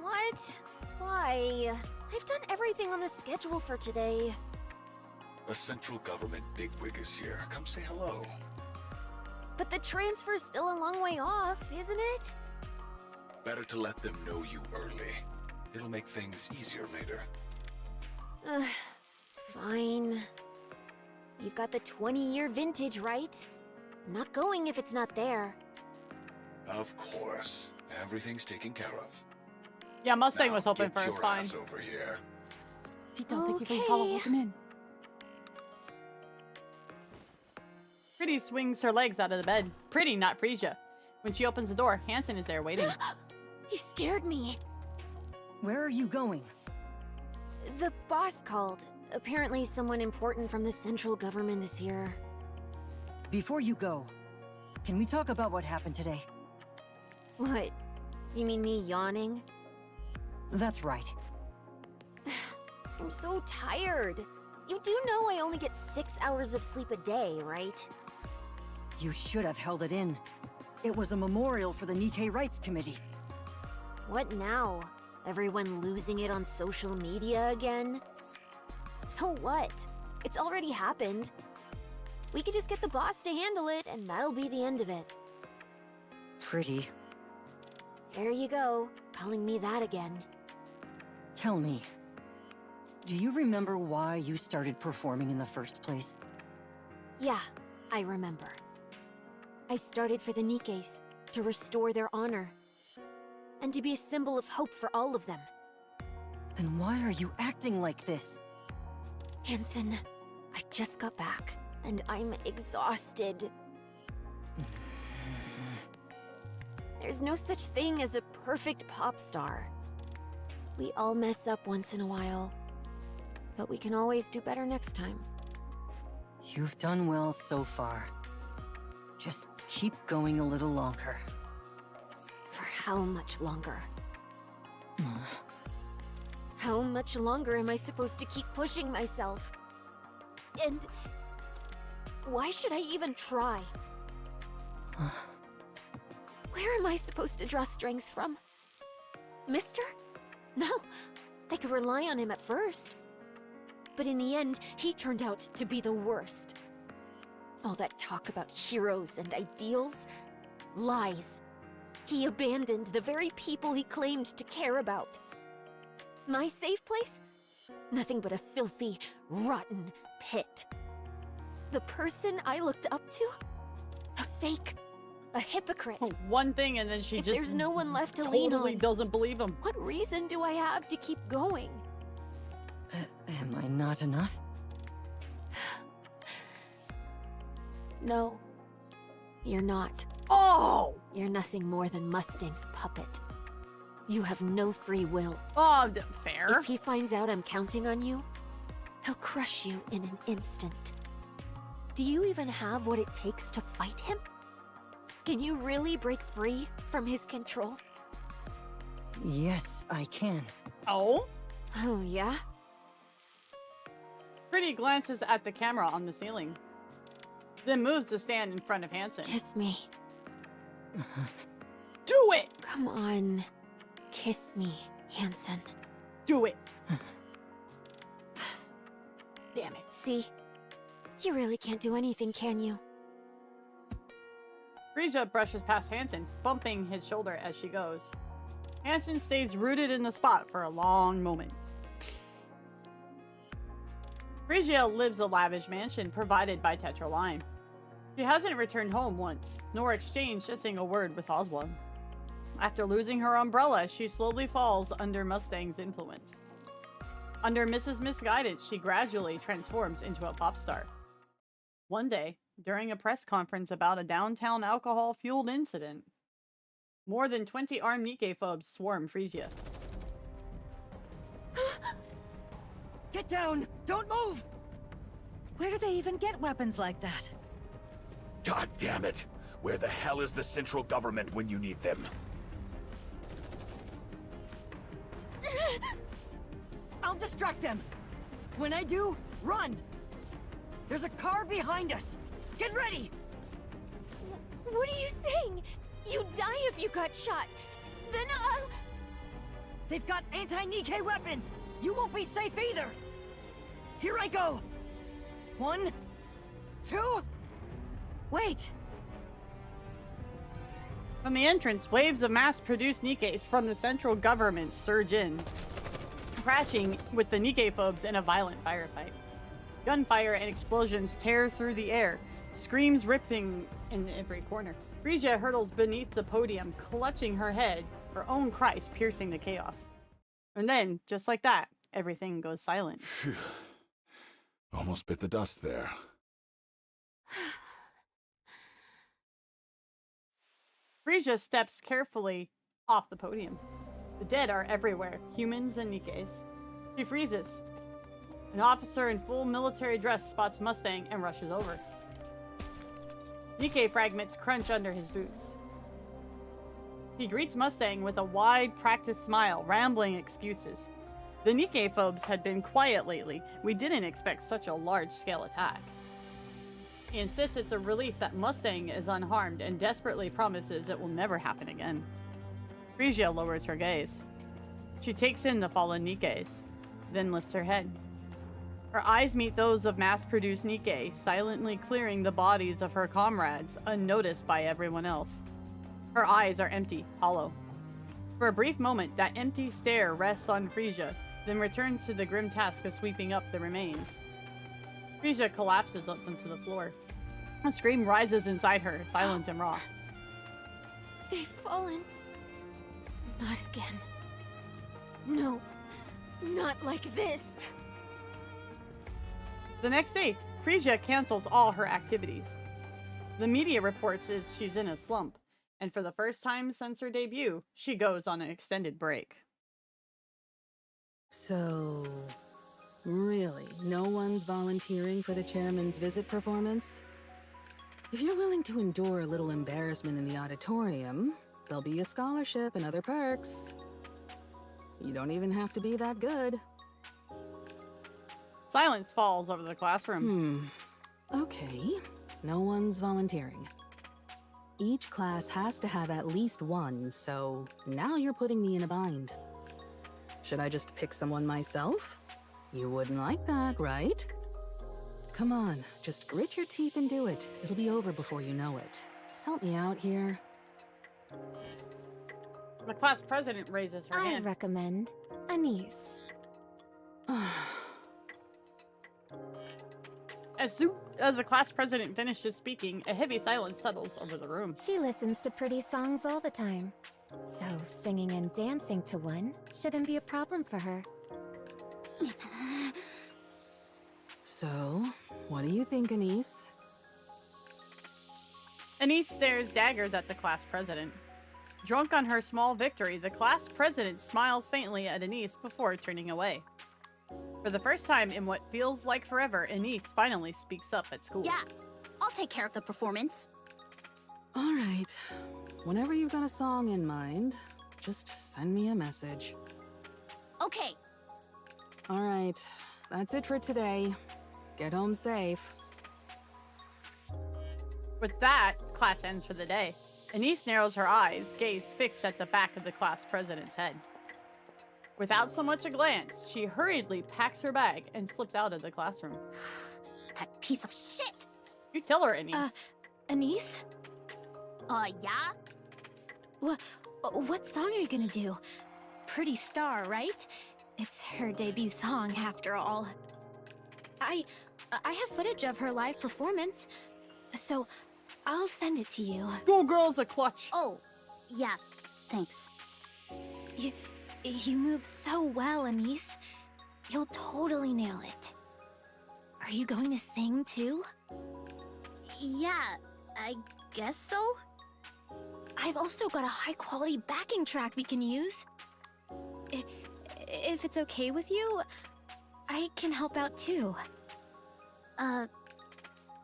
What? Why? I've done everything on the schedule for today. A central government bigwig is here. Come say hello. But the transfer's still a long way off, isn't it? Better to let them know you early. It'll make things easier later. Fine. You've got the 20-year vintage, right? I'm not going if it's not there. Of course. Everything's taken care of. Yeah, Mustang Now, was hoping get for his your fine. ass over here. Tito, thank you for your follow. Welcome in. Pretty swings her legs out of the bed. Pretty, not Frisia. When she opens the door, Hansen is there waiting. You scared me. Where are you going? The boss called. Apparently someone important from the central government is here. Before you go, can we talk about what happened today? What? You mean me yawning? That's right. I'm so tired. You do know I only get 6 hours of sleep a day, right? You should have held it in. It was a memorial for the Nikkei Rights Committee. What now? Everyone losing it on social media again? So what? It's already happened. We could just get the boss to handle it, and that'll be the end of it. Pretty. There you go, calling me that again. Tell me, do you remember why you started performing in the first place? Yeah, I remember. I started for the Nikkeis, to restore their honor. And to be a symbol of hope for all of them. Then why are you acting like this? Hansen, I just got back, and I'm exhausted. There's no such thing as a perfect pop star. We all mess up once in a while, but we can always do better next time. You've done well so far. Just keep going a little longer. For how much longer? How much longer am I supposed to keep pushing myself? And why should I even try? Where am I supposed to draw strength from? Mister? No, I could rely on him at first. But in the end, he turned out to be the worst. All that talk about heroes and ideals? Lies. He abandoned the very people he claimed to care about. My safe place? Nothing but a filthy, rotten pit. The person I looked up to? A fake. A hypocrite. One thing and then she If just there's no one left to lean totally on, doesn't believe him. what reason do I have to keep going? Am I not enough? No, you're not. Oh! You're nothing more than Mustang's puppet. You have no free will. Oh, fair. If he finds out I'm counting on you, he'll crush you in an instant. Do you even have what it takes to fight him? Can you really break free from his control? Yes, I can. Oh? Oh, yeah? Pretty glances at the camera on the ceiling, then moves to stand in front of Hansen. Kiss me. Do it! Come on. Kiss me, Hansen. Do it! Damn it. See? You really can't do anything, can you? Frisia brushes past Hansen, bumping his shoulder as she goes. Hansen stays rooted in the spot for a long moment. Frisia lives a lavish mansion provided by Tetra Line. She hasn't returned home once, nor exchanged a single word with Oswald. After losing her umbrella, she slowly falls under Mustang's influence. Under Mrs. Misguidance, she gradually transforms into a pop star. One day, during a press conference about a downtown alcohol-fueled incident, more than 20 armed Nikke phobes swarm Frisia. Get down! Don't move! Where do they even get weapons like that? God damn it! Where the hell is the central government when you need them? I'll distract them! When I do, run! There's a car behind us! Get ready! What are you saying? You'd die if you got shot. Then They've got anti-Nikke weapons! You won't be safe either! Here I go! 1, 2... Wait! From the entrance, waves of mass-produced Nikkes from the central government surge in, crashing with the Nikke phobes in a violent firefight. Gunfire and explosions tear through the air, screams ripping in every corner. Frisia hurtles beneath the podium, clutching her head, her own cries piercing the chaos. And then, just like that, everything goes silent. Phew. Almost bit the dust there. Frisia steps carefully off the podium. The dead are everywhere, humans and Nikkes. She freezes. An officer in full military dress spots Mustang and rushes over. Nikke fragments crunch under his boots. He greets Mustang with a wide, practiced smile, rambling excuses. The Nikke phobes had been quiet lately. We didn't expect such a large-scale attack. He insists it's a relief that Mustang is unharmed and desperately promises it will never happen again. Frisia lowers her gaze. She takes in the fallen Nikkes, then lifts her head. Her eyes meet those of mass-produced Nikke, silently clearing the bodies of her comrades, unnoticed by everyone else. Her eyes are empty, hollow. For a brief moment, that empty stare rests on Frisia, then returns to the grim task of sweeping up the remains. Frisia collapses onto the floor. A scream rises inside her, silent and raw. They've fallen. Not again. No, not like this. The next day, Frisia cancels all her activities. The media reports she's in a slump, and for the first time since her debut, she goes on an extended break. So, really, no one's volunteering for the chairman's visit performance? If you're willing to endure a little embarrassment in the auditorium, there'll be a scholarship and other perks. You don't even have to be that good. Silence falls over the classroom. Okay, no one's volunteering. Each class has to have at least one, so now you're putting me in a bind. Should I just pick someone myself? You wouldn't like that, right? Come on, just grit your teeth and do it. It'll be over before you know it. Help me out here. The class president raises her hand. I recommend Anise. As soon as the class president finishes speaking, a heavy silence settles over the room. She listens to pretty songs all the time, so singing and dancing to one shouldn't be a problem for her. So, what do you think, Anise? Anise stares daggers at the class president. Drunk on her small victory, the class president smiles faintly at Anise before turning away. For the first time in what feels like forever, Anise finally speaks up at school. Yeah, I'll take care of the performance. All right. Whenever you've got a song in mind, just send me a message. Okay. All right. That's it for today. Get home safe. With that, class ends for the day. Anise narrows her eyes, gaze fixed at the back of the class president's head. Without so much a glance, she hurriedly packs her bag and slips out of the classroom. That piece of shit! You tell her, Anise. Anise? Yeah? What song are you gonna do? Pretty Star, right? It's her debut song, after all. I have footage of her live performance, so I'll send it to you. Go girls a clutch! Oh, yeah, thanks. You move so well, Anise. You'll totally nail it. Are you going to sing too? Yeah, I guess so. I've also got a high-quality backing track we can use. If it's okay with you, I can help out too.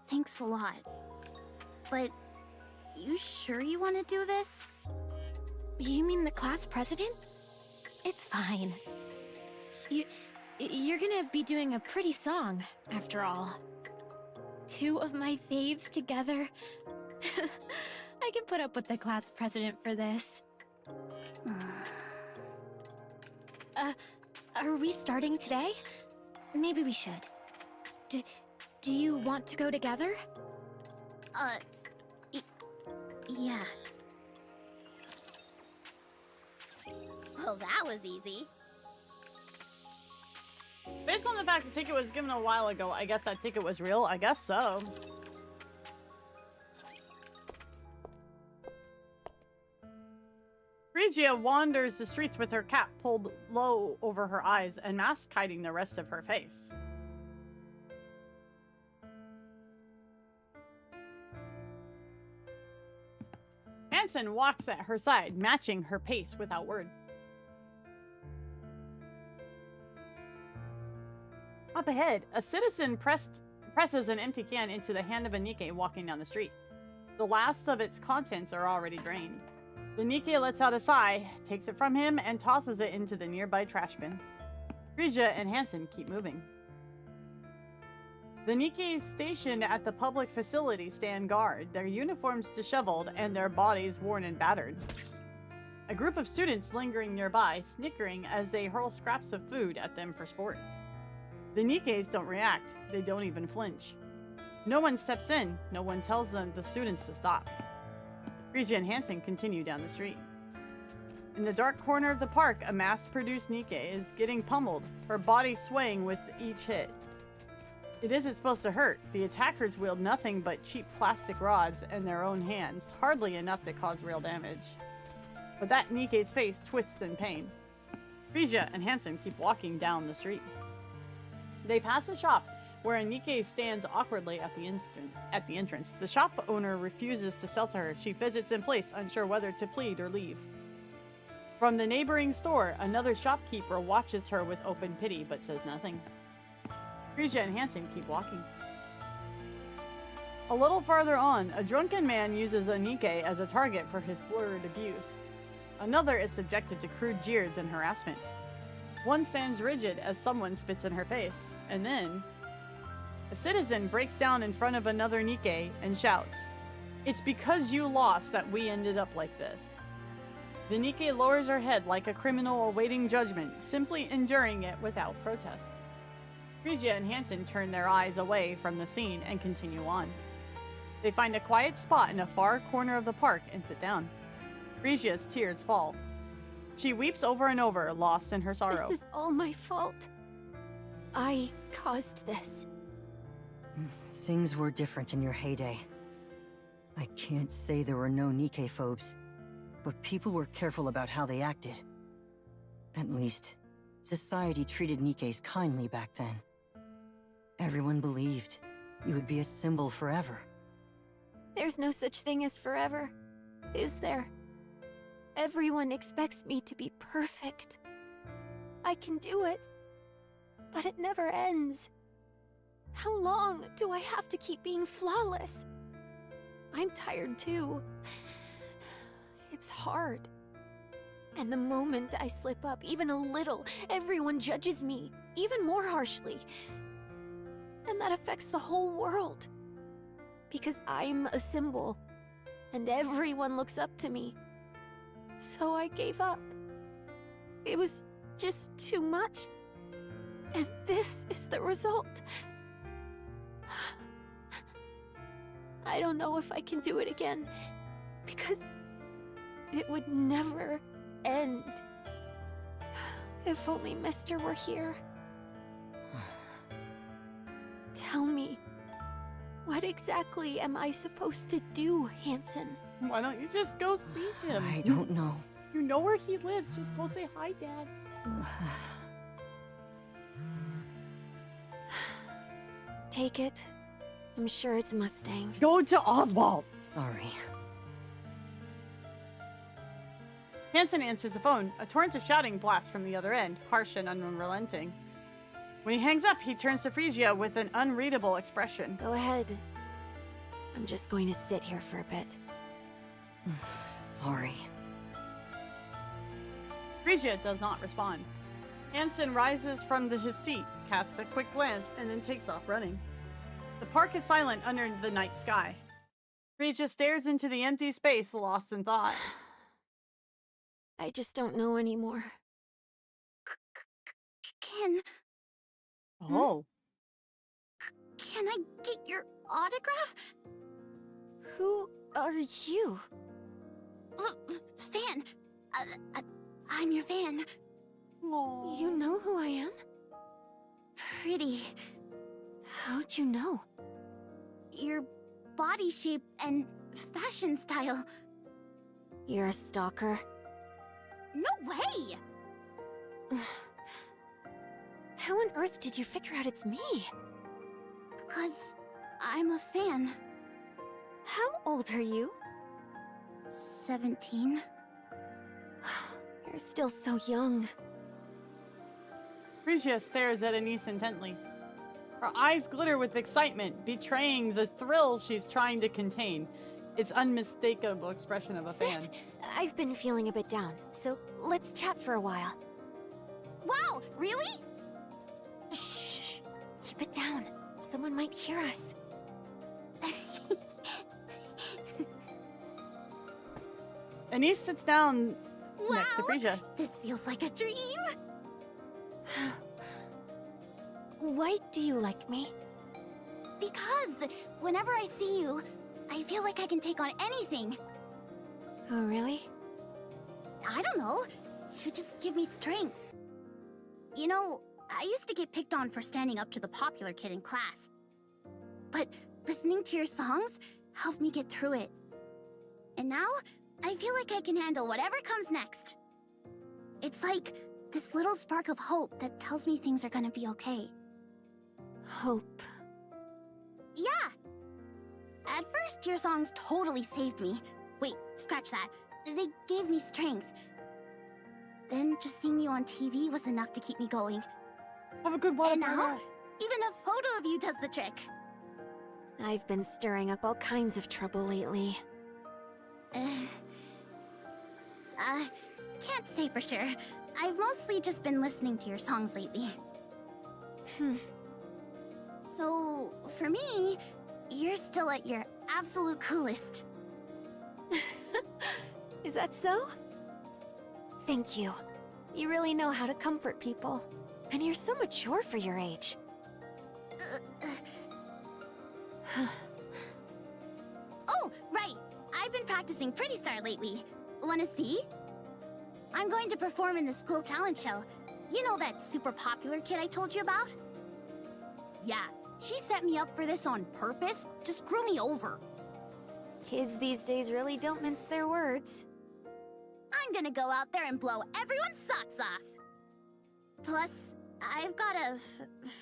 Thanks a lot. But, you sure you want to do this? You mean the class president? It's fine. You're gonna be doing a pretty song, after all. Two of my faves together. I can put up with the class president for this. Are we starting today? Maybe we should. Do you want to go together? Yeah. Well, that was easy. Based on the fact the ticket was given a while ago, I guess that ticket was real. I guess so. Phrygia wanders the streets with her cap pulled low over her eyes and mask hiding the rest of her face. Hansen walks at her side, matching her pace without word. Up ahead, a citizen presses an empty can into the hand of a Nikke walking down the street. The last of its contents are already drained. The Nikke lets out a sigh, takes it from him, and tosses it into the nearby trash bin. Phrygia and Hansen keep moving. The Nikke stationed at the public facility stand guard, their uniforms disheveled and their bodies worn and battered. A group of students lingering nearby, snickering as they hurl scraps of food at them for sport. The Nikkes don't react, they don't even flinch. No one steps in, no one tells them the students to stop. Phrygia and Hansen continue down the street. In the dark corner of the park, a mass-produced Nikke is getting pummeled, her body swaying with each hit. It isn't supposed to hurt. The attackers wield nothing but cheap plastic rods and their own hands, hardly enough to cause real damage. But that Nikke's face twists in pain. Phrygia and Hansen keep walking down the street. They pass a shop where a Nikke stands awkwardly at the entrance. The shop owner refuses to sell to her. She fidgets in place, unsure whether to plead or leave. From the neighboring store, another shopkeeper watches her with open pity but says nothing. Phrygia and Hansen keep walking. A little farther on, a drunken man uses a Nikke as a target for his slurred abuse. Another is subjected to crude jeers and harassment. One stands rigid as someone spits in her face, and then a citizen breaks down in front of another Nikke and shouts, "It's because you lost that we ended up like this." The Nikke lowers her head like a criminal awaiting judgment, simply enduring it without protest. Phrygia and Hansen turn their eyes away from the scene and continue on. They find a quiet spot in a far corner of the park and sit down. Phrygia's tears fall. She weeps over and over, lost in her sorrow. This is all my fault. I caused this. Things were different in your heyday. I can't say there were no Nikke-phobes, but people were careful about how they acted. At least, society treated Nikkes kindly back then. Everyone believed you would be a symbol forever. There's no such thing as forever, is there? Everyone expects me to be perfect. I can do it, but it never ends. How long do I have to keep being flawless? I'm tired too. It's hard. And the moment I slip up even a little, everyone judges me even more harshly. And that affects the whole world. Because I'm a symbol, and everyone looks up to me. So I gave up. It was just too much. And this is the result. I don't know if I can do it again, because it would never end. If only Mister were here. Tell me, what exactly am I supposed to do, Hanson? Why don't you just go see him? I don't know. You know where he lives. Just go say hi, Dad. Take it. I'm sure it's Mustang. Go to Oswald. Sorry. Hanson answers the phone. A torrent of shouting blasts from the other end, harsh and unrelenting. When he hangs up, he turns to Frisia with an unreadable expression. Go ahead. I'm just going to sit here for a bit. Sorry. Frisia does not respond. Hanson rises from his seat, casts a quick glance, and then takes off running. The park is silent under the night sky. Frisia stares into the empty space, lost in thought. I just don't know anymore. Can Oh. Can I get your autograph? Who are you? Fan. I'm your fan. Aww. You know who I am? Pretty. How'd you know? Your body shape and fashion style. You're a stalker? No way! How on earth did you figure out it's me? 'Cause I'm a fan. How old are you? 17. You're still so young. Frisia stares at Anise intently. Her eyes glitter with excitement, betraying the thrill she's trying to contain. It's unmistakable expression of a fan. Sit! I've been feeling a bit down, so let's chat for a while. Wow, really? Shh! Keep it down. Someone might hear us. Anise sits down next to Wow, Frisia. this feels like a dream. Why do you like me? Because whenever I see you, I feel like I can take on anything. Oh, really? I don't know. You just give me strength. You know, I used to get picked on for standing up to the popular kid in class. But listening to your songs helped me get through it. And now, I feel like I can handle whatever comes next. It's like this little spark of hope that tells me things are gonna be okay. Hope. Yeah! At first, your songs totally saved me. Wait, scratch that. They gave me strength. Then just seeing you on TV was enough to keep me going. Have a good one. And now, even a photo of you does the trick. I've been stirring up all kinds of trouble lately. Can't say for sure. I've mostly just been listening to your songs lately. So, for me, you're still at your absolute coolest. Is that so? Thank you. You really know how to comfort people. And you're so mature for your age. Oh, right! I've been practicing Pretty Star lately. Wanna see? I'm going to perform in the school talent show. You know that super popular kid I told you about? Yeah, she set me up for this on purpose to screw me over. Kids these days really don't mince their words. I'm gonna go out there and blow everyone's socks off. Plus, I've got a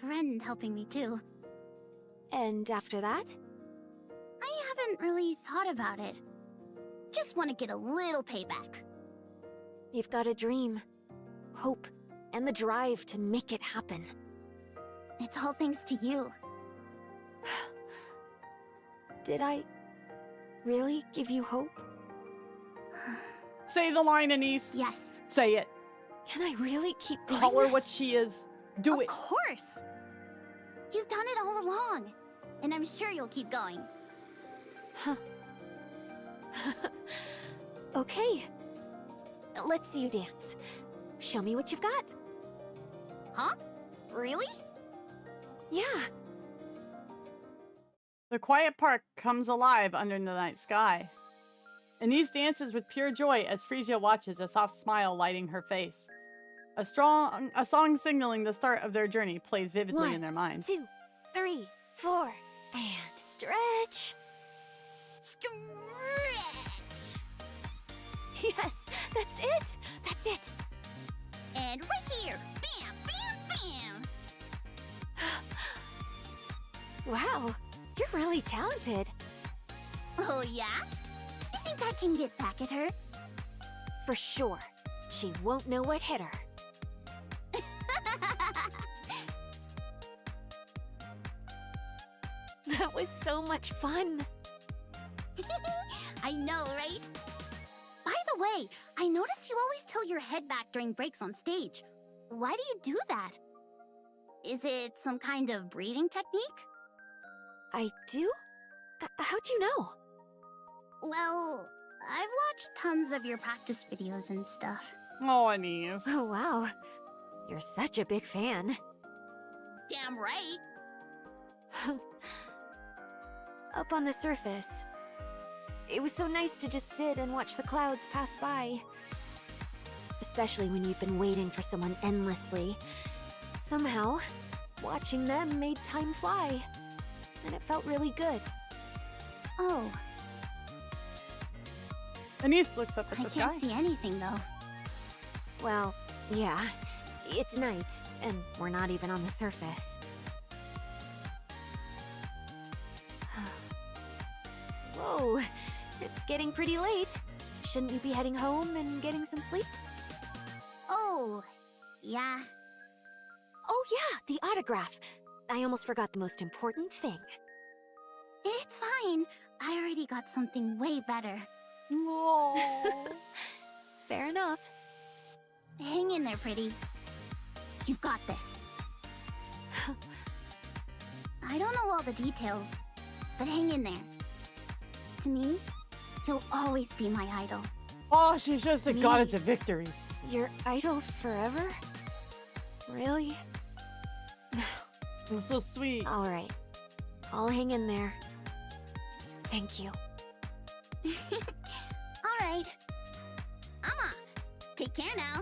friend helping me too. And after that? I haven't really thought about it. Just want to get a little payback. You've got a dream, hope, and the drive to make it happen. It's all thanks to you. Did I really give you hope? Say the line, Anise. Yes. Say it. Can I really keep doing Call her this? what she is. Do it. Of course. You've done it all along. And I'm sure you'll keep going. Huh. Okay. Let's see you dance. Show me what you've got. Huh? Really? Yeah. The quiet park comes alive under the night sky. Anise dances with pure joy as Frisia watches, a soft smile lighting her face. A song signaling the start of their journey plays vividly in their minds. 1, 2, 3, 4, and stretch. Stretch! Yes, that's it. That's it. And right here. Bam, bam, bam! Wow, you're really talented. Oh, yeah? You think I can get back at her? For sure. She won't know what hit her. That was so much fun. I know, right? By the way, I noticed you always tilt your head back during breaks on stage. Why do you do that? Is it some kind of breathing technique? I do? How'd you know? Well, I've watched tons of your practice videos and stuff. Oh, Anise. Oh, wow. You're such a big fan. Damn right. Up on the surface, it was so nice to just sit and watch the clouds pass by. Especially when you've been waiting for someone endlessly. Somehow, watching them made time fly. And it felt really good. Oh. Anise looks up at I the sky. can't see anything, though. Well, yeah. It's night, and we're not even on the surface. Whoa, it's getting pretty late. Shouldn't you be heading home and getting some sleep? Oh, yeah. Oh yeah, the autograph. I almost forgot the most important thing. It's fine. I already got something way better. Fair enough. Hang in there, pretty. You've got this. I don't know all the details, but hang in there. To me, you'll always be my idol. Oh, she's just a goddess of victory. Your idol forever? Really? It's so sweet. All right. I'll hang in there. Thank you. All right. I'm off. Take care now.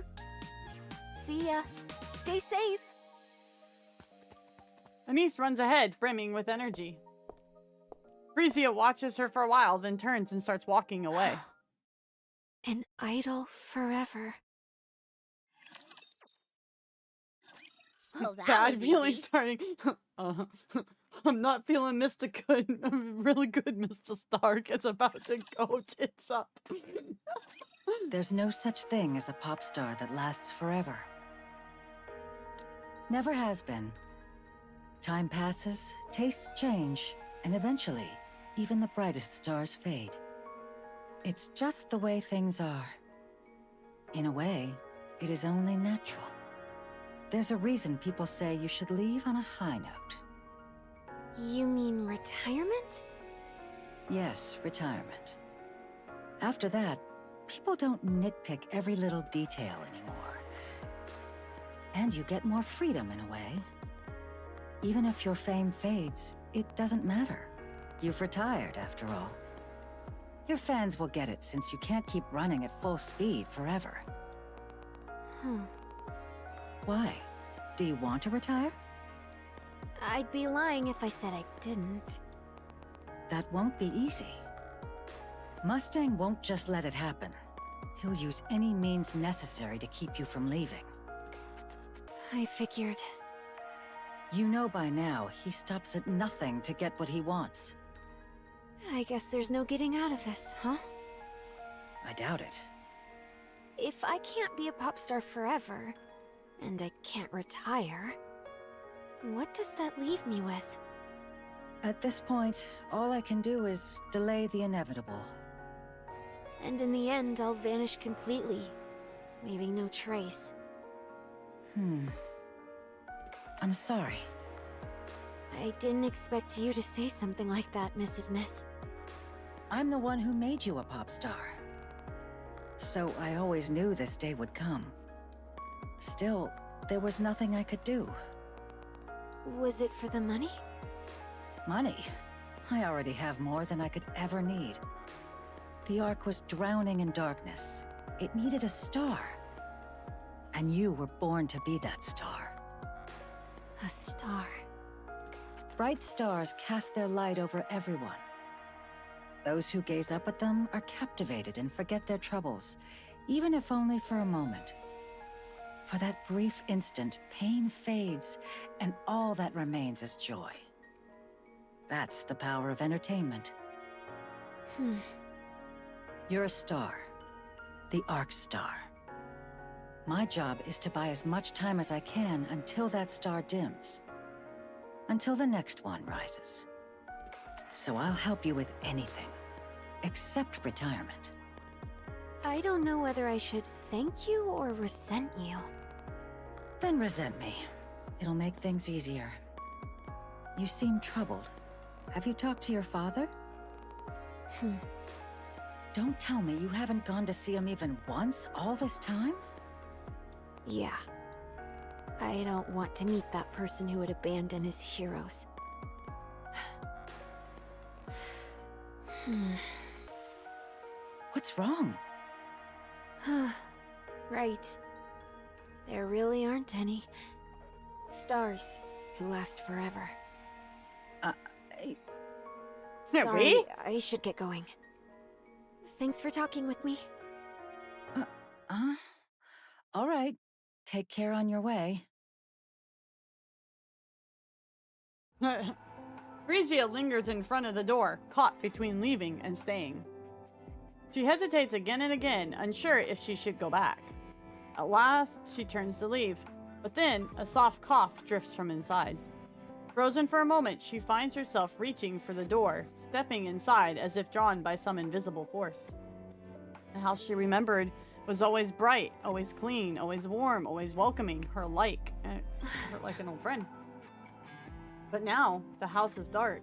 See ya. Stay safe. Anise runs ahead, brimming with energy. Frisia watches her for a while, then turns and starts walking away. An idol forever. Oh, that Bad was feeling easy. starting. I'm not feeling Mr. Good. I'm really good, Mr. Stark is about to go tits up. There's no such thing as a pop star that lasts forever. Never has been. Time passes, tastes change, and eventually, even the brightest stars fade. It's just the way things are. In a way, it is only natural. There's a reason people say you should leave on a high note. You mean retirement? Yes, retirement. After that, people don't nitpick every little detail anymore. And you get more freedom in a way. Even if your fame fades, it doesn't matter. You've retired, after all. Your fans will get it since you can't keep running at full speed forever. Why? Do you want to retire? I'd be lying if I said I didn't. That won't be easy. Mustang won't just let it happen. He'll use any means necessary to keep you from leaving. I figured. You know by now, he stops at nothing to get what he wants. I guess there's no getting out of this, huh? I doubt it. If I can't be a pop star forever, and I can't retire, what does that leave me with? At this point, all I can do is delay the inevitable. And in the end, I'll vanish completely, leaving no trace. I'm sorry. I didn't expect you to say something like that, Mrs. Miss. I'm the one who made you a pop star. So I always knew this day would come. Still, there was nothing I could do. Was it for the money? Money? I already have more than I could ever need. The Ark was drowning in darkness. It needed a star. And you were born to be that star. A star. Bright stars cast their light over everyone. Those who gaze up at them are captivated and forget their troubles, even if only for a moment. For that brief instant, pain fades, and all that remains is joy. That's the power of entertainment. You're a star. The Ark Star. My job is to buy as much time as I can until that star dims. Until the next one rises. So I'll help you with anything. Except retirement. I don't know whether I should thank you or resent you. Then resent me. It'll make things easier. You seem troubled. Have you talked to your father? Don't tell me you haven't gone to see him even once all this time? Yeah. I don't want to meet that person who would abandon his heroes. What's wrong? Right. There really aren't any stars who last forever. Sorry, I should get going. Thanks for talking with me. All right. Take care on your way. Frisia lingers in front of the door, caught between leaving and staying. She hesitates again and again, unsure if she should go back. At last, she turns to leave, but then a soft cough drifts from inside. Frozen for a moment, she finds herself reaching for the door, stepping inside as if drawn by some invisible force. The house she remembered was always bright, always clean, always warm, always welcoming, her like an old friend. But now, the house is dark.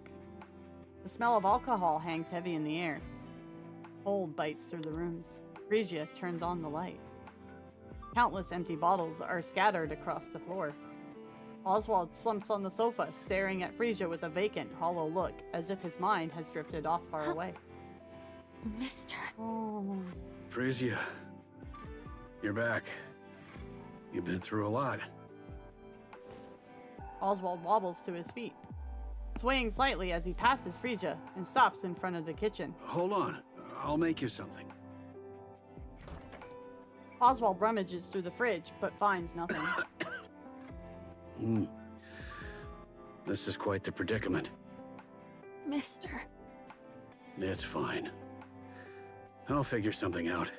The smell of alcohol hangs heavy in the air. Cold bites through the rooms. Frisia turns on the light. Countless empty bottles are scattered across the floor. Oswald slumps on the sofa, staring at Frisia with a vacant, hollow look, as if his mind has drifted off far away. Mister. Oh. Frisia, you're back. You've been through a lot. Oswald wobbles to his feet, swaying slightly as he passes Frisia and stops in front of the kitchen. Hold on. I'll make you something. Oswald rummages through the fridge, but finds nothing. This is quite the predicament. Mister. It's fine. I'll figure something out.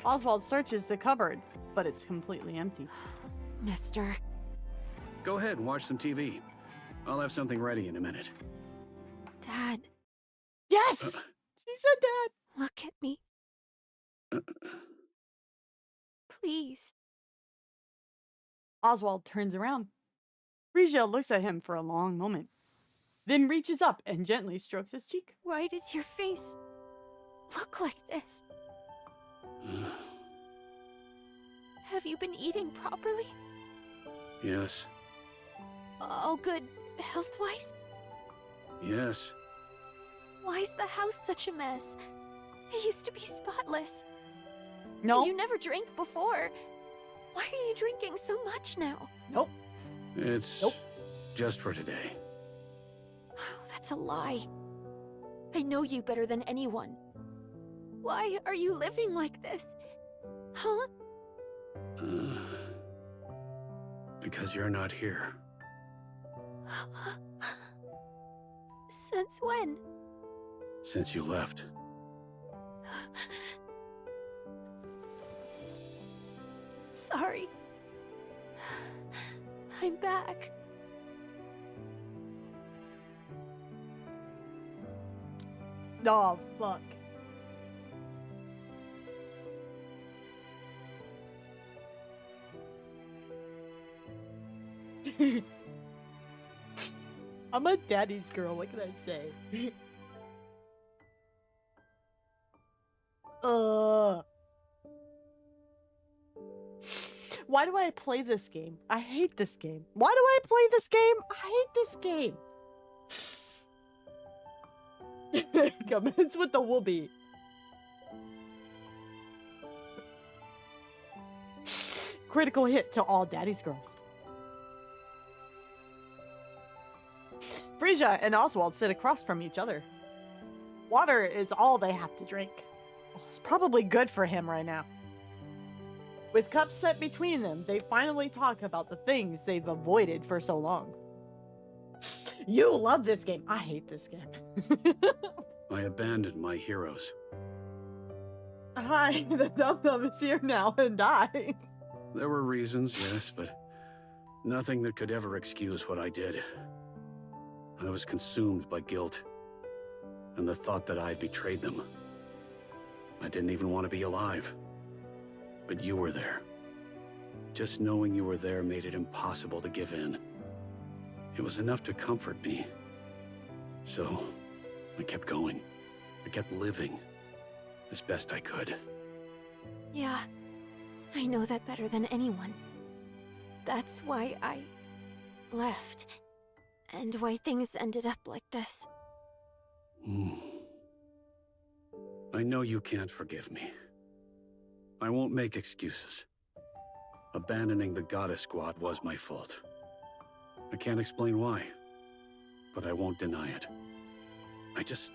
Oswald searches the cupboard, but it's completely empty. Mister. Go ahead and watch some TV. I'll have something ready in a minute. Dad. Yes! She said Dad! Look at me. Please. Oswald turns around. Frisia looks at him for a long moment, then reaches up and gently strokes his cheek. Why does your face look like this? Have you been eating properly? Yes. All good health-wise? Yes. Why is the house such a mess? It used to be spotless. No. And you never drank before. Why are you drinking so much now? Nope. It's just for today. Oh, that's a lie. I know you better than anyone. Why are you living like this? Huh? Because you're not here. Since when? Since you left. Sorry. I'm back. Oh, fuck. I'm a daddy's girl, what can I say? Why do I play this game? I hate this game. Why do I play this game? I hate this game. Commence with the whoopee. Critical hit to all daddy's girls. Frisia and Oswald sit across from each other. Water is all they have to drink. Well, it's probably good for him right now. With cups set between them, they finally talk about the things they've avoided for so long. You love this game. I hate this game. I abandoned my heroes. Hi, the Dum-Dum is here now and I. There were reasons, yes, but nothing that could ever excuse what I did. I was consumed by guilt and the thought that I had betrayed them. I didn't even want to be alive. But you were there. Just knowing you were there made it impossible to give in. It was enough to comfort me. So, I kept going. I kept living as best I could. Yeah, I know that better than anyone. That's why I left. And why things ended up like this. I know you can't forgive me. I won't make excuses. Abandoning the Goddess Squad was my fault. I can't explain why, but I won't deny it. I just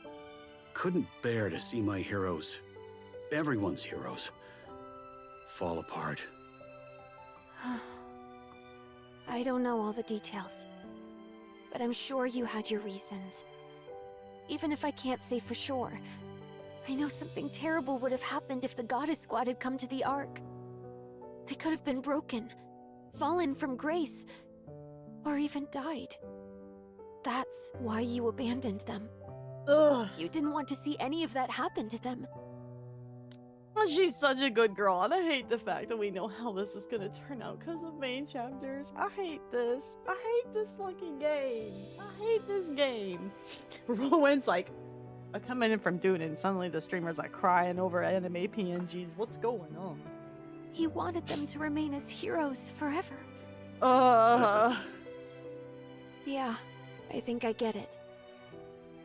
couldn't bear to see my heroes, everyone's heroes, fall apart. I don't know all the details, but I'm sure you had your reasons. Even if I can't say for sure, I know something terrible would have happened if the Goddess Squad had come to the Ark. They could have been broken, fallen from grace, or even died. That's why you abandoned them. Ugh. You didn't want to see any of that happen to them. Oh, she's such a good girl, and I hate the fact that we know how this is gonna turn out because of main chapters. I hate this. I hate this fucking game. I hate this game. Rowan's like, I come in from Dune, and suddenly the streamer's like crying over anime PNGs. What's going on? He wanted them to remain as heroes forever. Yeah, I think I get it.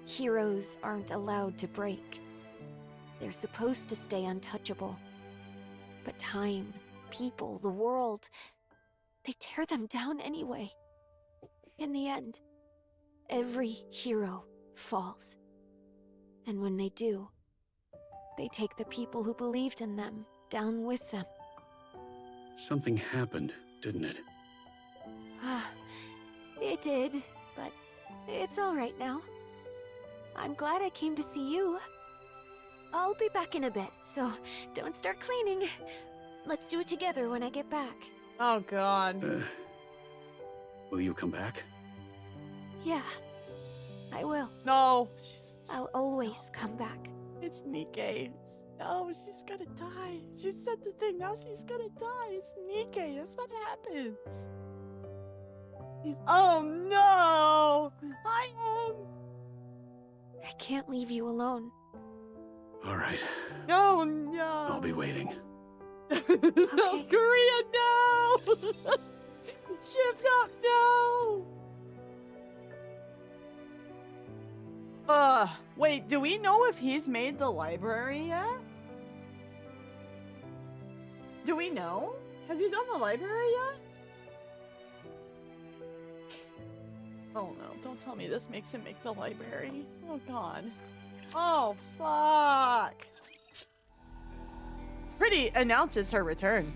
Heroes aren't allowed to break. They're supposed to stay untouchable. But time, people, the world, they tear them down anyway. In the end, every hero falls. And when they do, they take the people who believed in them down with them. Something happened, didn't it? It did, but it's all right now. I'm glad I came to see you. I'll be back in a bit, so don't start cleaning. Let's do it together when I get back. Oh, God. Will you come back? Yeah, I will. No. I'll always come back. It's Nikke. No, she's gonna die. She said the thing, now she's gonna die. It's Nikke. That's what happens. Oh, no. I am. I can't leave you alone. All right. No, no. I'll be waiting. South Korea, no! Shift up, no! Wait, do we know if he's made the library yet? Do we know? Has he done the library yet? Oh no, don't tell me this makes him make the library. Oh god. Oh, fuck! Pretty announces her return.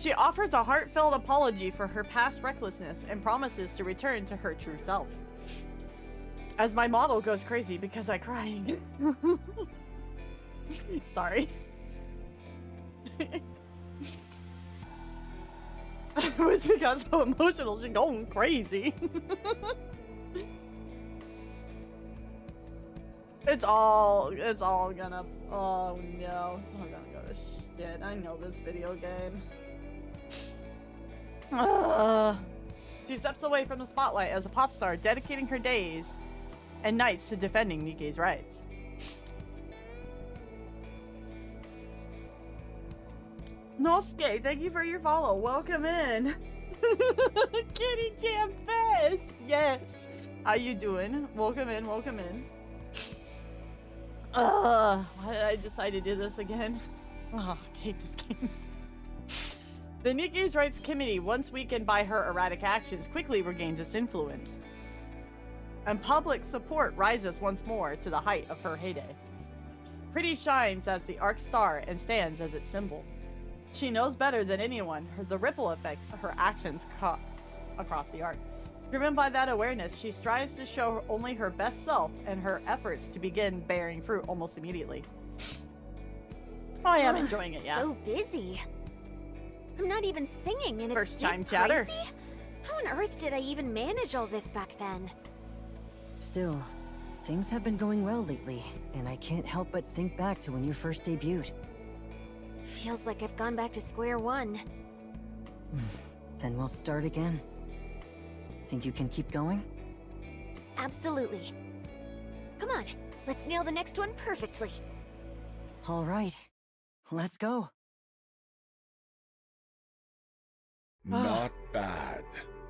She offers a heartfelt apology for her past recklessness and promises to return to her true self. As my model goes crazy because I cried. Sorry. Whispy got so emotional, she's going crazy. It's all gonna, oh no, it's all gonna go to shit. I know this video game. She steps away from the spotlight as a pop star, dedicating her days and nights to defending Nikke's rights. Nosuke, thank you for your follow. Welcome in. Kitty Jam Fest. Yes. How you doing? Welcome in. Welcome in. Why did I decide to do this again? Oh, I hate this game. The Nikke's Rights Committee, once weakened by her erratic actions, quickly regains its influence. And public support rises once more to the height of her heyday. Pretty shines as the arc star and stands as its symbol. She knows better than anyone the ripple effect her actions across the arc. Driven by that awareness, she strives to show only her best self and her efforts to begin bearing fruit almost immediately. I am enjoying it, yeah. So busy. I'm not even singing and First it's time this chatter. crazy? How on earth did I even manage all this back then? Still, things have been going well lately, and I can't help but think back to when you first debuted. Feels like I've gone back to square one. Then we'll start again. Think you can keep going? Absolutely. Come on, let's nail the next one perfectly. All right, let's go. Not bad.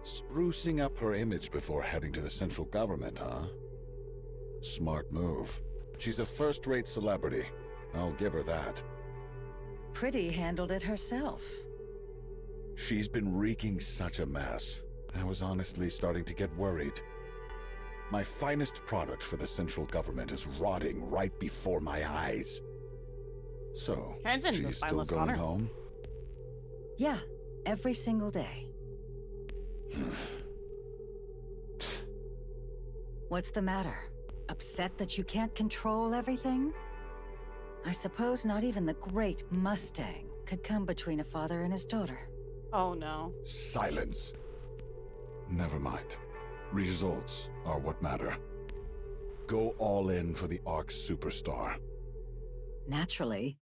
Sprucing up her image before heading to the central government, huh? Smart move. She's a first-rate celebrity. I'll give her that. Pretty handled it herself. She's been wreaking such a mess. I was honestly starting to get worried. My finest product for the central government is rotting right before my eyes. So, she's still going home? Yeah, every single day. What's the matter? Upset that you can't control everything? I suppose not even the great Mustang could come between a father and his daughter. Oh no. Silence. Never mind. Results are what matter. Go all in for the Arc Superstar. Naturally.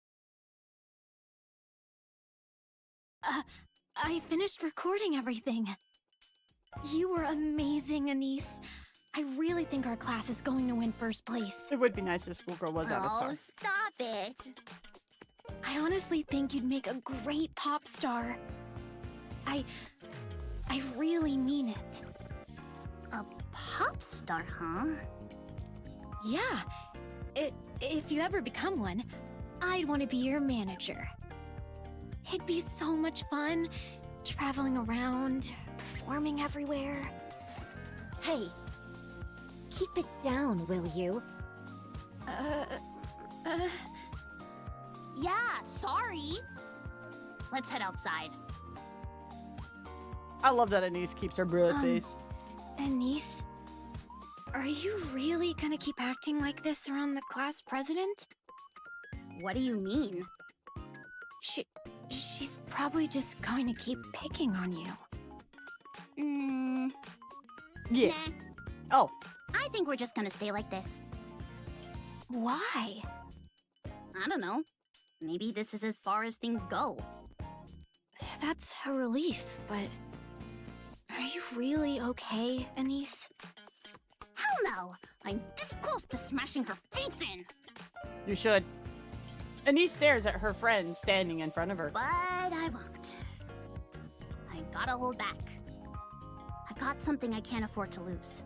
I finished recording everything. You were amazing, Anise. I really think our class is going to win first place. It would be nice if Schoolgirl was out of star. Oh, stop it. I honestly think you'd make a great pop star. I really mean it. A pop star, huh? Yeah. If you ever become one, I'd want to be your manager. It'd be so much fun, traveling around, performing everywhere. Hey, keep it down, will you? Yeah, sorry. Let's head outside. I love that Anise keeps her broad face. Anise, are you really gonna keep acting like this around the class president? What do you mean? She's probably just going to keep picking on you. Yeah. Nah. Oh. I think we're just gonna stay like this. Why? I don't know. Maybe this is as far as things go. That's a relief, but... Are you really okay, Anise? Hell no! I'm this close to smashing her face in! You should. Anise stares at her friend standing in front of her. But I won't. I gotta hold back. I got something I can't afford to lose.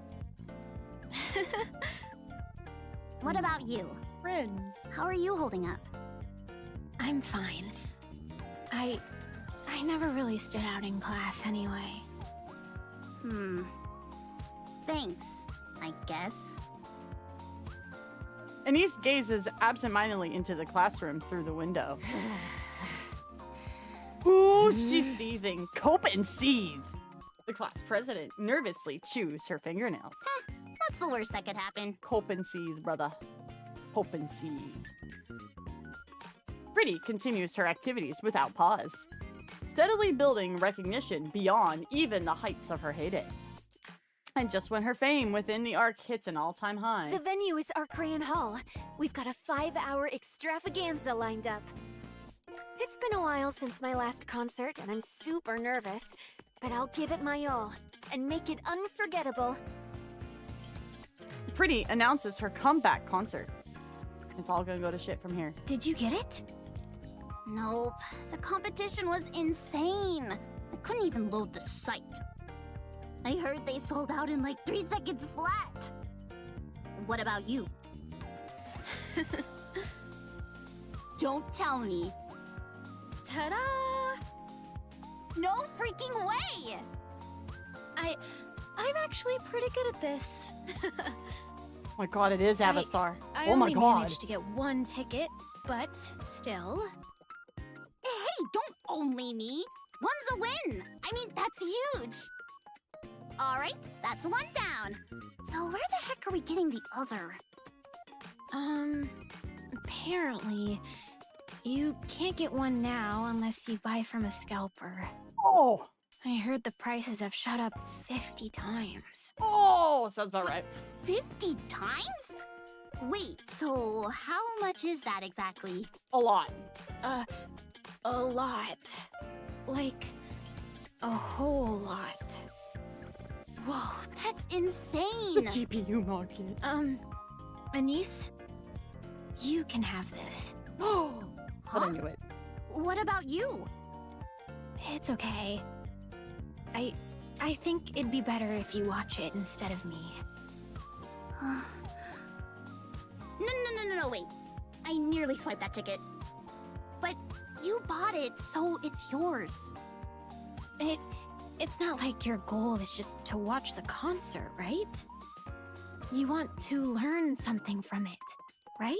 What about you? Friends. How are you holding up? I'm fine. I never really stood out in class anyway. Thanks, I guess. Anise gazes absentmindedly into the classroom through the window. Ooh, she's seething. Cope and seethe. The class president nervously chews her fingernails. What's the worst that could happen? Cope and seethe, brother. Cope and seethe. Pretty continues her activities without pause, steadily building recognition beyond even the heights of her heyday. And just when her fame within the Ark hits an all-time high... The venue is Arcrayon Hall. We've got a 5-hour extravaganza lined up. It's been a while since my last concert, and I'm super nervous, but I'll give it my all and make it unforgettable. Pretty announces her comeback concert. It's all gonna go to shit from here. Did you get it? Nope. The competition was insane. I couldn't even load the site. I heard they sold out in like 3 seconds flat. What about you? Don't tell me. Ta-da! No freaking way! I'm actually pretty good at this. Oh my god, it is Avastar. I Oh my only god. managed to get 1 ticket, but still. Hey, don't only me. One's a win. I mean, that's huge. All right, that's 1 down. So where the heck are we getting the other? Apparently, you can't get 1 now unless you buy from a scalper. Oh. I heard the prices have shot up 50 times. Oh, sounds about right. 50 times? Wait, so how much is that exactly? A lot. A lot. Like, a whole lot. Whoa, that's insane! The GPU market. Anise, you can have this. Oh, Huh? I knew it. What about you? It's okay. I think it'd be better if you watch it instead of me. No, wait. I nearly swiped that ticket. But you bought it, so it's yours. It's not like your goal is just to watch the concert, right? You want to learn something from it, right?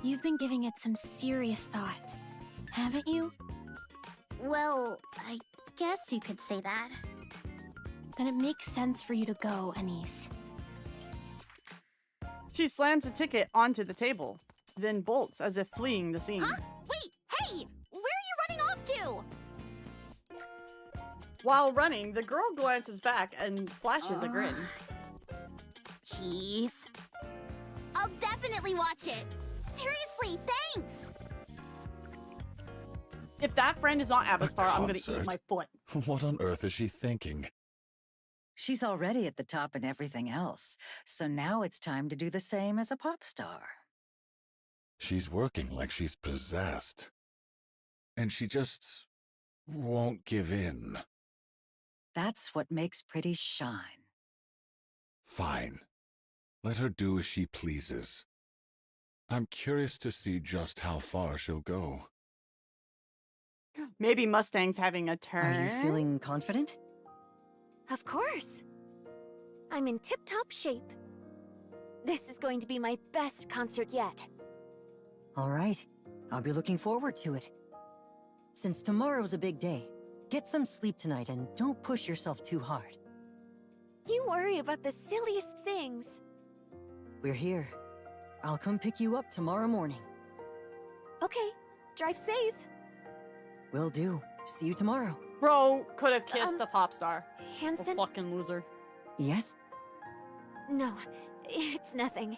You've been giving it some serious thought, haven't you? Well, I guess you could say that. Then it makes sense for you to go, Anise. She slams a ticket onto the table, then bolts as if fleeing the scene. Huh? Wait, hey! Where are you running off to? While running, the girl glances back and flashes a grin. Jeez. I'll definitely watch it. Seriously, thanks! If that friend is not Avastar, I'm gonna eat concert? my foot. What on earth is she thinking? She's already at the top in everything else, so now it's time to do the same as a pop star. She's working like she's possessed. And she just won't give in. That's what makes Pretty shine. Fine. Let her do as she pleases. I'm curious to see just how far she'll go. Maybe Mustang's having a turn. Are you feeling confident? Of course. I'm in tip-top shape. This is going to be my best concert yet. All right. I'll be looking forward to it. Since tomorrow's a big day, get some sleep tonight and don't push yourself too hard. You worry about the silliest things. We're here. I'll come pick you up tomorrow morning. Okay, drive safe. Will do. See you tomorrow. Bro could have kissed the pop star. Hanson? Fucking loser. Yes? No, it's nothing.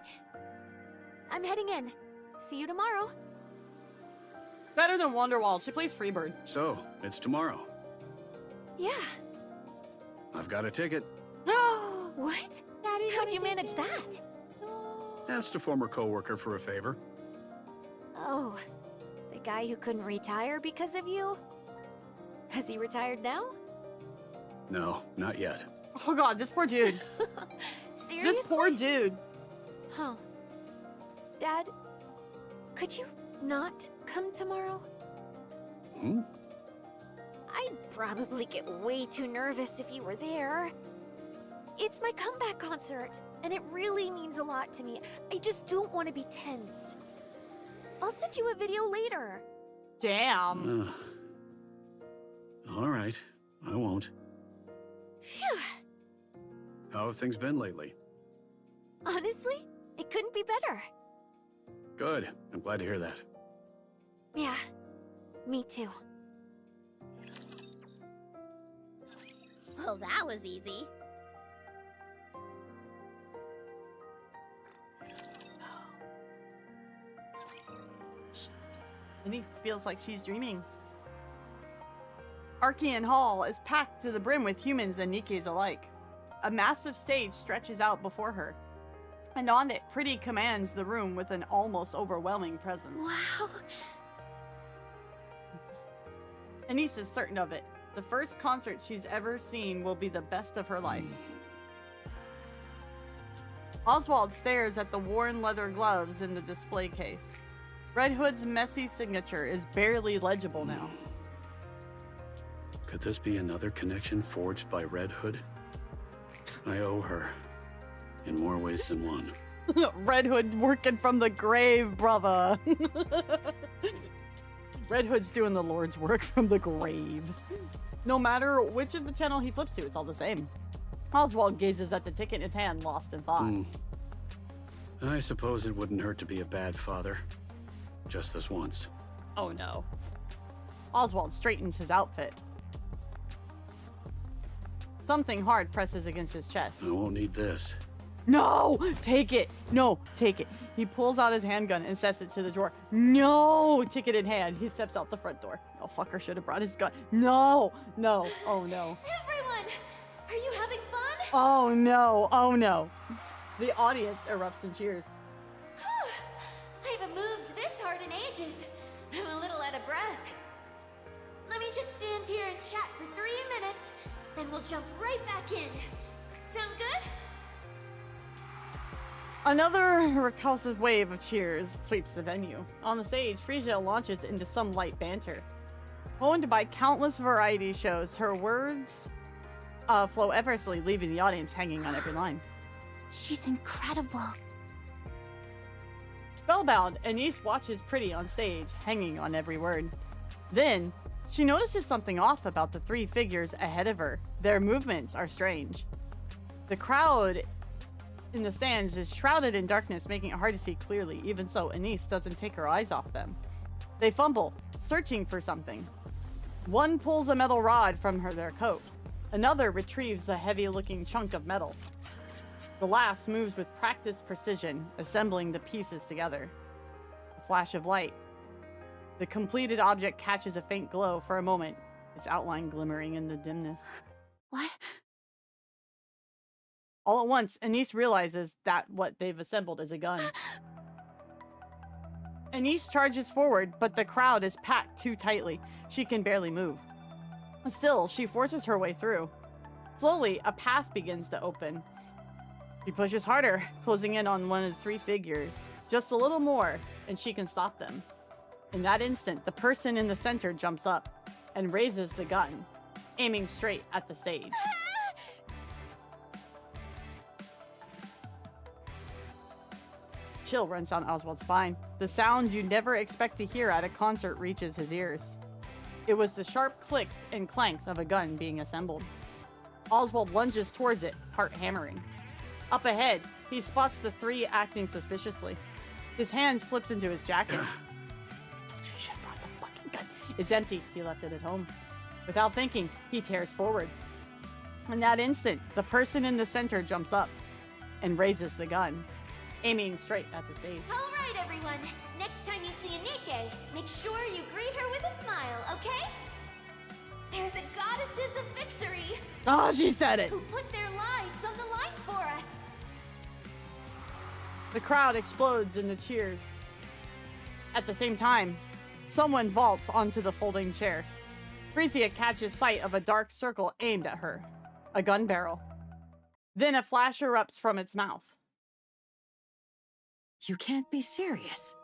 I'm heading in. See you tomorrow. Better than Wonderwall. She plays Freebird. So, it's tomorrow. Yeah. I've got a ticket. What? How'd you manage that? Asked a former coworker for a favor. Oh, the guy who couldn't retire because of you? Has he retired now? No, not yet. Oh god, this poor dude. Seriously? This poor dude. Huh. Dad, could you not come tomorrow? Hmm? I'd probably get way too nervous if you were there. It's my comeback concert, and it really means a lot to me. I just don't want to be tense. I'll send you a video later. Damn. All right, I won't. Phew. How have things been lately? Honestly, it couldn't be better. Good. I'm glad to hear that. Yeah, me too. Well, that was easy. Denise feels like she's dreaming. Archean Hall is packed to the brim with humans and Nikkes alike. A massive stage stretches out before her, and on it, Pretty commands the room with an almost overwhelming presence. Wow. Anise is certain of it. The first concert she's ever seen will be the best of her life. Oswald stares at the worn leather gloves in the display case. Red Hood's messy signature is barely legible now. Could this be another connection forged by Red Hood? I owe her, in more ways than one. Red Hood working from the grave, brother. Red Hood's doing the Lord's work from the grave. No matter which of the channel he flips to, it's all the same. Oswald gazes at the ticket in his hand, lost in thought. I suppose it wouldn't hurt to be a bad father. Just this once. Oh no. Oswald straightens his outfit. Something hard presses against his chest. I won't need this. No! Take it! No, take it. He pulls out his handgun and sets it to the drawer. No! Ticket in hand. He steps out the front door. No, fucker should have brought his gun. No! No. Oh no. Everyone! Are you having fun? Oh no. Oh no. The audience erupts in cheers. I haven't moved this hard in ages. I'm a little out of breath. Let me just stand here and chat for 3 minutes, then we'll jump right back in. Sound good? Another repulsive wave of cheers sweeps the venue. On the stage, Frisia launches into some light banter. Honed by countless variety shows, her words flow effortlessly, leaving the audience hanging on every line. She's incredible. Spellbound, Anise watches Pretty on stage, hanging on every word. Then, she notices something off about the 3 figures ahead of her. Their movements are strange. The crowd in the stands is shrouded in darkness, making it hard to see clearly. Even so, Anise doesn't take her eyes off them. They fumble, searching for something. One pulls a metal rod from their coat. Another retrieves a heavy-looking chunk of metal. The last moves with practiced precision, assembling the pieces together. A flash of light. The completed object catches a faint glow for a moment, its outline glimmering in the dimness. What? All at once, Anise realizes that what they've assembled is a gun. Anise charges forward, but the crowd is packed too tightly. She can barely move. Still, she forces her way through. Slowly, a path begins to open. She pushes harder, closing in on one of the 3 figures. Just a little more, and she can stop them. In that instant, the person in the center jumps up and raises the gun, aiming straight at the stage. Chill runs down Oswald's spine. The sound you never expect to hear at a concert reaches his ears. It was the sharp clicks and clanks of a gun being assembled. Oswald lunges towards it, heart hammering. Up ahead, he spots the 3 acting suspiciously. His hand slips into his jacket. You should have brought the fucking gun. It's empty. He left it at home. Without thinking, he tears forward. In that instant, the person in the center jumps up and raises the gun, aiming straight at the stage. All right, everyone. Next time you see a Nikke, make sure you greet her with a smile, okay? They're the Goddesses of Victory. Oh, she said it. Who put their lives on the line for us. The crowd explodes in the cheers. At the same time, someone vaults onto the folding chair. Frisia catches sight of a dark circle aimed at her. A gun barrel. Then a flash erupts from its mouth. You can't be serious.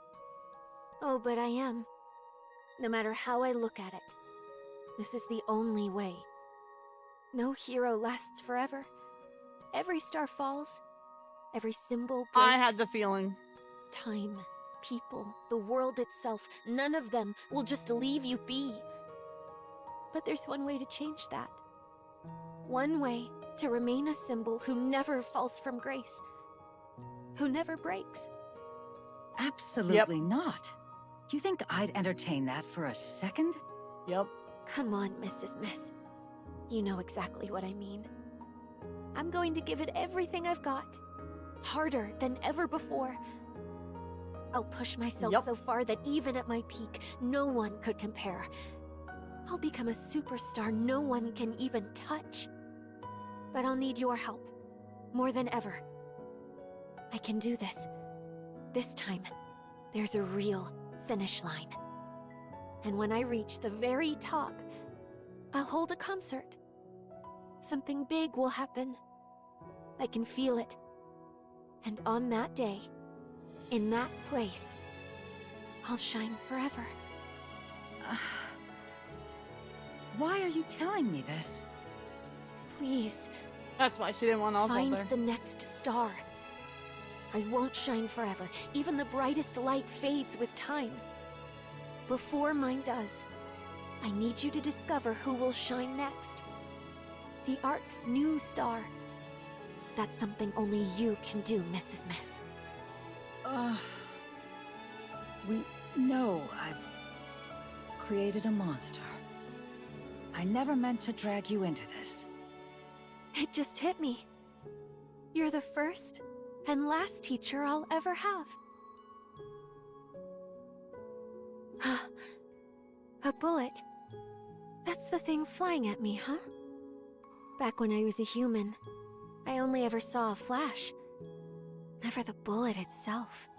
Oh, but I am. No matter how I look at it, this is the only way. No hero lasts forever. Every star falls. Every symbol breaks. I had the feeling. Time people, the world itself, none of them will just leave you be. But there's one way to change that. One way to remain a symbol who never falls from grace. Who never breaks. Absolutely not. You think I'd entertain that for a second? Yep. Come on, Mrs. Miss. You know exactly what I mean. I'm going to give it everything I've got. Harder than ever before. I'll push myself so far that even at my peak, no one could compare. I'll become a superstar no one can even touch. But I'll need your help. More than ever. I can do this. This time, there's a real finish line. And when I reach the very top, I'll hold a concert. Something big will happen. I can feel it. And on that day, in that place, I'll shine forever. Why are you telling me this? Please. That's why she didn't want Oswald Find there. the next star. I won't shine forever. Even the brightest light fades with time. Before mine does, I need you to discover who will shine next. The Ark's new star. That's something only you can do, Mrs. Miss. We know I've created a monster. I never meant to drag you into this. It just hit me. You're the first and last teacher I'll ever have. A bullet. That's the thing flying at me, huh? Back when I was a human, I only ever saw a flash. Never the bullet itself.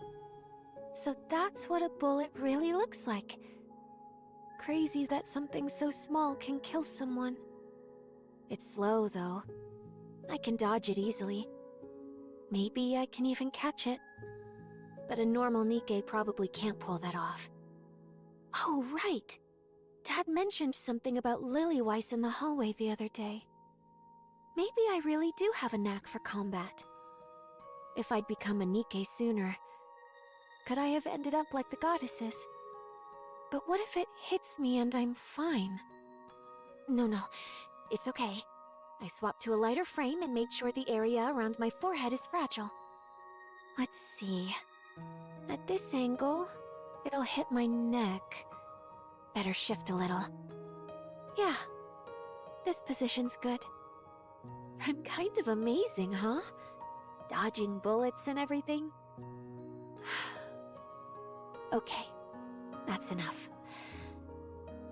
So that's what a bullet really looks like. Crazy that something so small can kill someone. It's slow, though. I can dodge it easily. Maybe I can even catch it. But a normal Nikke probably can't pull that off. Oh, right! Dad mentioned something about Lillyweiss in the hallway the other day. Maybe I really do have a knack for combat. If I'd become a Nikke sooner, could I have ended up like the goddesses? But what if it hits me and I'm fine? No, it's okay. I swapped to a lighter frame and made sure the area around my forehead is fragile. Let's see. At this angle, it'll hit my neck. Better shift a little. Yeah, this position's good. I'm kind of amazing, huh? Dodging bullets and everything. Okay, that's enough.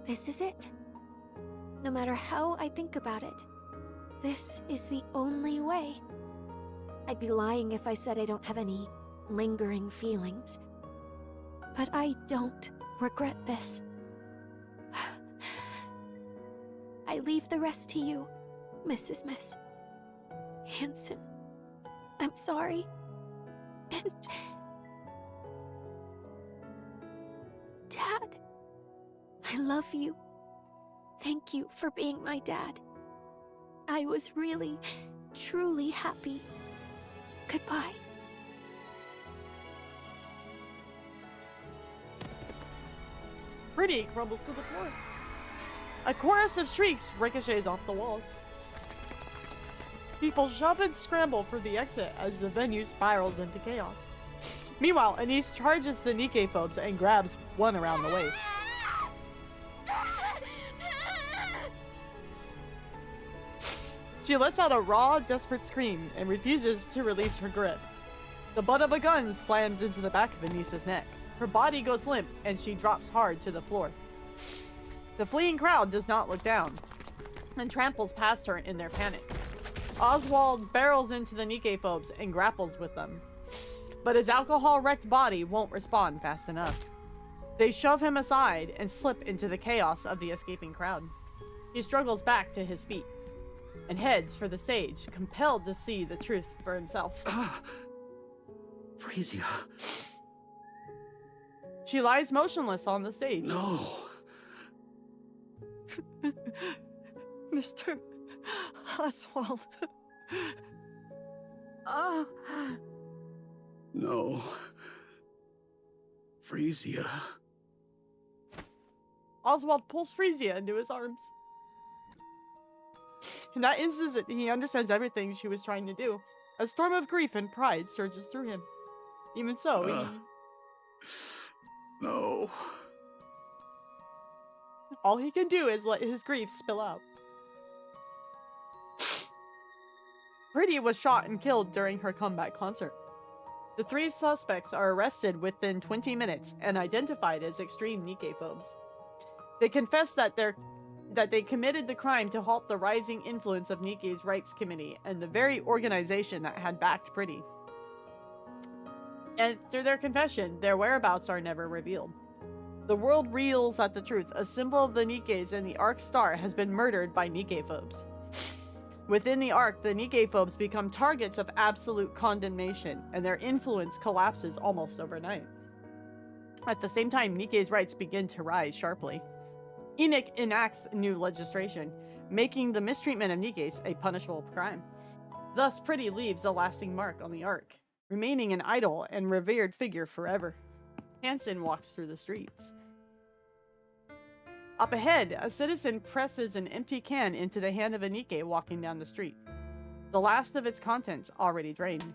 This is it. No matter how I think about it, this is the only way. I'd be lying if I said I don't have any lingering feelings. But I don't regret this. I leave the rest to you, Mrs. Miss. Hanson, I'm sorry. And... Dad, I love you. Thank you for being my dad. I was really, truly happy. Goodbye. Pretty crumbles to the floor. A chorus of shrieks ricochets off the walls. People shove and scramble for the exit as the venue spirals into chaos. Meanwhile, Anise charges the Nikke phobes and grabs one around the waist. She lets out a raw, desperate scream and refuses to release her grip. The butt of a gun slams into the back of Anise's neck. Her body goes limp and she drops hard to the floor. The fleeing crowd does not look down and tramples past her in their panic. Oswald barrels into the Nikke phobes and grapples with them. But his alcohol-wrecked body won't respond fast enough. They shove him aside and slip into the chaos of the escaping crowd. He struggles back to his feet and heads for the stage, compelled to see the truth for himself. Frisia. She lies motionless on the stage. No. Mr. Oswald. Oh. No. Frisia. Oswald pulls Frisia into his arms. In that instant, he understands everything she was trying to do. A storm of grief and pride surges through him. Even so, No. all he can do is let his grief spill out. Pretty was shot and killed during her comeback concert. The 3 suspects are arrested within 20 minutes and identified as extreme Nikke phobes. They confess that they committed the crime to halt the rising influence of Nikke's Rights Committee and the very organization that had backed Pretty. And through their confession, their whereabouts are never revealed. The world reels at the truth. A symbol of the Nikkes and the Arc Star has been murdered by Nikke phobes. Within the Arc, the Nikke phobes become targets of absolute condemnation, and their influence collapses almost overnight. At the same time, Nikke's rights begin to rise sharply. Enoch enacts new legislation, making the mistreatment of Nikkes a punishable crime. Thus, Pretty leaves a lasting mark on the Arc, remaining an idol and revered figure forever. Hansen walks through the streets. Up ahead, a citizen presses an empty can into the hand of a Nikke walking down the street. The last of its contents already drained.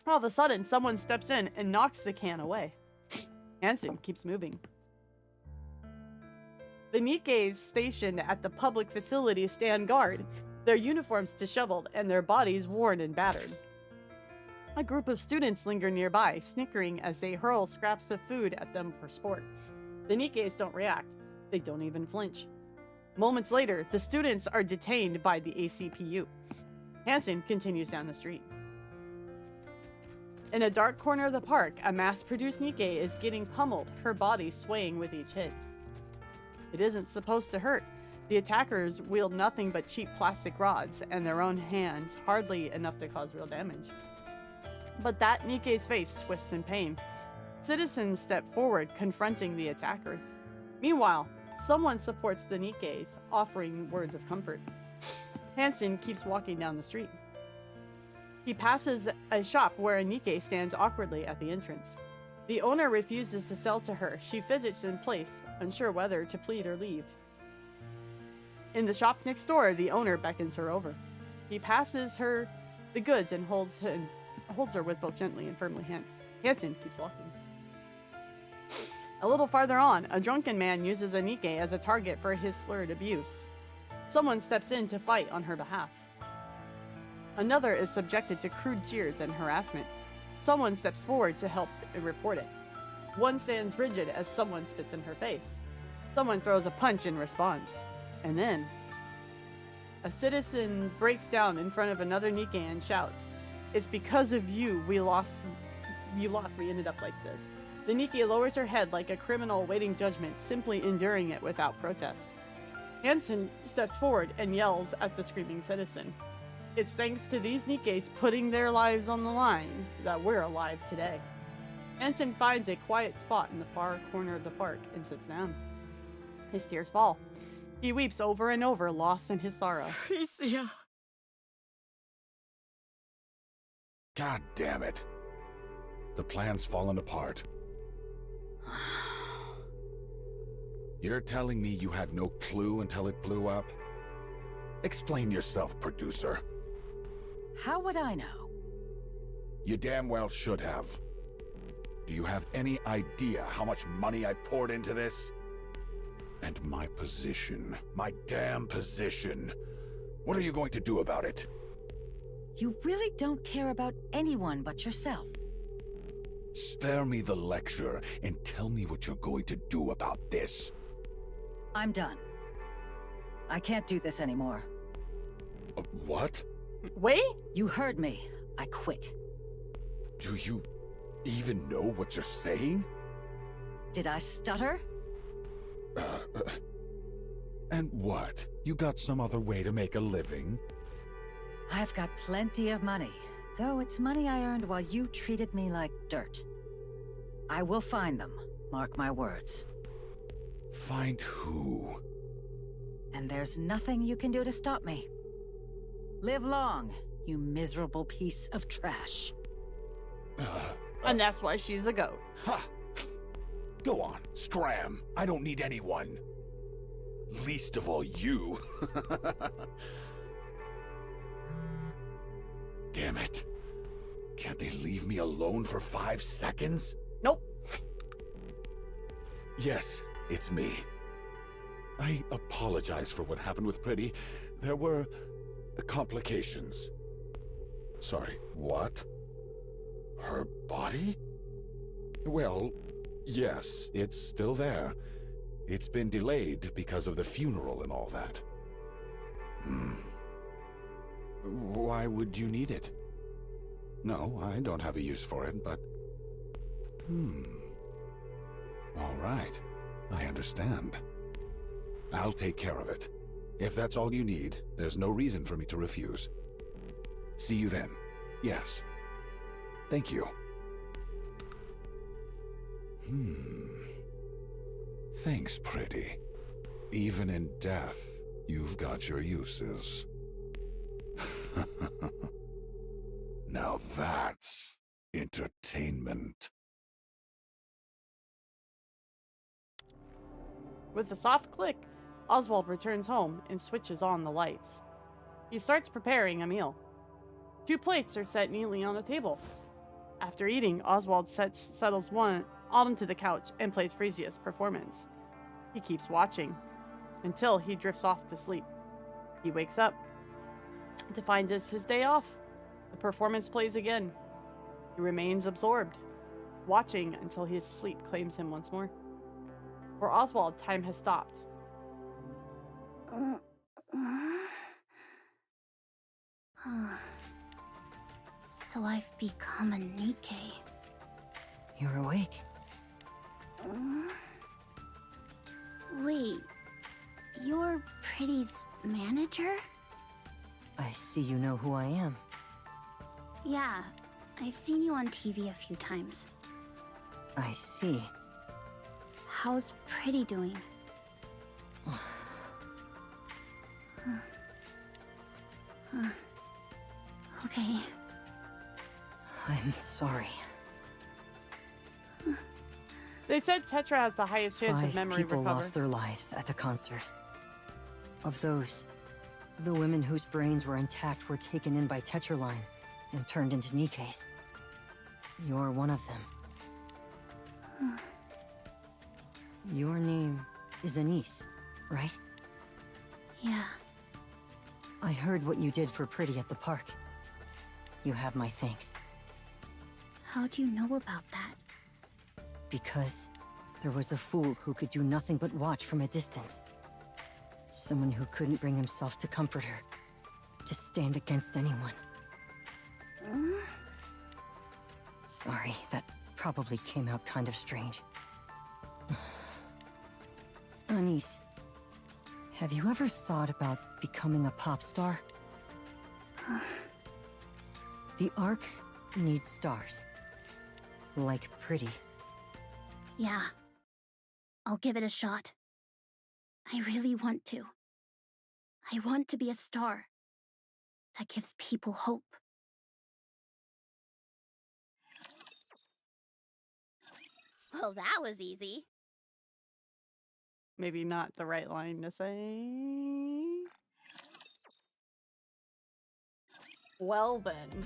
All of a sudden, someone steps in and knocks the can away. Hansen keeps moving. The Nikkes stationed at the public facility stand guard, their uniforms disheveled and their bodies worn and battered. A group of students linger nearby, snickering as they hurl scraps of food at them for sport. The Nikkes don't react. They don't even flinch. Moments later, the students are detained by the ACPU. Hansen continues down the street. In a dark corner of the park, a mass-produced Nikke is getting pummeled, her body swaying with each hit. It isn't supposed to hurt. The attackers wield nothing but cheap plastic rods and their own hands, hardly enough to cause real damage. But that Nikke's face twists in pain. Citizens step forward, confronting the attackers. Meanwhile, someone supports the Nikkes, offering words of comfort. Hansen keeps walking down the street. He passes a shop where a Nikke stands awkwardly at the entrance. The owner refuses to sell to her. She fidgets in place, unsure whether to plead or leave. In the shop next door, the owner beckons her over. He passes her the goods and holds her with both gently and firmly hands. Hansen keeps walking. A little farther on, a drunken man uses a Nikke as a target for his slurred abuse. Someone steps in to fight on her behalf. Another is subjected to crude jeers and harassment. Someone steps forward to help report it. One stands rigid as someone spits in her face. Someone throws a punch in response. And then, a citizen breaks down in front of another Nikke and shouts, "It's because of you we lost. We ended up like this." The Nikke lowers her head like a criminal awaiting judgment, simply enduring it without protest. Hansen steps forward and yells at the screaming citizen. It's thanks to these Nikkes putting their lives on the line that we're alive today. Hansen finds a quiet spot in the far corner of the park and sits down. His tears fall. He weeps over and over, lost in his sorrow. Frisia. God damn it. The plan's fallen apart. You're telling me you had no clue until it blew up? Explain yourself, producer. How would I know? You damn well should have. Do you have any idea how much money I poured into this? And my position, my damn position. What are you going to do about it? You really don't care about anyone but yourself. Spare me the lecture and tell me what you're going to do about this. I'm done. I can't do this anymore. What? Wait? You heard me. I quit. Do you even know what you're saying? Did I stutter? And what? You got some other way to make a living? I've got plenty of money, though it's money I earned while you treated me like dirt. I will find them, mark my words. Find who? And there's nothing you can do to stop me. Live long, you miserable piece of trash. And that's why she's a goat. Ha! Go on, scram. I don't need anyone. Least of all you. Damn it. Can't they leave me alone for 5 seconds? Nope. Yes, it's me. I apologize for what happened with Pretty. There were complications. Sorry, what? Her body? Well, yes, it's still there. It's been delayed because of the funeral and all that. Why would you need it? No, I don't have a use for it, but... All right, I understand. I'll take care of it. If that's all you need, there's no reason for me to refuse. See you then. Yes. Thank you. Thanks, Pretty. Even in death, you've got your uses. Now that's entertainment. With a soft click, Oswald returns home and switches on the lights. He starts preparing a meal. 2 plates are set neatly on the table. After eating, Oswald settles one onto the couch and plays Frisia's performance. He keeps watching until he drifts off to sleep. He wakes up to find it's his day off. The performance plays again. He remains absorbed, watching until his sleep claims him once more. For Oswald, time has stopped. So I've become a Nikke. You're awake. Wait, you're Pretty's manager? I see you know who I am. Yeah, I've seen you on TV a few times. I see. How's Pretty doing? Okay. I'm sorry. They said Tetra has the highest chance of 5 memory people recovery. lost their lives at the concert. Of those, the women whose brains were intact were taken in by Tetraline and turned into Nikkes. You're one of them. Your name is Anise, right? Yeah. I heard what you did for Pretty at the park. You have my thanks. How do you know about that? Because there was a fool who could do nothing but watch from a distance. Someone who couldn't bring himself to comfort her, to stand against anyone. Sorry, that probably came out kind of strange. Anise, have you ever thought about becoming a pop star? The Ark needs stars. Like Pretty. Yeah. I'll give it a shot. I really want to. I want to be a star that gives people hope. Well, that was easy. Maybe not the right line to say. Well then.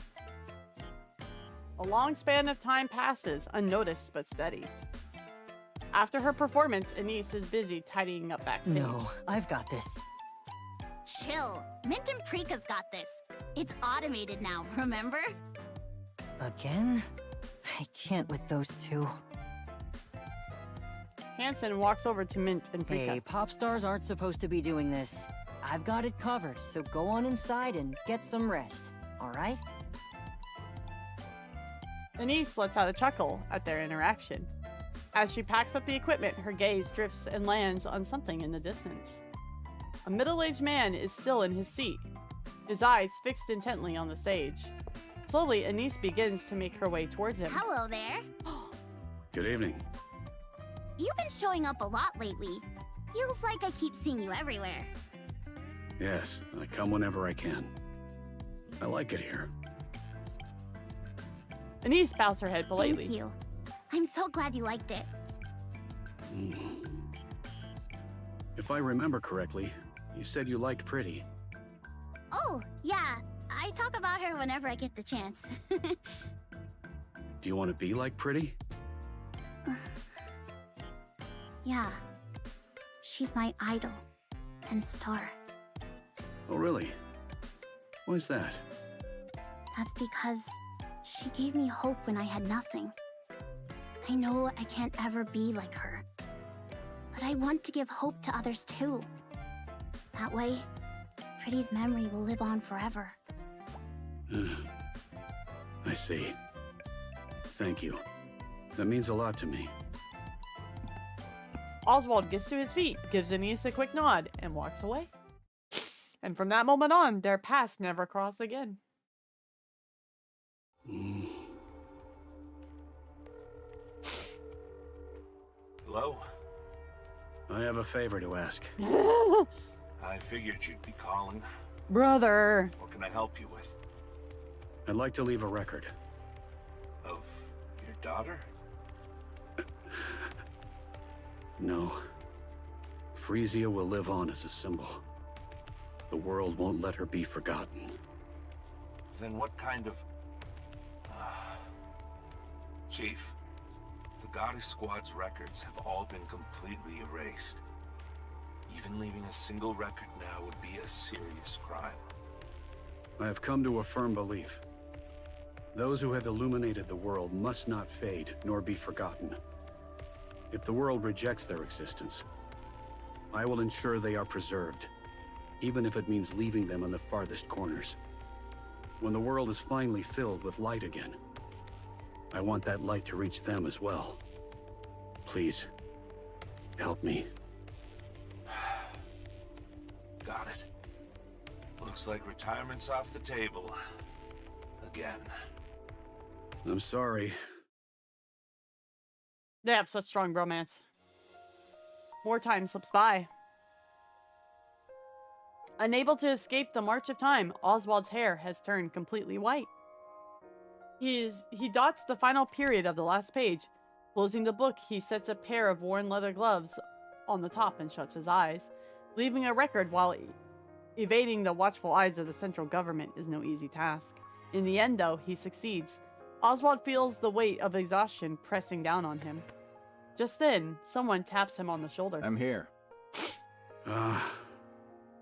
A long span of time passes, unnoticed but steady. After her performance, Anise is busy tidying up backstage. No, I've got this. Chill. Mint and Prika's got this. It's automated now, remember? Again? I can't with those two. Hansen walks over to Mint and Prika. Hey, pop stars aren't supposed to be doing this. I've got it covered, so go on inside and get some rest, alright? Anise lets out a chuckle at their interaction. As she packs up the equipment, her gaze drifts and lands on something in the distance. A middle-aged man is still in his seat, his eyes fixed intently on the stage. Slowly, Anise begins to make her way towards him. Hello there. Good evening. You've been showing up a lot lately. Feels like I keep seeing you everywhere. Yes, I come whenever I can. I like it here. Anise bows her head politely. Thank you. I'm so glad you liked it. If I remember correctly, you said you liked Pretty. Oh, yeah. I talk about her whenever I get the chance. Do you want to be like Pretty? Yeah. She's my idol and star. Oh, really? Why's that? That's because she gave me hope when I had nothing. I know I can't ever be like her, but I want to give hope to others too. That way, Pretty's memory will live on forever. I see. Thank you. That means a lot to me. Oswald gets to his feet, gives Aeneas a quick nod, and walks away. And from that moment on, their paths never cross again. Hello? I have a favor to ask. I figured you'd be calling. Brother. What can I help you with? I'd like to leave a record. Of your daughter? No. Frisia will live on as a symbol. The world won't let her be forgotten. Then what kind of... Chief, the Goddess Squad's records have all been completely erased. Even leaving a single record now would be a serious crime. I have come to a firm belief. Those who have illuminated the world must not fade nor be forgotten. If the world rejects their existence, I will ensure they are preserved, even if it means leaving them in the farthest corners. When the world is finally filled with light again, I want that light to reach them as well. Please, help me. Got it. Looks like retirement's off the table. Again. I'm sorry. They have such strong bromance. More time slips by. Unable to escape the march of time, Oswald's hair has turned completely white. He dots the final period of the last page. Closing the book, he sets a pair of worn leather gloves on the top and shuts his eyes. Leaving a record while evading the watchful eyes of the central government is no easy task. In the end, though, he succeeds. Oswald feels the weight of exhaustion pressing down on him. Just then, someone taps him on the shoulder. I'm here.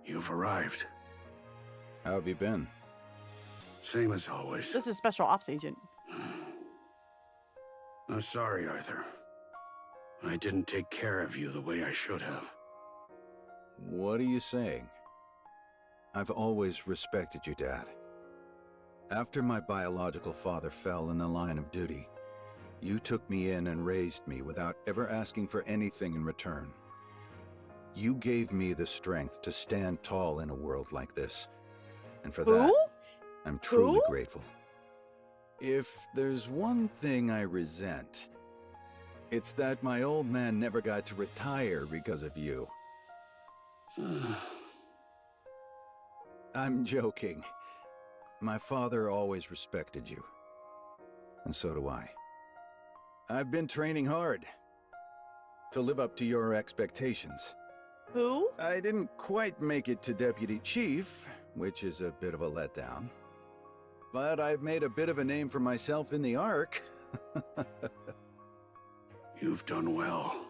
You've arrived. How have you been? Same as always. This is Special Ops Agent. I'm sorry, Arthur. I didn't take care of you the way I should have. What are you saying? I've always respected you, Dad. After my biological father fell in the line of duty, you took me in and raised me without ever asking for anything in return. You gave me the strength to stand tall in a world like this, and for that, I'm truly grateful. If there's one thing I resent, it's that my old man never got to retire because of you. I'm joking. My father always respected you. And so do I. I've been training hard to live up to your expectations. Who? I didn't quite make it to Deputy Chief, which is a bit of a letdown. But I've made a bit of a name for myself in the Ark. You've done well.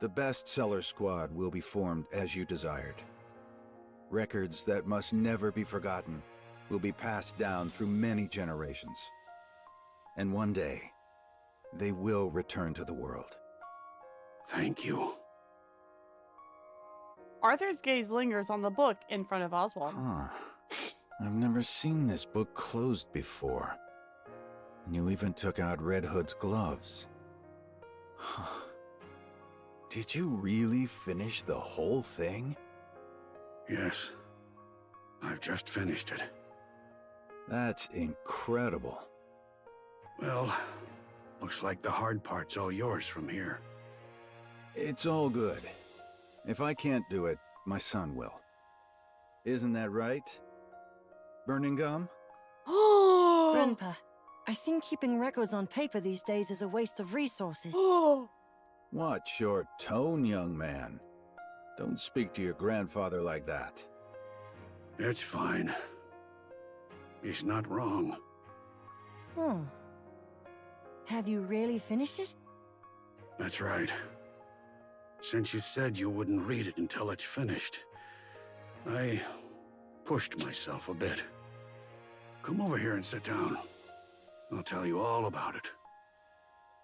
The bestseller squad will be formed as you desired. Records that must never be forgotten will be passed down through many generations. And one day, they will return to the world. Thank you. Arthur's gaze lingers on the book in front of Oswald. Huh. I've never seen this book closed before. And you even took out Red Hood's gloves. Huh. Did you really finish the whole thing? Yes. I've just finished it. That's incredible. Well, looks like the hard part's all yours from here. It's all good. If I can't do it, my son will. Isn't that right? Burning Gum? Grandpa, I think keeping records on paper these days is a waste of resources. Watch your tone, young man. Don't speak to your grandfather like that. It's fine. He's not wrong. Hmm. Have you really finished it? That's right. Since you said you wouldn't read it until it's finished, I pushed myself a bit. Come over here and sit down. I'll tell you all about it.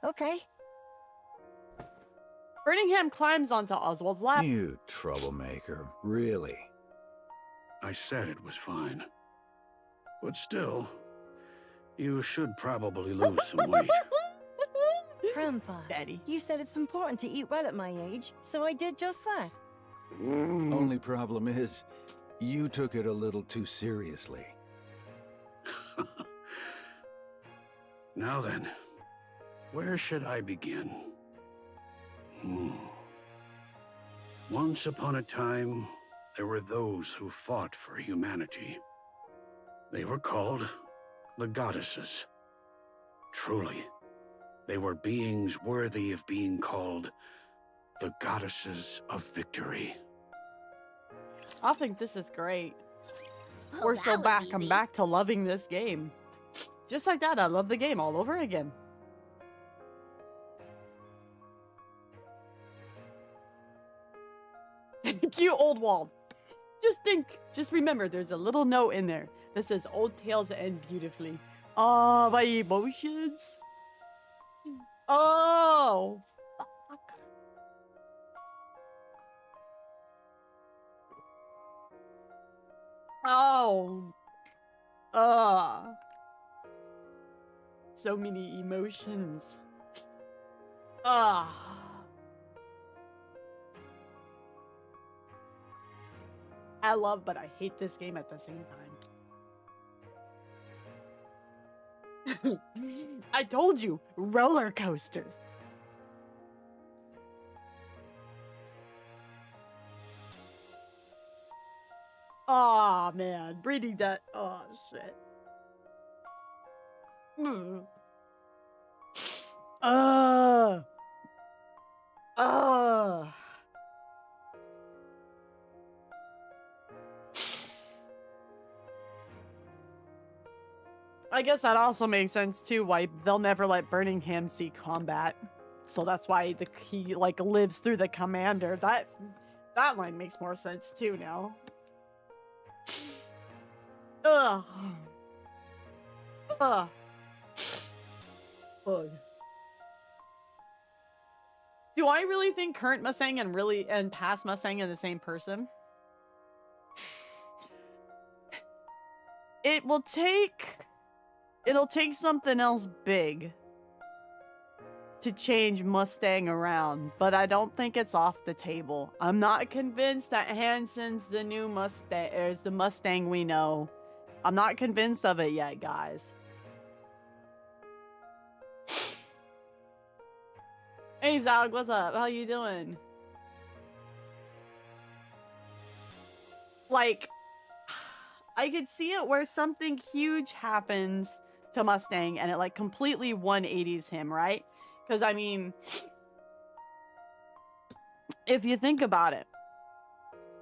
Okay. Birmingham climbs onto Oswald's lap. You troublemaker, really? I said it was fine. But still, you should probably lose some weight. Grandpa, Daddy. you said it's important to eat well at my age, so I did just that. Only problem is, you took it a little too seriously. Now then, where should I begin? Once upon a time, there were those who fought for humanity. They were called the Goddesses. Truly, they were beings worthy of being called the Goddesses of Victory. I think this is great. Oh, We're that so was back. I'm easy. back to loving this game. Just like that, I love the game all over again. Thank you, Old Wald. Just remember, there's a little note in there that says old tales end beautifully. Oh, my emotions. Oh, fuck. Oh. So many emotions. I love, but I hate this game at the same time. I told you, roller coaster. Aw, man, breeding that. Oh, shit. I guess that also makes sense too, why they'll never let Birmingham see combat. So that's why he like lives through the commander. That line makes more sense too now. Ugh. Ugh. Ugh. Do I really think current Mustang and past Mustang are the same person? It'll take something else big to change Mustang around, but I don't think it's off the table. I'm not convinced that Hansen's the new Mustang, or is the Mustang we know. I'm not convinced of it yet, guys. Hey Zog, what's up? How you doing? Like, I could see it where something huge happens to Mustang and it like completely 180s him, right? Because I mean, if you think about it,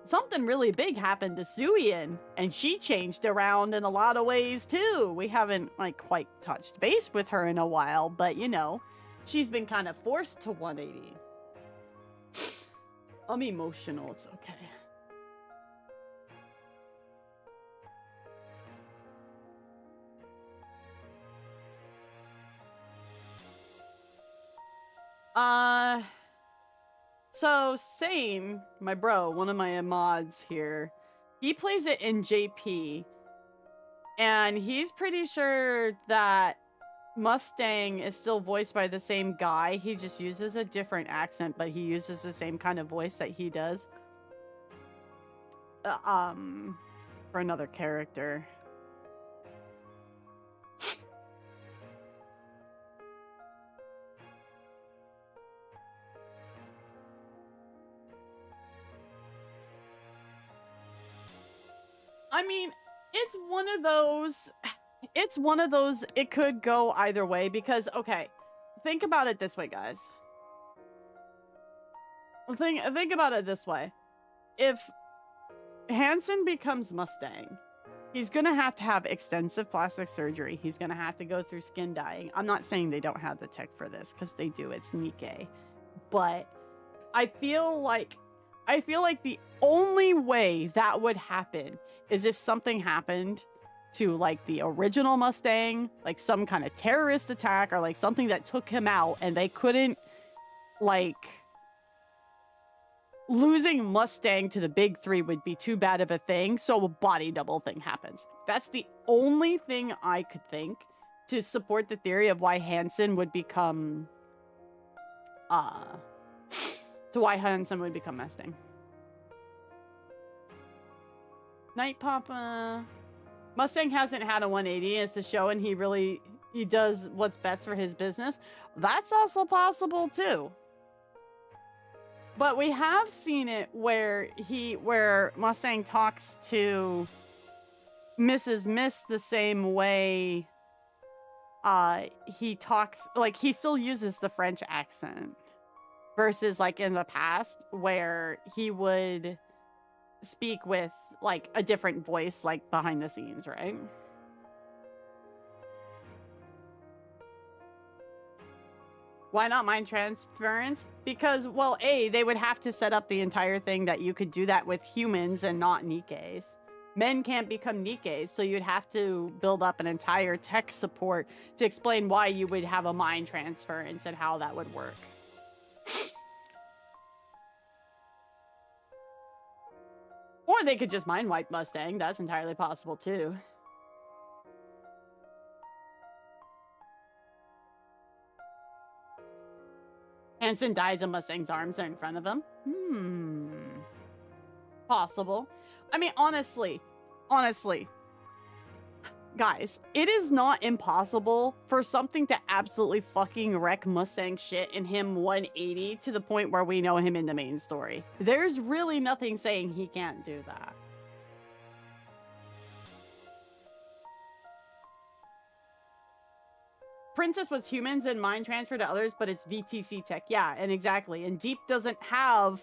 something really big happened to Suian and she changed around in a lot of ways too. We haven't like quite touched base with her in a while, but you know, she's been kind of forced to 180. I'm emotional, it's okay. So Sane, my bro, one of my mods here, he plays it in JP, and he's pretty sure that Mustang is still voiced by the same guy. He just uses a different accent, but he uses the same kind of voice that he does. For another character. I mean, it's one of those, it could go either way because, okay, think about it this way, guys. Think about it this way. If Hansen becomes Mustang, he's gonna have to have extensive plastic surgery. He's gonna have to go through skin dyeing. I'm not saying they don't have the tech for this, because they do. It's Nikke. But I feel like the only way that would happen is if something happened to like the original Mustang, like some kind of terrorist attack or like something that took him out, and they couldn't, like, losing Mustang to the big three would be too bad of a thing, so a body double thing happens. That's the only thing I could think to support the theory of why Hansen would become Mustang. Night Papa. Mustang hasn't had a 180 as to show, and he does what's best for his business. That's also possible too. But we have seen it where Mustang talks to Mrs. Miss the same way he talks, like, he still uses the French accent versus like in the past where he would speak with like a different voice, like behind the scenes, right? Why not mind transference? Because, well, A, they would have to set up the entire thing that you could do that with humans and not Nikkes. Men can't become Nikkes, so you'd have to build up an entire tech support to explain why you would have a mind transference and how that would work. Or they could just mind wipe Mustang. That's entirely possible too. Hansen dies and Mustang's arms are in front of him. Possible. I mean, honestly, guys, it is not impossible for something to absolutely fucking wreck Mustang shit in him 180 to the point where we know him in the main story. There's really nothing saying he can't do that. Princess was humans and mind transfer to others, but it's VTC tech. Yeah, and exactly. And Deep doesn't have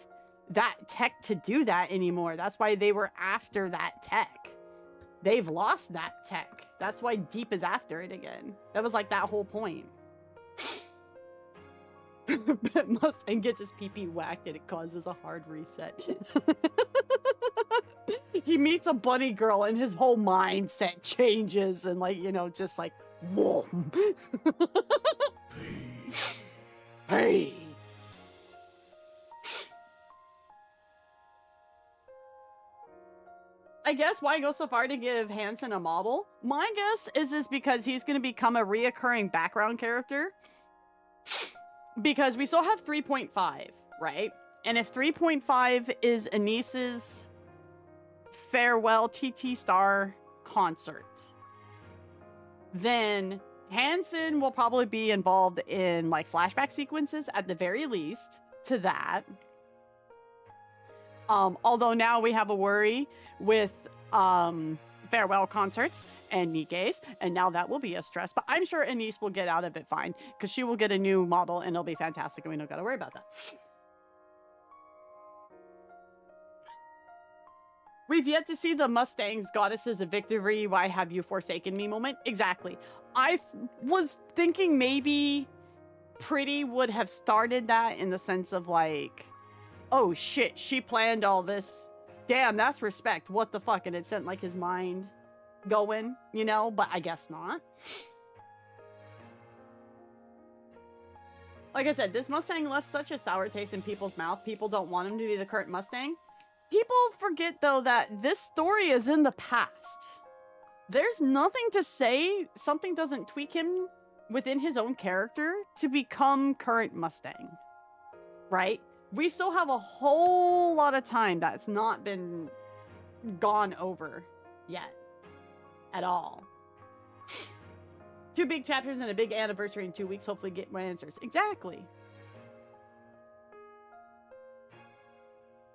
that tech to do that anymore. That's why they were after that tech. They've lost that tech. That's why Deep is after it again. That was like that whole point. Mustang gets his pee-pee whacked and it causes a hard reset. He meets a bunny girl and his whole mindset changes and, like, you know, just like, whoa. Hey. I guess why go so far to give Hansen a model? My guess is because he's going to become a reoccurring background character. Because we still have 3.5, right? And if 3.5 is Anis's farewell TT Star concert, then Hansen will probably be involved in like flashback sequences at the very least to that. Although now we have a worry with farewell concerts and Nikkes, and now that will be a stress. But I'm sure Anis will get out of it fine, because she will get a new model and it'll be fantastic and we don't gotta worry about that. We've yet to see the Mustang's Goddesses of Victory, Why Have You Forsaken Me moment. Exactly. I was thinking maybe Pretty would have started that in the sense of like, oh shit, she planned all this. Damn, that's respect. What the fuck? And it sent like his mind going, you know, but I guess not. Like I said, this Mustang left such a sour taste in people's mouth. People don't want him to be the current Mustang. People forget, though, that this story is in the past. There's nothing to say something doesn't tweak him within his own character to become current Mustang, right? We still have a whole lot of time that's not been gone over yet at all. 2 big chapters and a big anniversary in 2 weeks. Hopefully get my answers. Exactly.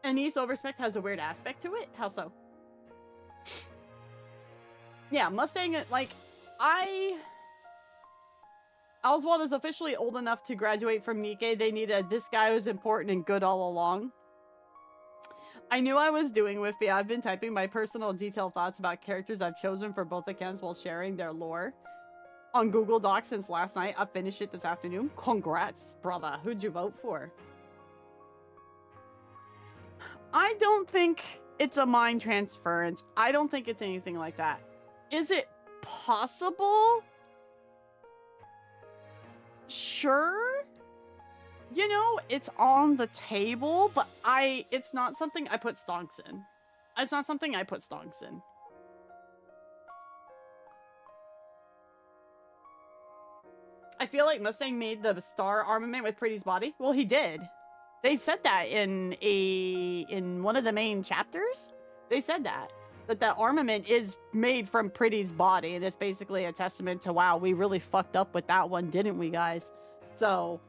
Anis Overspect has a weird aspect to it? How so? Yeah, Mustang, like, Oswald is officially old enough to graduate from Nikke. They need a this guy was important and good all along. I knew I was doing Whispy. I've been typing my personal detailed thoughts about characters I've chosen for both accounts while sharing their lore on Google Docs since last night. I finished it this afternoon. Congrats, brother. Who'd you vote for? I don't think it's a mind transference. I don't think it's anything like that. Is it possible? Sure. You know, it's on the table, but it's not something I put stonks in. It's not something I put stonks in. I feel like Mustang made the star armament with Pretty's body. Well, he did. They said that in one of the main chapters. They said that the armament is made from Pretty's body, and it's basically a testament to, wow, we really fucked up with that one, didn't we, guys? So,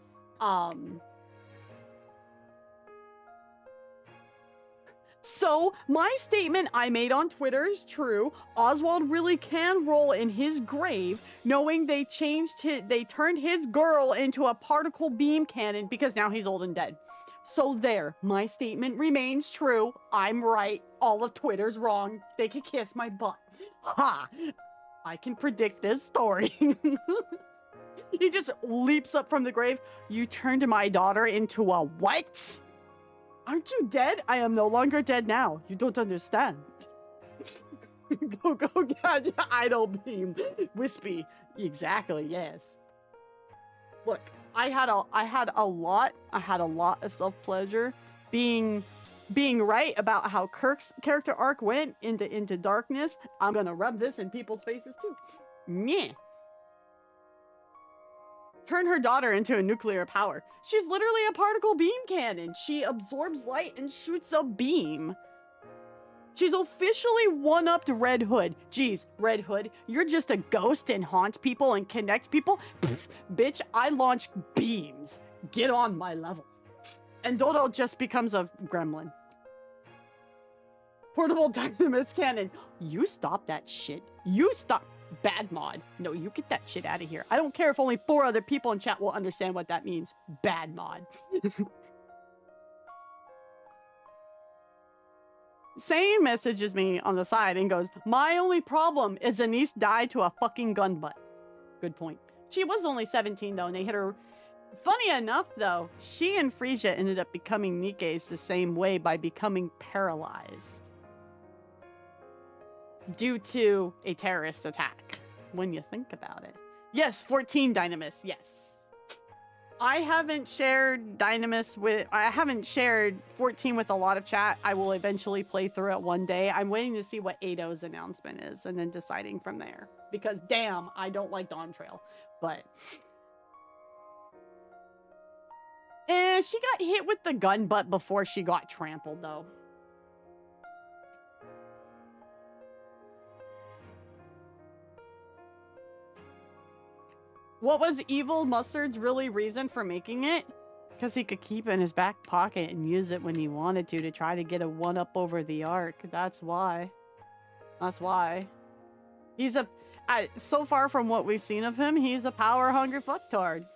So, my statement I made on Twitter is true. Oswald really can roll in his grave, knowing they turned his girl into a particle beam cannon because now he's old and dead. So there, my statement remains true. I'm right. All of Twitter's wrong. They can kiss my butt. Ha! I can predict this story. He just leaps up from the grave. You turned my daughter into a what? Aren't you dead? I am no longer dead now. You don't understand. Go, gadget, idol beam. Whispy. Exactly, yes. Look, I had a lot of self-pleasure being right about how Kirk's character arc went into darkness. I'm gonna rub this in people's faces too. Meh. Turn her daughter into a nuclear power. She's literally a particle beam cannon. She absorbs light and shoots a beam. She's officially one-upped Red Hood. Jeez, Red Hood, you're just a ghost and haunt people and connect people? Pfft, bitch, I launch beams. Get on my level. And Dodo just becomes a gremlin. Portable Dynamite's cannon. You stop that shit. You stop. Bad mod. No, you get that shit out of here. I don't care if only 4 other people in chat will understand what that means. Bad mod. Sane messages me on the side and goes, my only problem is Anise died to a fucking gun butt. Good point. She was only 17 though, and they hit her. Funny enough though, she and Frisia ended up becoming Nikke's the same way by becoming paralyzed. Due to a terrorist attack, when you think about it. Yes, 14 Dynamis, yes. I haven't shared 14 with a lot of chat. I will eventually play through it one day. I'm waiting to see what Ado's announcement is and then deciding from there. Because damn, I don't like Dawn Trail. But she got hit with the gun butt before she got trampled though. What was Evil Mustard's really reason for making it? Because he could keep it in his back pocket and use it when he wanted to try to get a one-up over the Ark. That's why. That's why. He's a... so far from what we've seen of him, he's a power-hungry fucktard.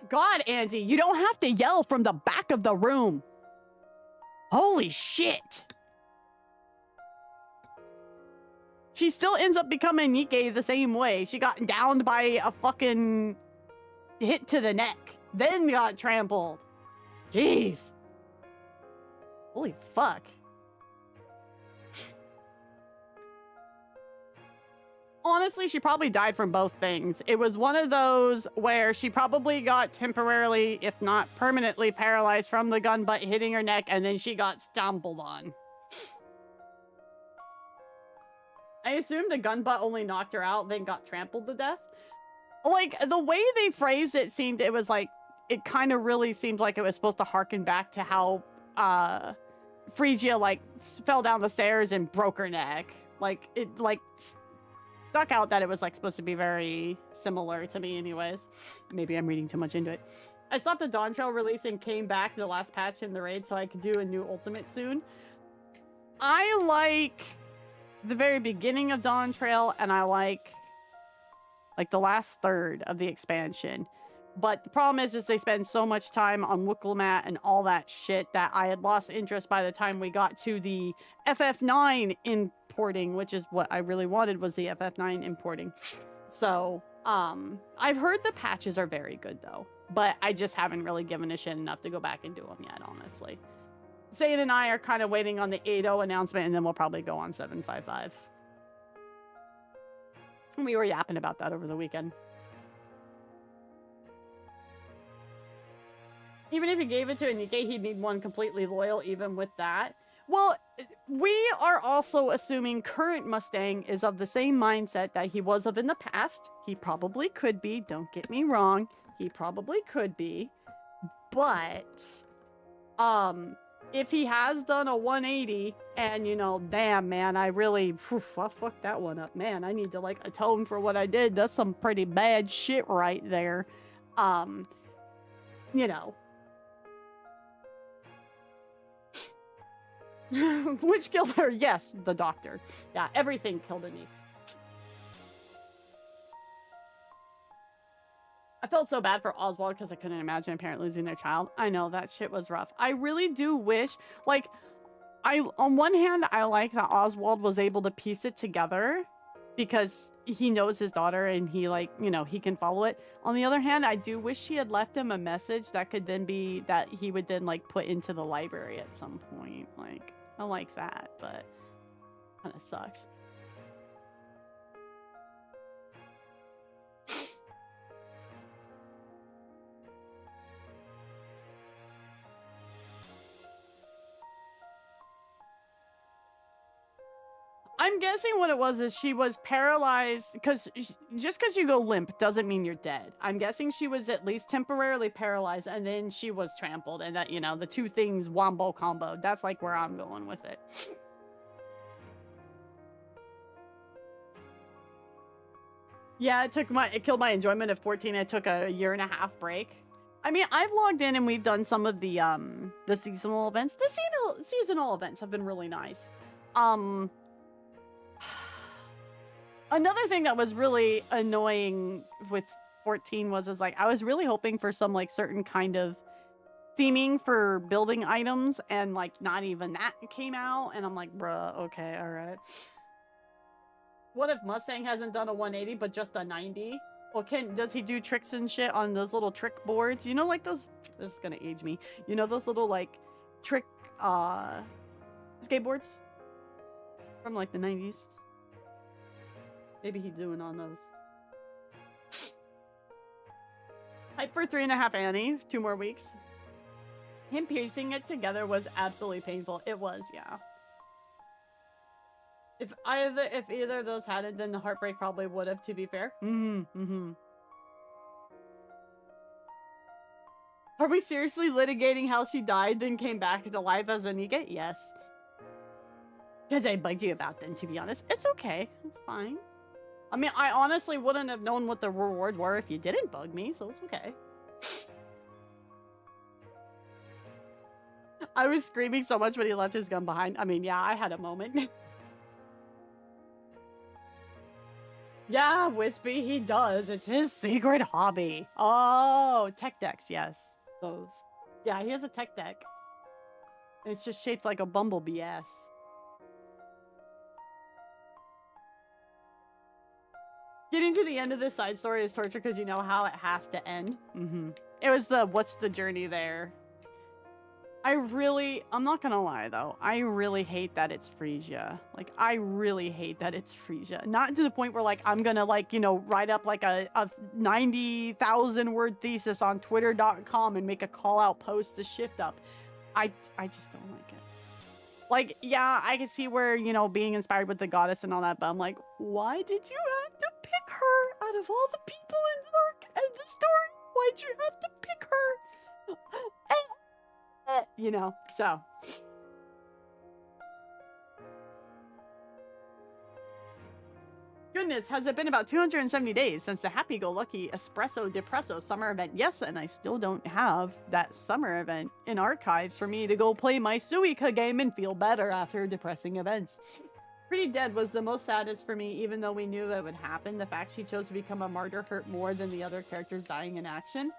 God, Andy, you don't have to yell from the back of the room. Holy shit. She still ends up becoming Nikke the same way. She got downed by a fucking hit to the neck, then got trampled. Jeez. Holy fuck. Honestly, she probably died from both things. It was one of those where she probably got temporarily, if not permanently, paralyzed from the gun butt hitting her neck, and then she got stumbled on. I assume the gun butt only knocked her out, then got trampled to death. Like, the way they phrased it seemed, it was like, it kind of really seemed like it was supposed to harken back to how, Phrygia, like, fell down the stairs and broke her neck. Like, it, like, stuck out that it was, like, supposed to be very similar to me anyways. Maybe I'm reading too much into it. I stopped the Dawn Trail release and came back to the last patch in the raid so I could do a new ultimate soon. I like the very beginning of Dawn Trail, and I like the last third of the expansion. But the problem is they spend so much time on Wooklamat and all that shit that I had lost interest by the time we got to the FF9 importing, which is what I really wanted, was the FF9 importing. So, I've heard the patches are very good though, but I just haven't really given a shit enough to go back and do them yet, honestly. Zane and I are kind of waiting on the 8.0 announcement, and then we'll probably go on 7.5.5. We were yapping about that over the weekend. Even if he gave it to a Nikke, he'd need one completely loyal even with that. Well, we are also assuming current Mustang is of the same mindset that he was of in the past. He probably could be, don't get me wrong. He probably could be. But, if he has done a 180 and, you know, damn, man, I really, I fucked that one up. Man, I need to, like, atone for what I did. That's some pretty bad shit right there. You know. Which killed her? Yes, the doctor. Yeah, everything killed her niece. I felt so bad for Oswald because I couldn't imagine a parent losing their child. I know, that shit was rough. I really do wish, like, on one hand, I like that Oswald was able to piece it together because he knows his daughter and he, like, you know, he can follow it. On the other hand, I do wish she had left him a message that could then be, that he would then, like, put into the library at some point. Like, I like that, but kind of sucks. I'm guessing what it was is she was paralyzed because just because you go limp doesn't mean you're dead. I'm guessing she was at least temporarily paralyzed and then she was trampled, and that, you know, the two things wombo combo. That's like where I'm going with it. Yeah, it killed my enjoyment of 14. I took a 1.5 year break. I mean, I've logged in and we've done some of the seasonal events. The seasonal events have been really nice. Another thing that was really annoying with 14 was like I was really hoping for some like certain kind of theming for building items, and like not even that came out, and I'm like, bruh, okay, all right. What if Mustang hasn't done a 180 but just a 90? Well, does he do tricks and shit on those little trick boards? You know, like those, this is gonna age me. You know those little like trick skateboards from like the 90s? Maybe he's doing on those. Hype for 3.5 Annie. 2 more weeks. Him piecing it together was absolutely painful. It was, yeah. If either of those hadn't, then the heartbreak probably would have, to be fair. Are we seriously litigating how she died, then came back to life as a Nikke? Yes. Because I bugged you about them, to be honest. It's okay. It's fine. I mean, I honestly wouldn't have known what the rewards were if you didn't bug me, so it's okay. I was screaming so much when he left his gun behind. I mean, yeah, I had a moment. Yeah, Wispy, he does. It's his secret hobby. Oh, tech decks, yes. Those. Yeah, he has a tech deck. It's just shaped like a bumblebee ass. Getting to the end of this side story is torture because you know how it has to end. It was the, what's the journey there? I'm not gonna lie though, I really hate that it's Frisia. Like, I really hate that it's Frisia. Not to the point where like, I'm gonna like, you know, write up like a 90,000 word thesis on twitter.com and make a call out post to shift up. I just don't like it. Like, yeah, I can see where, you know, being inspired with the goddess and all that, but I'm like, why did you have to pick her out of all the people in the story? Why'd you have to pick her? You know, so. Goodness, has it been about 270 days since the happy-go-lucky Espresso Depresso summer event? Yes, and I still don't have that summer event in archives for me to go play my Suica game and feel better after depressing events. Pretty Dead was the most saddest for me, even though we knew that would happen. The fact she chose to become a martyr hurt more than the other characters dying in action.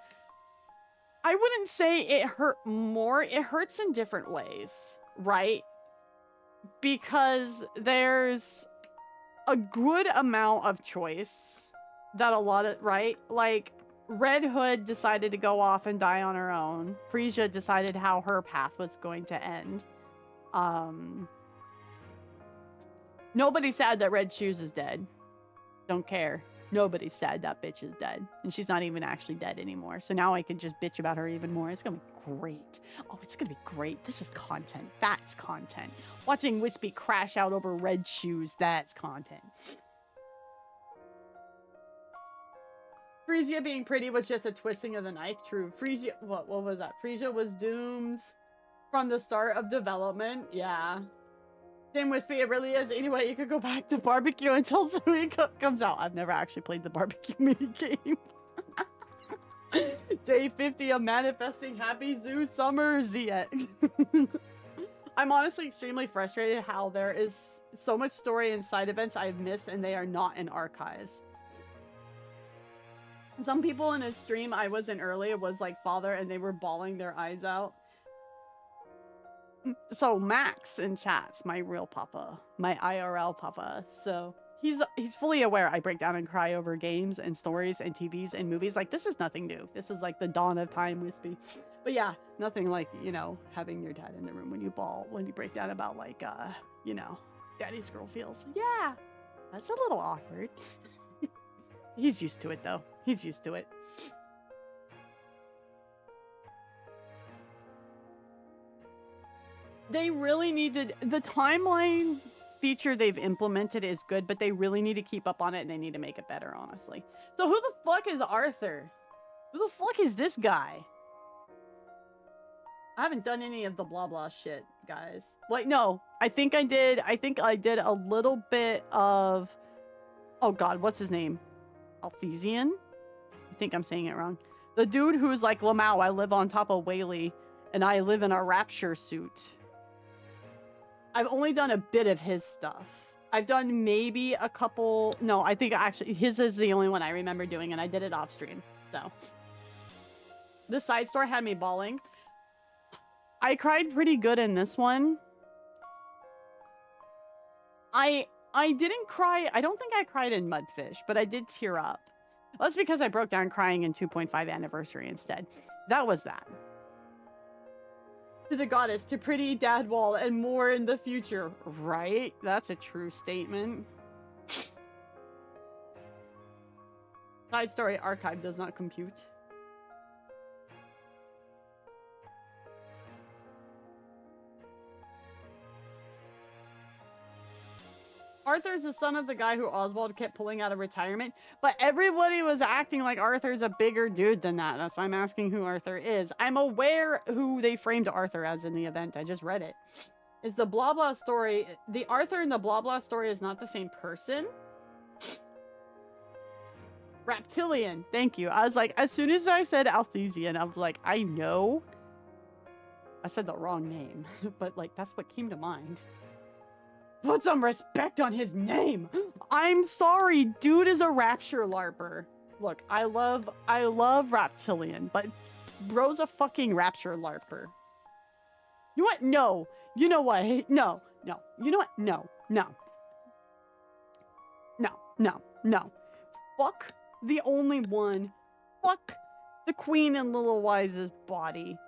I wouldn't say it hurt more. It hurts in different ways, right? Because there's a good amount of choice that a lot of, right? Like, Red Hood decided to go off and die on her own. Frisia decided how her path was going to end. Nobody's sad that Red Shoes is dead. Don't care. Nobody's sad that bitch is dead. And she's not even actually dead anymore. So now I can just bitch about her even more. It's gonna be great. Oh, it's gonna be great. This is content. That's content. Watching Wispy crash out over Red Shoes, that's content. Frisia being pretty was just a twisting of the knife. True. Frisia, what was that? Frisia was doomed from the start of development. Yeah. Same Wispy, it really is. Anyway, you could go back to barbecue until Zooey comes out. I've never actually played the barbecue minigame. Day 50 of manifesting happy zoo summer ZX. I'm honestly extremely frustrated how there is so much story and side events I've missed and they are not in archives. Some people in a stream I was in earlier was like father and they were bawling their eyes out. So Max in chats, my real papa, my IRL papa. So he's fully aware I break down and cry over games and stories and TVs and movies. Like, this is nothing new. This is like the dawn of time, Wispy. But yeah, nothing like, you know, having your dad in the room when you bawl, when you break down about like, you know, daddy's girl feels. Yeah, that's a little awkward. He's used to it though. He's used to it. They really needed the timeline feature they've implemented is good, but they really need to keep up on it and they need to make it better, honestly. So who the fuck is Arthur? Who the fuck is this guy? I haven't done any of the blah blah shit, guys. Like, no, I think I did a little bit of, oh god, what's his name? Althesian? I think I'm saying it wrong. The dude who's like, Lamau, I live on top of Whaley and I live in a rapture suit. I've only done a bit of his stuff. I've done maybe a couple. No, I think actually his is the only one I remember doing, and I did it off stream. So the side story had me bawling. I cried pretty good in this one. I didn't cry. I don't think I cried in Mudfish, but I did tear up. That's because I broke down crying in 2.5 Anniversary instead. That was that. To the goddess, to pretty dad wall, and more in the future. Right? That's a true statement. Side story archive does not compute. Arthur's the son of the guy who Oswald kept pulling out of retirement, but everybody was acting like Arthur's a bigger dude than that. That's why I'm asking who Arthur is. I'm aware who they framed Arthur as in the event. I just read it. It's the blah blah story. The Arthur in the blah blah story is not the same person. Reptilian. Thank you. I was like, as soon as I said Althesian, I was like, I know. I said the wrong name, but like, that's what came to mind. Put some respect on his name. I'm sorry, dude is a rapture larper. Look, I love Reptilian, but bro's a fucking rapture larper. You know what? No. You know what? No. No. You know what? No. No. No. No. No. Fuck the only one. Fuck the queen in Little Wise's body.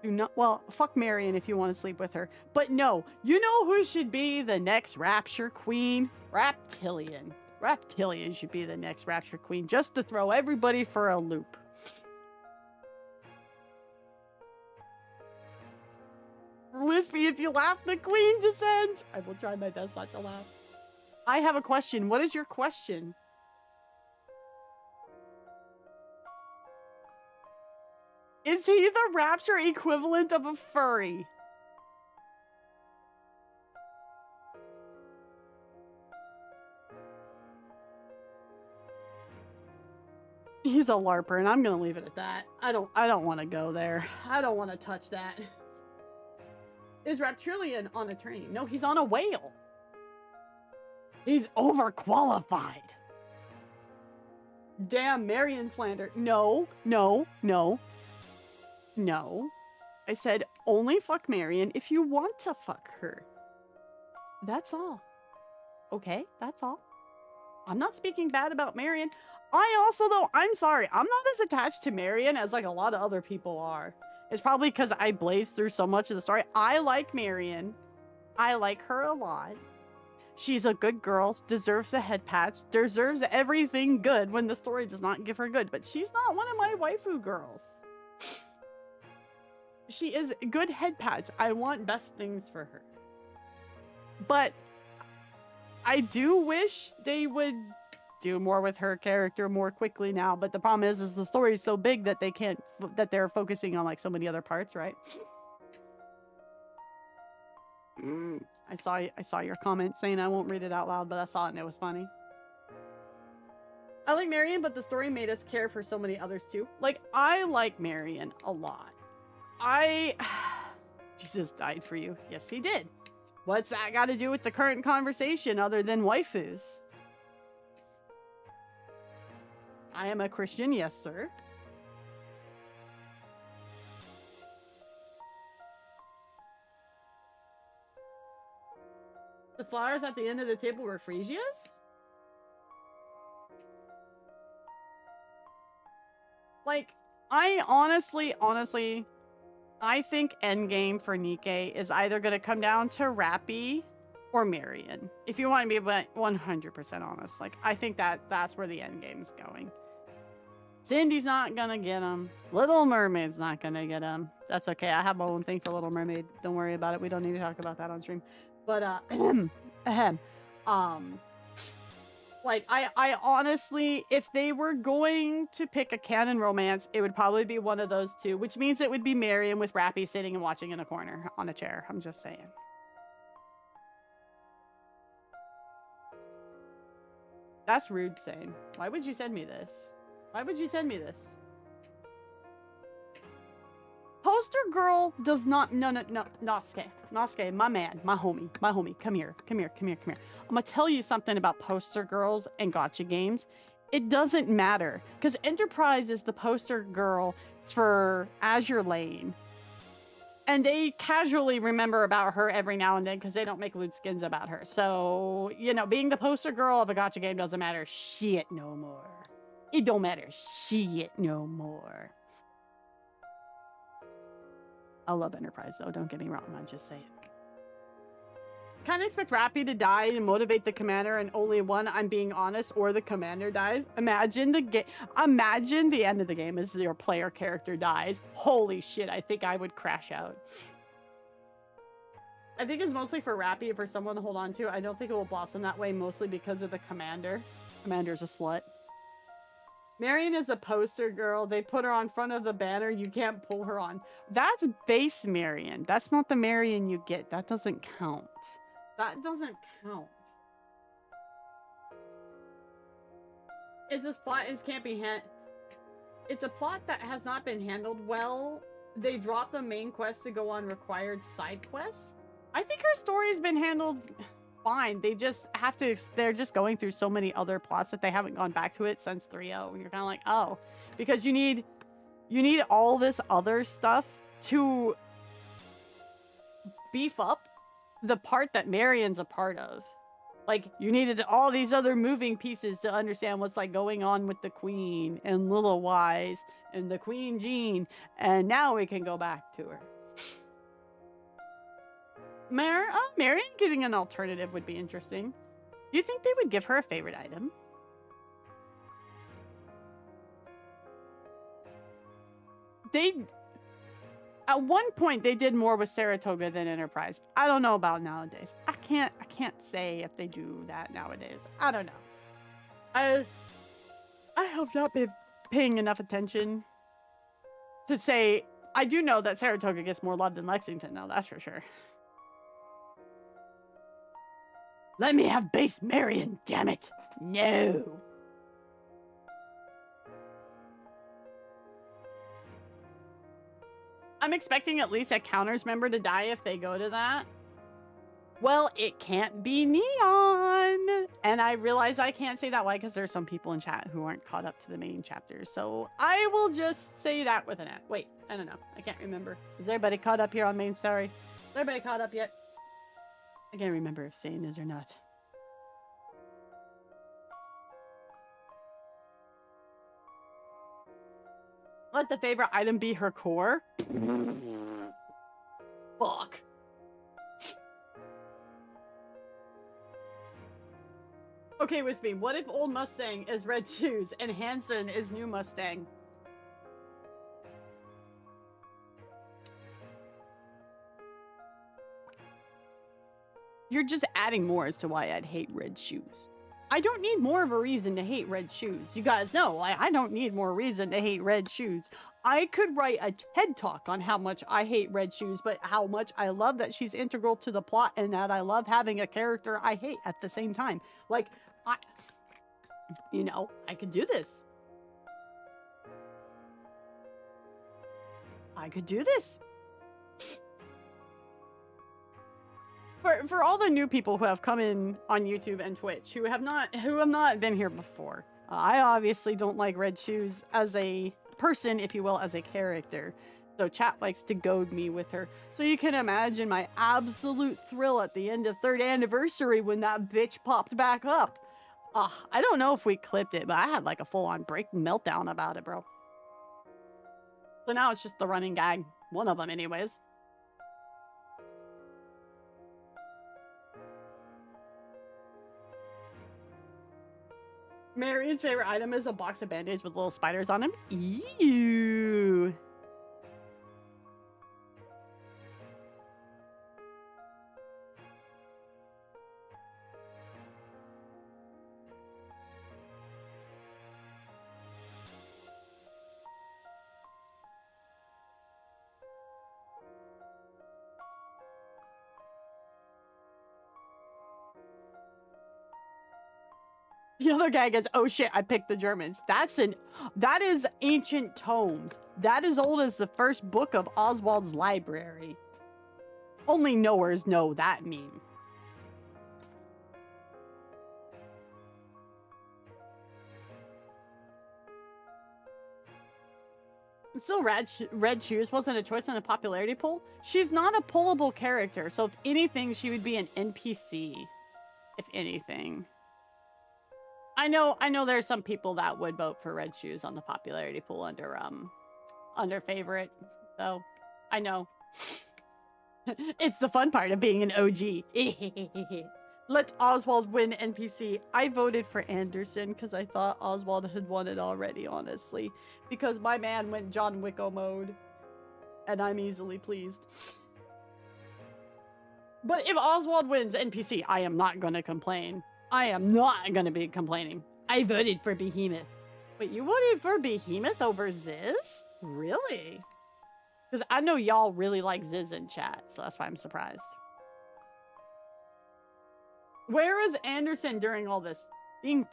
Do not, well, fuck Marion if you want to sleep with her. But no, you know who should be the next Rapture Queen? Reptilian. Reptilian should be the next Rapture Queen, just to throw everybody for a loop. Wispy, if you laugh, the queen descends. I will try my best not to laugh. I have a question. What is your question? Is he the rapture equivalent of a furry? He's a larper, and I'm gonna leave it at that. I don't want to go there. I don't want to touch that. Is Reptilian on a train? No, he's on a whale. He's overqualified. Damn, Marion slander. No, no, no. No. I said only fuck Marion if you want to fuck her. That's all. Okay, that's all. I'm not speaking bad about Marion. I also, though, I'm sorry, I'm not as attached to Marion as like a lot of other people are. It's probably because I blazed through so much of the story. I like Marion. I like her a lot. She's a good girl, deserves the head pats, deserves everything good when the story does not give her good. But she's not one of my waifu girls. She is good head pats. I want best things for her. But I do wish they would do more with her character more quickly now. But the problem is the story is so big that they can't, that they're focusing on like so many other parts, right? I saw your comment saying I won't read it out loud, but I saw it and it was funny. I like Marion, but the story made us care for so many others too. Like, I like Marion a lot. Jesus died for you. Yes, he did. What's that got to do with the current conversation other than waifus? I am a Christian, yes, sir. The flowers at the end of the table were Frisia's? Like, I honestly, I think endgame for Nikke is either going to come down to Rappy or Marion. If you want to be 100% honest. Like, I think that's where the endgame's going. Cindy's not going to get him. Little Mermaid's not going to get him. That's okay. I have my own thing for Little Mermaid. Don't worry about it. We don't need to talk about that on stream. But, like, I honestly, if they were going to pick a canon romance, it would probably be one of those two, which means it would be Marion with Rappy sitting and watching in a corner on a chair. I'm just saying. That's rude, Sane. Why would you send me this? Why would you send me this? Poster girl does not, no, Nosuke, my man, my homie, come here. I'm gonna tell you something about poster girls and gacha games. It doesn't matter, because Enterprise is the poster girl for Azure Lane. And they casually remember about her every now and then, because they don't make lewd skins about her. So, you know, being the poster girl of a gacha game doesn't matter shit no more. It don't matter shit no more. I love Enterprise, though. Don't get me wrong. I'm just saying. Kind of expect Rappy to die and motivate the commander, and only one, I'm being honest, or the commander dies. Imagine the end of the game as your player character dies. Holy shit, I think I would crash out. I think it's mostly for Rappy, for someone to hold on to. I don't think it will blossom that way, mostly because of the commander. Commander's a slut. Marion is a poster girl. They put her on front of the banner. You can't pull her on. That's base Marion. That's not the Marion you get. That doesn't count. That doesn't count. Is this plot can't be it's a plot that has not been handled well. They dropped the main quest to go on required side quests. I think her story's been handled fine. They just have to, they're just going through so many other plots that they haven't gone back to it since 3.0. And you're kind of like, oh, because you need all this other stuff to beef up the part that Marion's a part of. Like, you needed all these other moving pieces to understand what's like going on with the Queen and Little Wise and the Queen Jean. And now we can go back to her. Marion getting an alternative would be interesting. Do you think they would give her a favorite item? At one point they did more with Saratoga than Enterprise. I don't know about nowadays. I can't say if they do that nowadays. I don't know. I have not been paying enough attention to say. I do know that Saratoga gets more love than Lexington, though, that's for sure. Let me have base Marion, damn it! No! I'm expecting at least a counters member to die if they go to that. Well, it can't be Neon. And I realize I can't say that. Why? Because there's some people in chat who aren't caught up to the main chapters. So I will just say that with an F. Wait, I don't know. I can't remember. Is everybody caught up here on main story? Is everybody caught up yet? I can't remember if saying is or not. Let the favorite item be her core. Fuck. Okay, Wispy, what if old Mustang is red shoes and Hanson is new Mustang? You're just adding more as to why I'd hate red shoes. I don't need more of a reason to hate red shoes. You guys know, I don't need more reason to hate red shoes. I could write a TED talk on how much I hate red shoes, but how much I love that she's integral to the plot and that I love having a character I hate at the same time. Like, you know, I could do this. I could do this. For all the new people who have come in on YouTube and Twitch who have not been here before, I obviously don't like red shoes as a person, if you will, as a character. So chat likes to goad me with her. So you can imagine my absolute thrill at the end of 3rd anniversary when that bitch popped back up. I don't know if we clipped it, but I had like a full-on meltdown about it, bro. So now it's just the running gag. One of them anyways. Marion's favorite item is a box of band-aids with little spiders on them. Ew. The other gag is, oh shit, I picked the Germans. That is ancient tomes. That is old as the first book of Oswald's library. Only knowers know that meme. Still, red shoes wasn't a choice in the popularity poll. She's not a pullable character, so if anything, she would be an NPC. If anything. I know there's some people that would vote for red shoes on the popularity pool under favorite. So I know. It's the fun part of being an OG. Let Oswald win NPC. I voted for Anderson because I thought Oswald had won it already, honestly. Because my man went John Wicko mode. And I'm easily pleased. But if Oswald wins NPC, I am not going to complain. I am not going to be complaining. I voted for Behemoth. Wait, you voted for Behemoth over Ziz? Really? Because I know y'all really like Ziz in chat, so that's why I'm surprised. Where is Anderson during all this? Being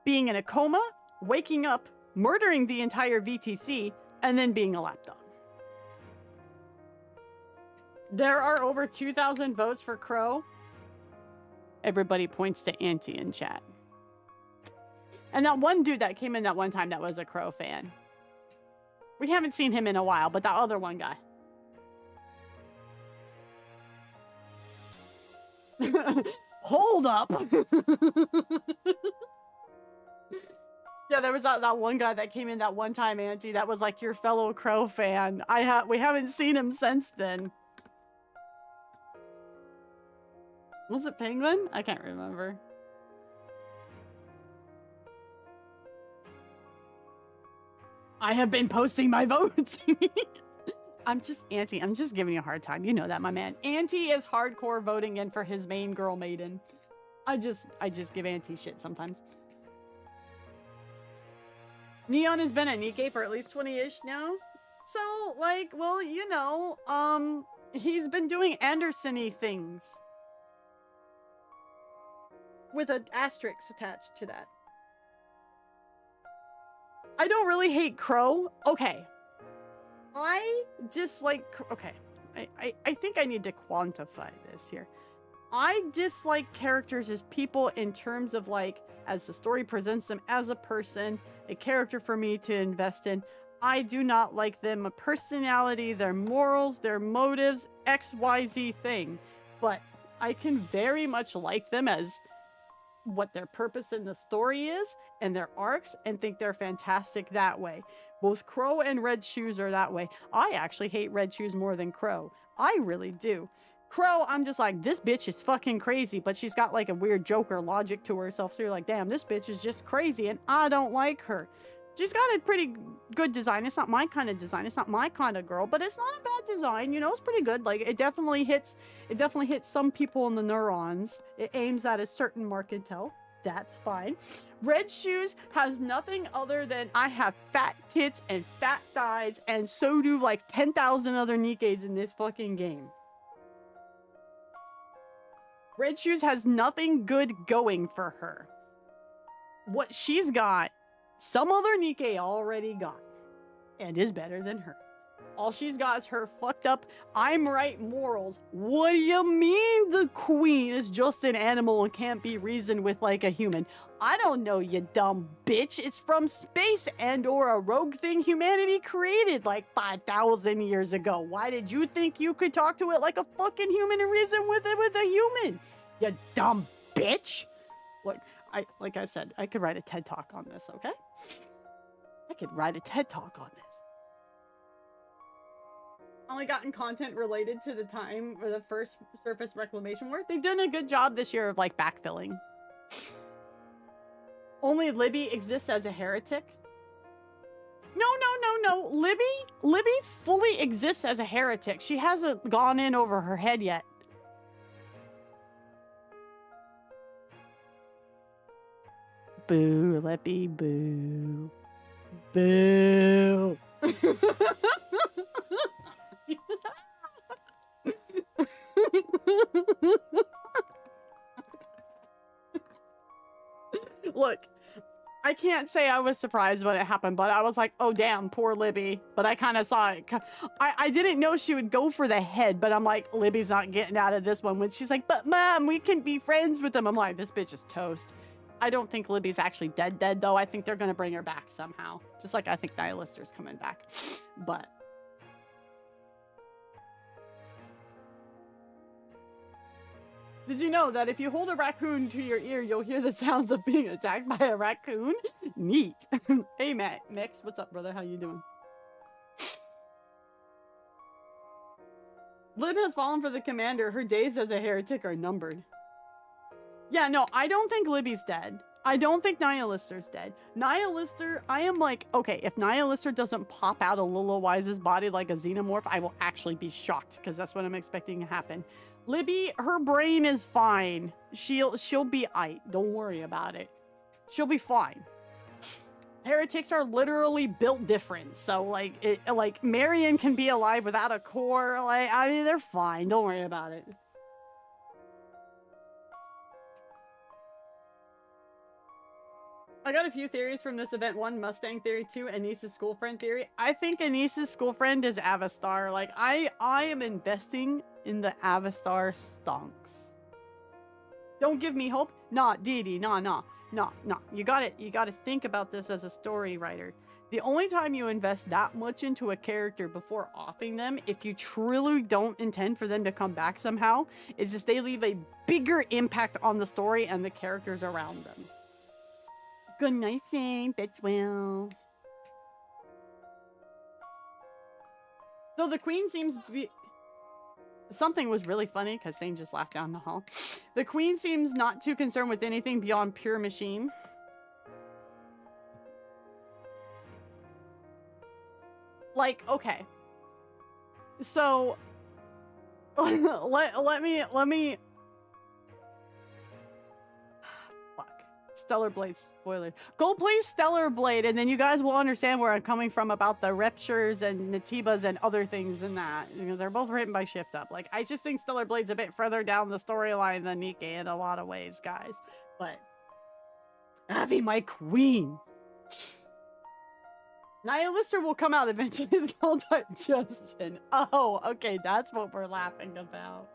in a coma, waking up, murdering the entire VTC, and then being a lapdog. There are over 2,000 votes for Crow. Everybody points to Auntie in chat. And that one dude that came in that one time that was a Crow fan. We haven't seen him in a while, but that other one guy. Hold up. Yeah, there was that one guy that came in that one time, Auntie, that was like your fellow Crow fan. We haven't seen him since then. Was it Penguin? I can't remember. I have been posting my votes. I'm just giving you a hard time. You know that, my man. Auntie is hardcore voting in for his main girl maiden. I just give Auntie shit sometimes. Neon has been at Nikke for at least 20-ish now. So, like, well, you know, he's been doing Anderson-y things. With an asterisk attached to that. I don't really hate Crow. Okay. I dislike... Okay. I think I need to quantify this here. I dislike characters as people in terms of like, as the story presents them as a person, a character for me to invest in. I do not like them, a personality, their morals, their motives, XYZ thing. But I can very much like them as what their purpose in the story is and their arcs, and think they're fantastic that way. Both Crow and Red Shoes are that way. I actually hate Red Shoes more than Crow. I really do. Crow, I'm just like, this bitch is fucking crazy, but she's got like a weird Joker logic to herself, so you're like, damn, this bitch is just crazy, and I don't like her. She's got a pretty good design. It's not my kind of design. It's not my kind of girl, but it's not a bad design. You know, it's pretty good. Like, it definitely hits some people in the neurons. It aims at a certain marketelle. That's fine. Red Shoes has nothing other than I have fat tits and fat thighs, and so do like 10,000 other Nikkes in this fucking game. Red Shoes has nothing good going for her. What she's got, some other Nikke already got, and is better than her. All she's got is her fucked up, I'm right morals. What do you mean the queen is just an animal and can't be reasoned with like a human? I don't know, you dumb bitch. It's from space and or a rogue thing humanity created like 5,000 years ago. Why did you think you could talk to it like a fucking human and reason with it with a human? You dumb bitch. Look, like I said, I could write a TED Talk on this, okay? I could write a TED Talk on this. Only gotten content related to the time for the first surface reclamation work. They've done a good job this year of like backfilling. Only Libby exists as a heretic. No. Libby fully exists as a heretic. She hasn't gone in over her head yet. Boo, Libby, boo. Boo. Look, I can't say I was surprised when it happened, but I was like, oh damn, poor Libby. But I kind of saw it. I didn't know she would go for the head, but I'm like, Libby's not getting out of this one. When she's like, but mom, we can be friends with them. I'm like, this bitch is toast. I don't think Libby's actually dead though. I think they're gonna bring her back somehow. Just like I think Nihilister's coming back. But did you know that if you hold a raccoon to your ear, you'll hear the sounds of being attacked by a raccoon? Neat. Hey, Mix, what's up, brother? How you doing? Lib has fallen for the commander. Her days as a heretic are numbered. Yeah, no, I don't think Libby's dead. I don't think Nihilister's dead. Nihilister, I am like, okay, if Nihilister doesn't pop out of Lilo Wise's body like a xenomorph, I will actually be shocked, because that's what I'm expecting to happen. Libby, her brain is fine. She'll be aight. Don't worry about it. She'll be fine. Heretics are literally built different. So like Marion can be alive without a core. Like, I mean, they're fine. Don't worry about it. I got a few theories from this event. 1, Mustang theory. 2, Anis's school friend theory. I think Anis's school friend is Avastar. Like, I am investing in the Avastar stonks. Don't give me hope. Nah, Dee, nah. You gotta think about this as a story writer. The only time you invest that much into a character before offing them, if you truly don't intend for them to come back somehow, is just they leave a bigger impact on the story and the characters around them. Good night, Shane. Bitch will. Though the queen seems to be... Something was really funny, because Sane just laughed down the hall. The queen seems not too concerned with anything beyond pure machine. Like, okay. So... let me... Stellar Blade spoiler. Go play Stellar Blade, and then you guys will understand where I'm coming from about the Ruptures and Natibas and other things in that. You know, they're both written by Shift Up. Like, I just think Stellar Blade's a bit further down the storyline than Nikke in a lot of ways, guys. But Abby, my queen. Nihilister will come out eventually. It's called Justin. Oh, okay, that's what we're laughing about.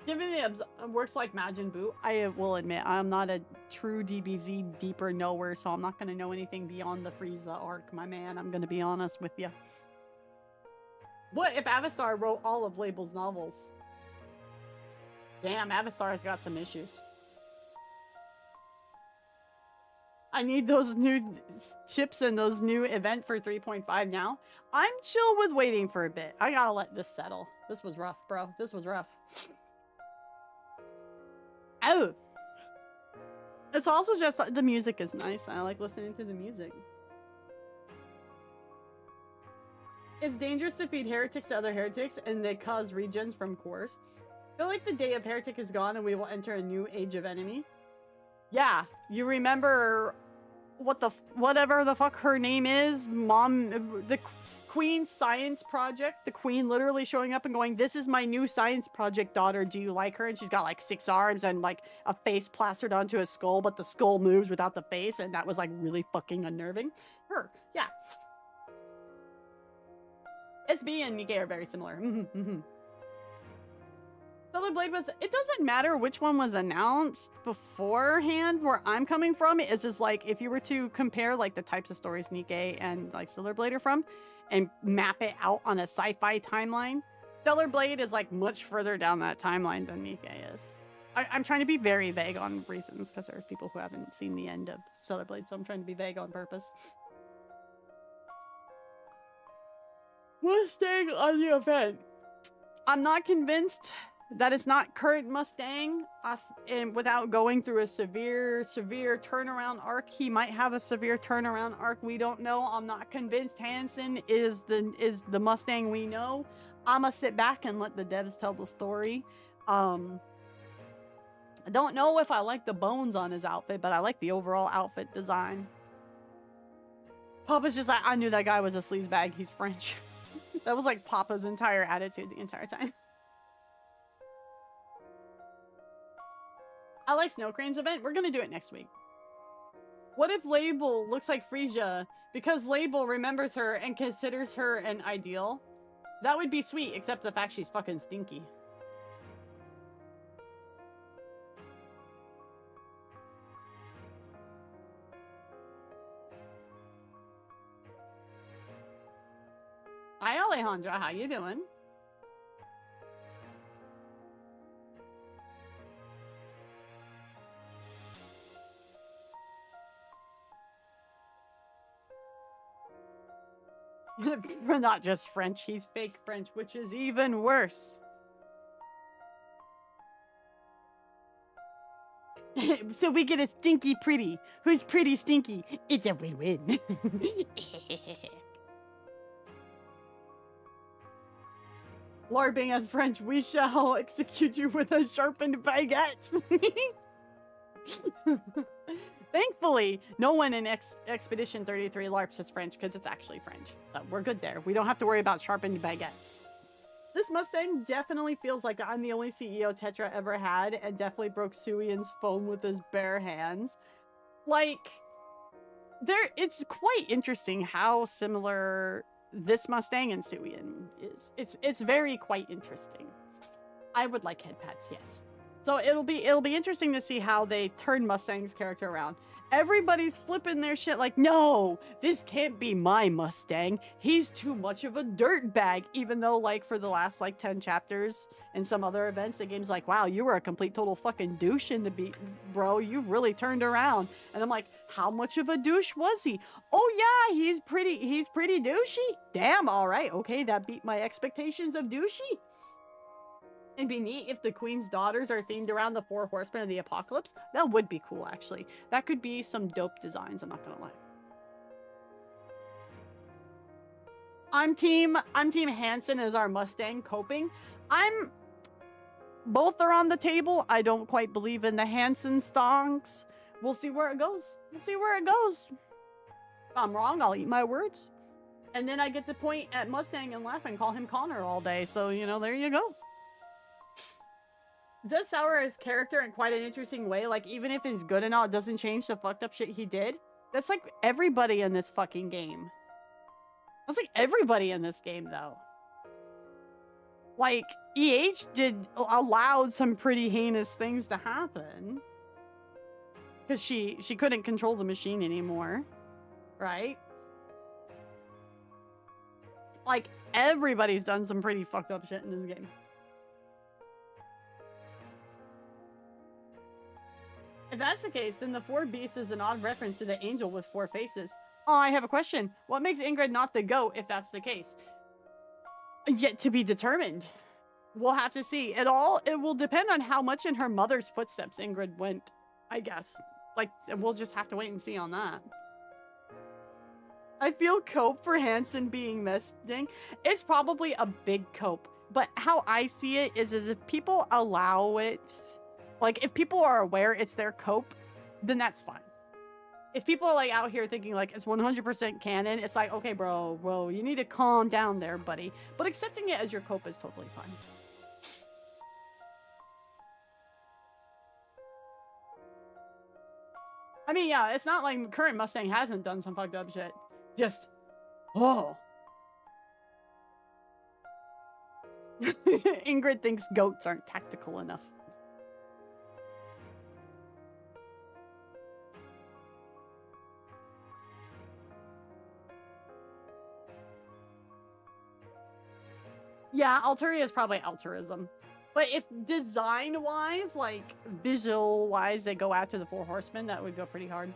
Given the works like Majin Buu, I will admit I'm not a true DBZ deeper knower, so I'm not going to know anything beyond the Frieza arc, my man. I'm going to be honest with you. What if Avastar wrote all of Label's novels? Damn, Avastar's got some issues. I need those new chips and those new event for 3.5 now. I'm chill with waiting for a bit. I gotta let this settle. This was rough, bro. This was rough. Oh! It's also just the music is nice. I like listening to the music. It's dangerous to feed heretics to other heretics and they cause regens from cores. I feel like the day of heretic is gone and we will enter a new age of enemy. Yeah, you remember whatever the fuck her name is, the Queen Science Project, the Queen literally showing up and going, "This is my new science project daughter, do you like her?" And she's got like 6 arms and like a face plastered onto a skull, but the skull moves without the face, and that was like really fucking unnerving. Her, yeah. SB and Nikkei are very similar. Stellar Blade was, it doesn't matter which one was announced beforehand. Where I'm coming from is just like, if you were to compare like the types of stories Nikkei and like Stellar Blade are from and map it out on a sci-fi timeline, Stellar Blade is like much further down that timeline than Nikkei is. I'm trying to be very vague on reasons because there's people who haven't seen the end of Stellar Blade, so I'm trying to be vague on purpose. Mustang on the event. I'm not convinced that it's not current Mustang, and without going through a severe turnaround arc. He might have a severe turnaround arc. We don't know. I'm not convinced Hansen is the Mustang we know. I'ma sit back and let the devs tell the story. I don't know if I like the bones on his outfit, but I like the overall outfit design. Papa's just like, I knew that guy was a sleazebag. He's French. That was like Papa's entire attitude the entire time. I like Snow Crane's event. We're gonna do it next week. What if Label looks like Frisia because Label remembers her and considers her an ideal? That would be sweet, except the fact she's fucking stinky. Hi Alejandra, how you doing? We're not just French, he's fake French, which is even worse. So we get a stinky pretty. Who's pretty stinky? It's a win-win. LARPing as French, we shall execute you with a sharpened baguette. Thankfully, no one in Expedition 33 LARPs is French because it's actually French. So we're good there. We don't have to worry about sharpened baguettes. This Mustang definitely feels like I'm the only CEO Tetra ever had and definitely broke Suian's phone with his bare hands. Like, it's quite interesting how similar this Mustang and Suian is. It's very quite interesting. I would like head pads, yes. So it'll be interesting to see how they turn Mustang's character around. Everybody's flipping their shit like, no, this can't be my Mustang. He's too much of a dirtbag. Even though, like, for the last, like, 10 chapters and some other events, the game's like, wow, you were a complete total fucking douche in the beat, bro. You really turned around. And I'm like, how much of a douche was he? Oh, yeah, he's pretty douchey. Damn, all right. Okay, that beat my expectations of douchey. It'd be neat if the Queen's daughters are themed around the 4 Horsemen of the Apocalypse. That would be cool, actually. That could be some dope designs, I'm not gonna lie. I'm team Hansen as our Mustang coping. Both are on the table. I don't quite believe in the Hansen stonks. We'll see where it goes. We'll see where it goes. If I'm wrong, I'll eat my words. And then I get to point at Mustang and laugh and call him Connor all day. So, you know, there you go. does sour his character in quite an interesting way. Like, even if he's good and all, it doesn't change the fucked up shit he did. That's like everybody in this fucking game. That's like everybody in this game, though. Like, allowed some pretty heinous things to happen. Because she couldn't control the machine anymore. Right? Like, everybody's done some pretty fucked up shit in this game. If that's the case, then the four beasts is an odd reference to the angel with four faces. Oh, I have a question. What makes Ingrid not the goat if that's the case? Yet to be determined. We'll have to see. It will depend on how much in her mother's footsteps Ingrid went, I guess. Like, we'll just have to wait and see on that. I feel cope for Hansen being missing. It's probably a big cope. But how I see it is if people allow it, like, if people are aware it's their cope, then that's fine. If people are, like, out here thinking, like, it's 100% canon, it's like, okay, bro, you need to calm down there, buddy. But accepting it as your cope is totally fine. I mean, yeah, it's not like current Mustang hasn't done some fucked up shit. Just, oh. Ingrid thinks goats aren't tactical enough. Yeah, Alteria is probably altruism. But if design-wise, like visual-wise, they go after the Four Horsemen, that would go pretty hard.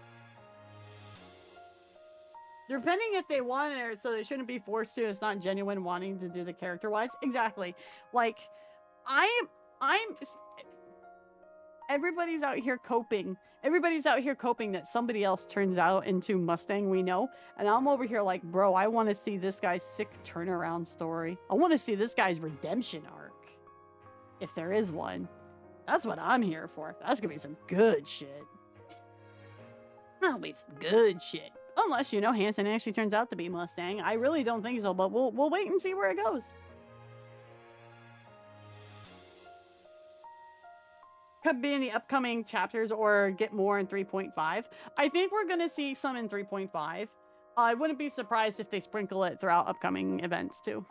Depending if they want it, so they shouldn't be forced to. It's not genuine wanting to do the character-wise. Exactly. Like, everybody's out here coping. Everybody's out here coping that somebody else turns out into Mustang we know. And I'm over here like, bro, I want to see this guy's sick turnaround story. I want to see this guy's redemption arc. If there is one. That's what I'm here for. That's gonna be some good shit. That'll be some good shit. Unless, you know, Hansen actually turns out to be Mustang. I really don't think so, but we'll wait and see where it goes. Could be in the upcoming chapters or get more in 3.5. I think we're gonna see some in 3.5. I wouldn't be surprised if they sprinkle it throughout upcoming events too.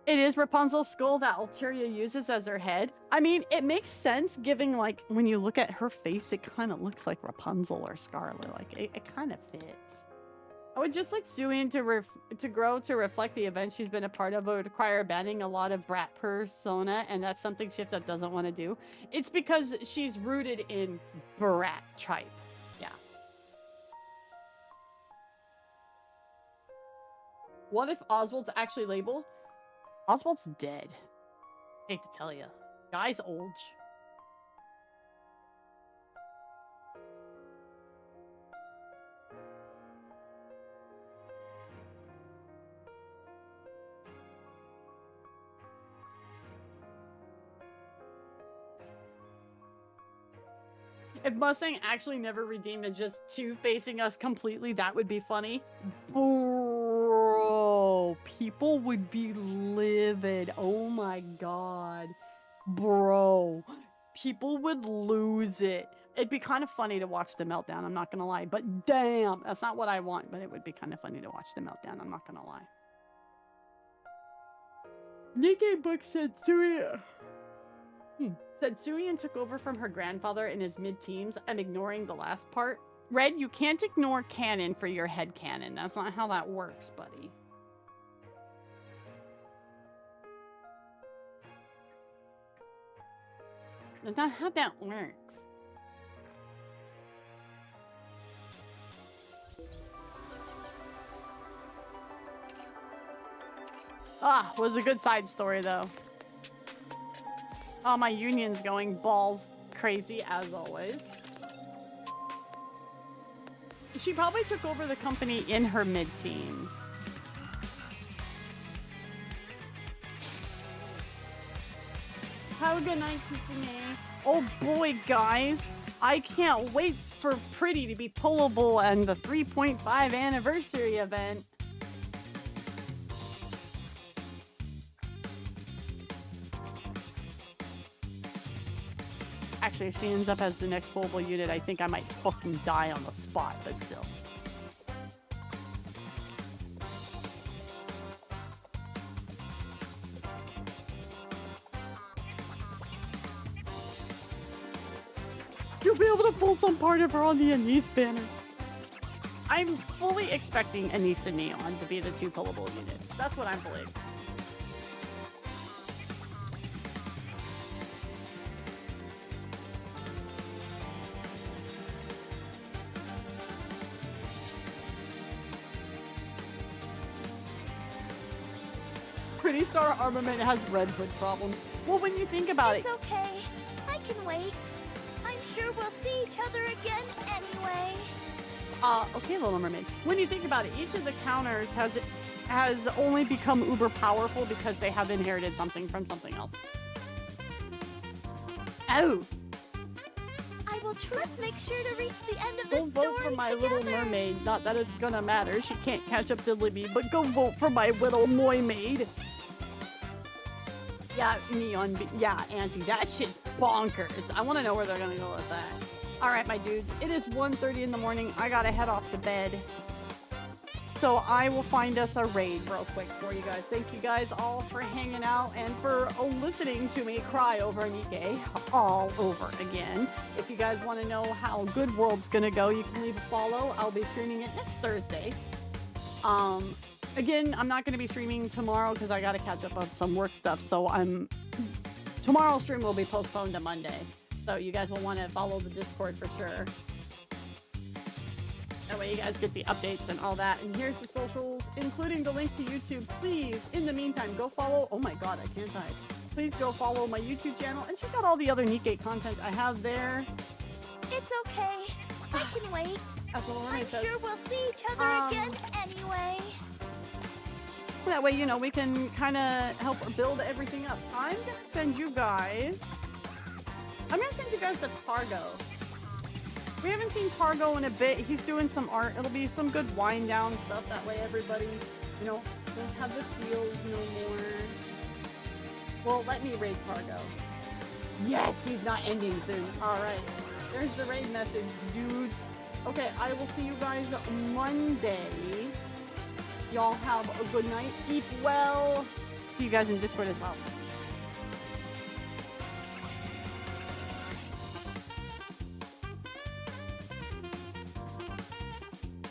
It is Rapunzel's skull that Alteria uses as her head. I mean, it makes sense given, like, when you look at her face, it kind of looks like Rapunzel or Scarlet. Like, it kind of fits. I would just like Suyin to grow to reflect the events she's been a part of. It would require abandoning a lot of brat persona, and that's something Shifta doesn't want to do. It's because she's rooted in brat type. Yeah. What if Oswald's actually labeled? Oswald's dead. Hate to tell you. Guy's old. If Mustang actually never redeemed and just two-facing us completely, that would be funny. Bro, people would be livid. Oh my god. Bro, people would lose it. It'd be kind of funny to watch the meltdown, I'm not gonna lie. But damn, that's not what I want, but it would be kind of funny to watch the meltdown, I'm not gonna lie. Nikkei book said Suyin. Said Suyin took over from her grandfather in his mid-teens. I'm ignoring the last part. Red, you can't ignore canon for your head canon. That's not how that works, buddy. That's not how that works. Ah, was a good side story though. Oh, my union's going balls crazy as always. She probably took over the company in her mid-teens. Have a good night, Kitsune. Oh boy, guys. I can't wait for Pretty to be pullable and the 3.5 anniversary event. Actually, if she ends up as the next pullable unit, I think I might fucking die on the spot, but still. You'll be able to pull some part of her on the Anise banner. I'm fully expecting Anise and Neon to be the 2 pullable units. That's what I'm fully expecting. Pretty Star Armament has Red Hood problems. Well, when you think about It's okay. I can wait. I'm sure we'll see each other again anyway. Okay, Little Mermaid. When you think about it, each of the counters has only become uber powerful because they have inherited something from something else. Oh! Let's make sure to reach the end of this Go vote for my Little Mermaid. Not that it's gonna matter. She can't catch up to Libby, but go vote for my Little Mermaid. Yeah, Neon. Yeah, Auntie. That shit's bonkers. I want to know where they're gonna go with that. All right, my dudes. It is 1:30 in the morning. I gotta head off to bed. So I will find us a raid real quick for you guys. Thank you guys all for hanging out and for listening to me cry over Nikke all over again. If you guys want to know how Good World's gonna go, you can leave a follow. I'll be streaming it next Thursday. Again, I'm not gonna be streaming tomorrow because I gotta catch up on some work stuff. So tomorrow's stream will be postponed to Monday. So you guys will want to follow the Discord for sure. That way you guys get the updates and all that. And here's the socials, including the link to YouTube. Please, in the meantime, go follow. Oh my god, I can't type. Please go follow my YouTube channel and check out all the other Nikke content I have there. It's okay. I can wait. That's what I'm sure we'll see each other again anyway. That way, you know, we can kind of help build everything up. I'm gonna send you guys to Targo. We haven't seen Targo in a bit. He's doing some art. It'll be some good wind down stuff. That way everybody, you know, won't have the feels no more. Well, let me raid Targo. Yes, he's not ending soon. All right. There's the raid message, dudes. Okay, I will see you guys Monday. Y'all have a good night. Eat well. See you guys in Discord as well.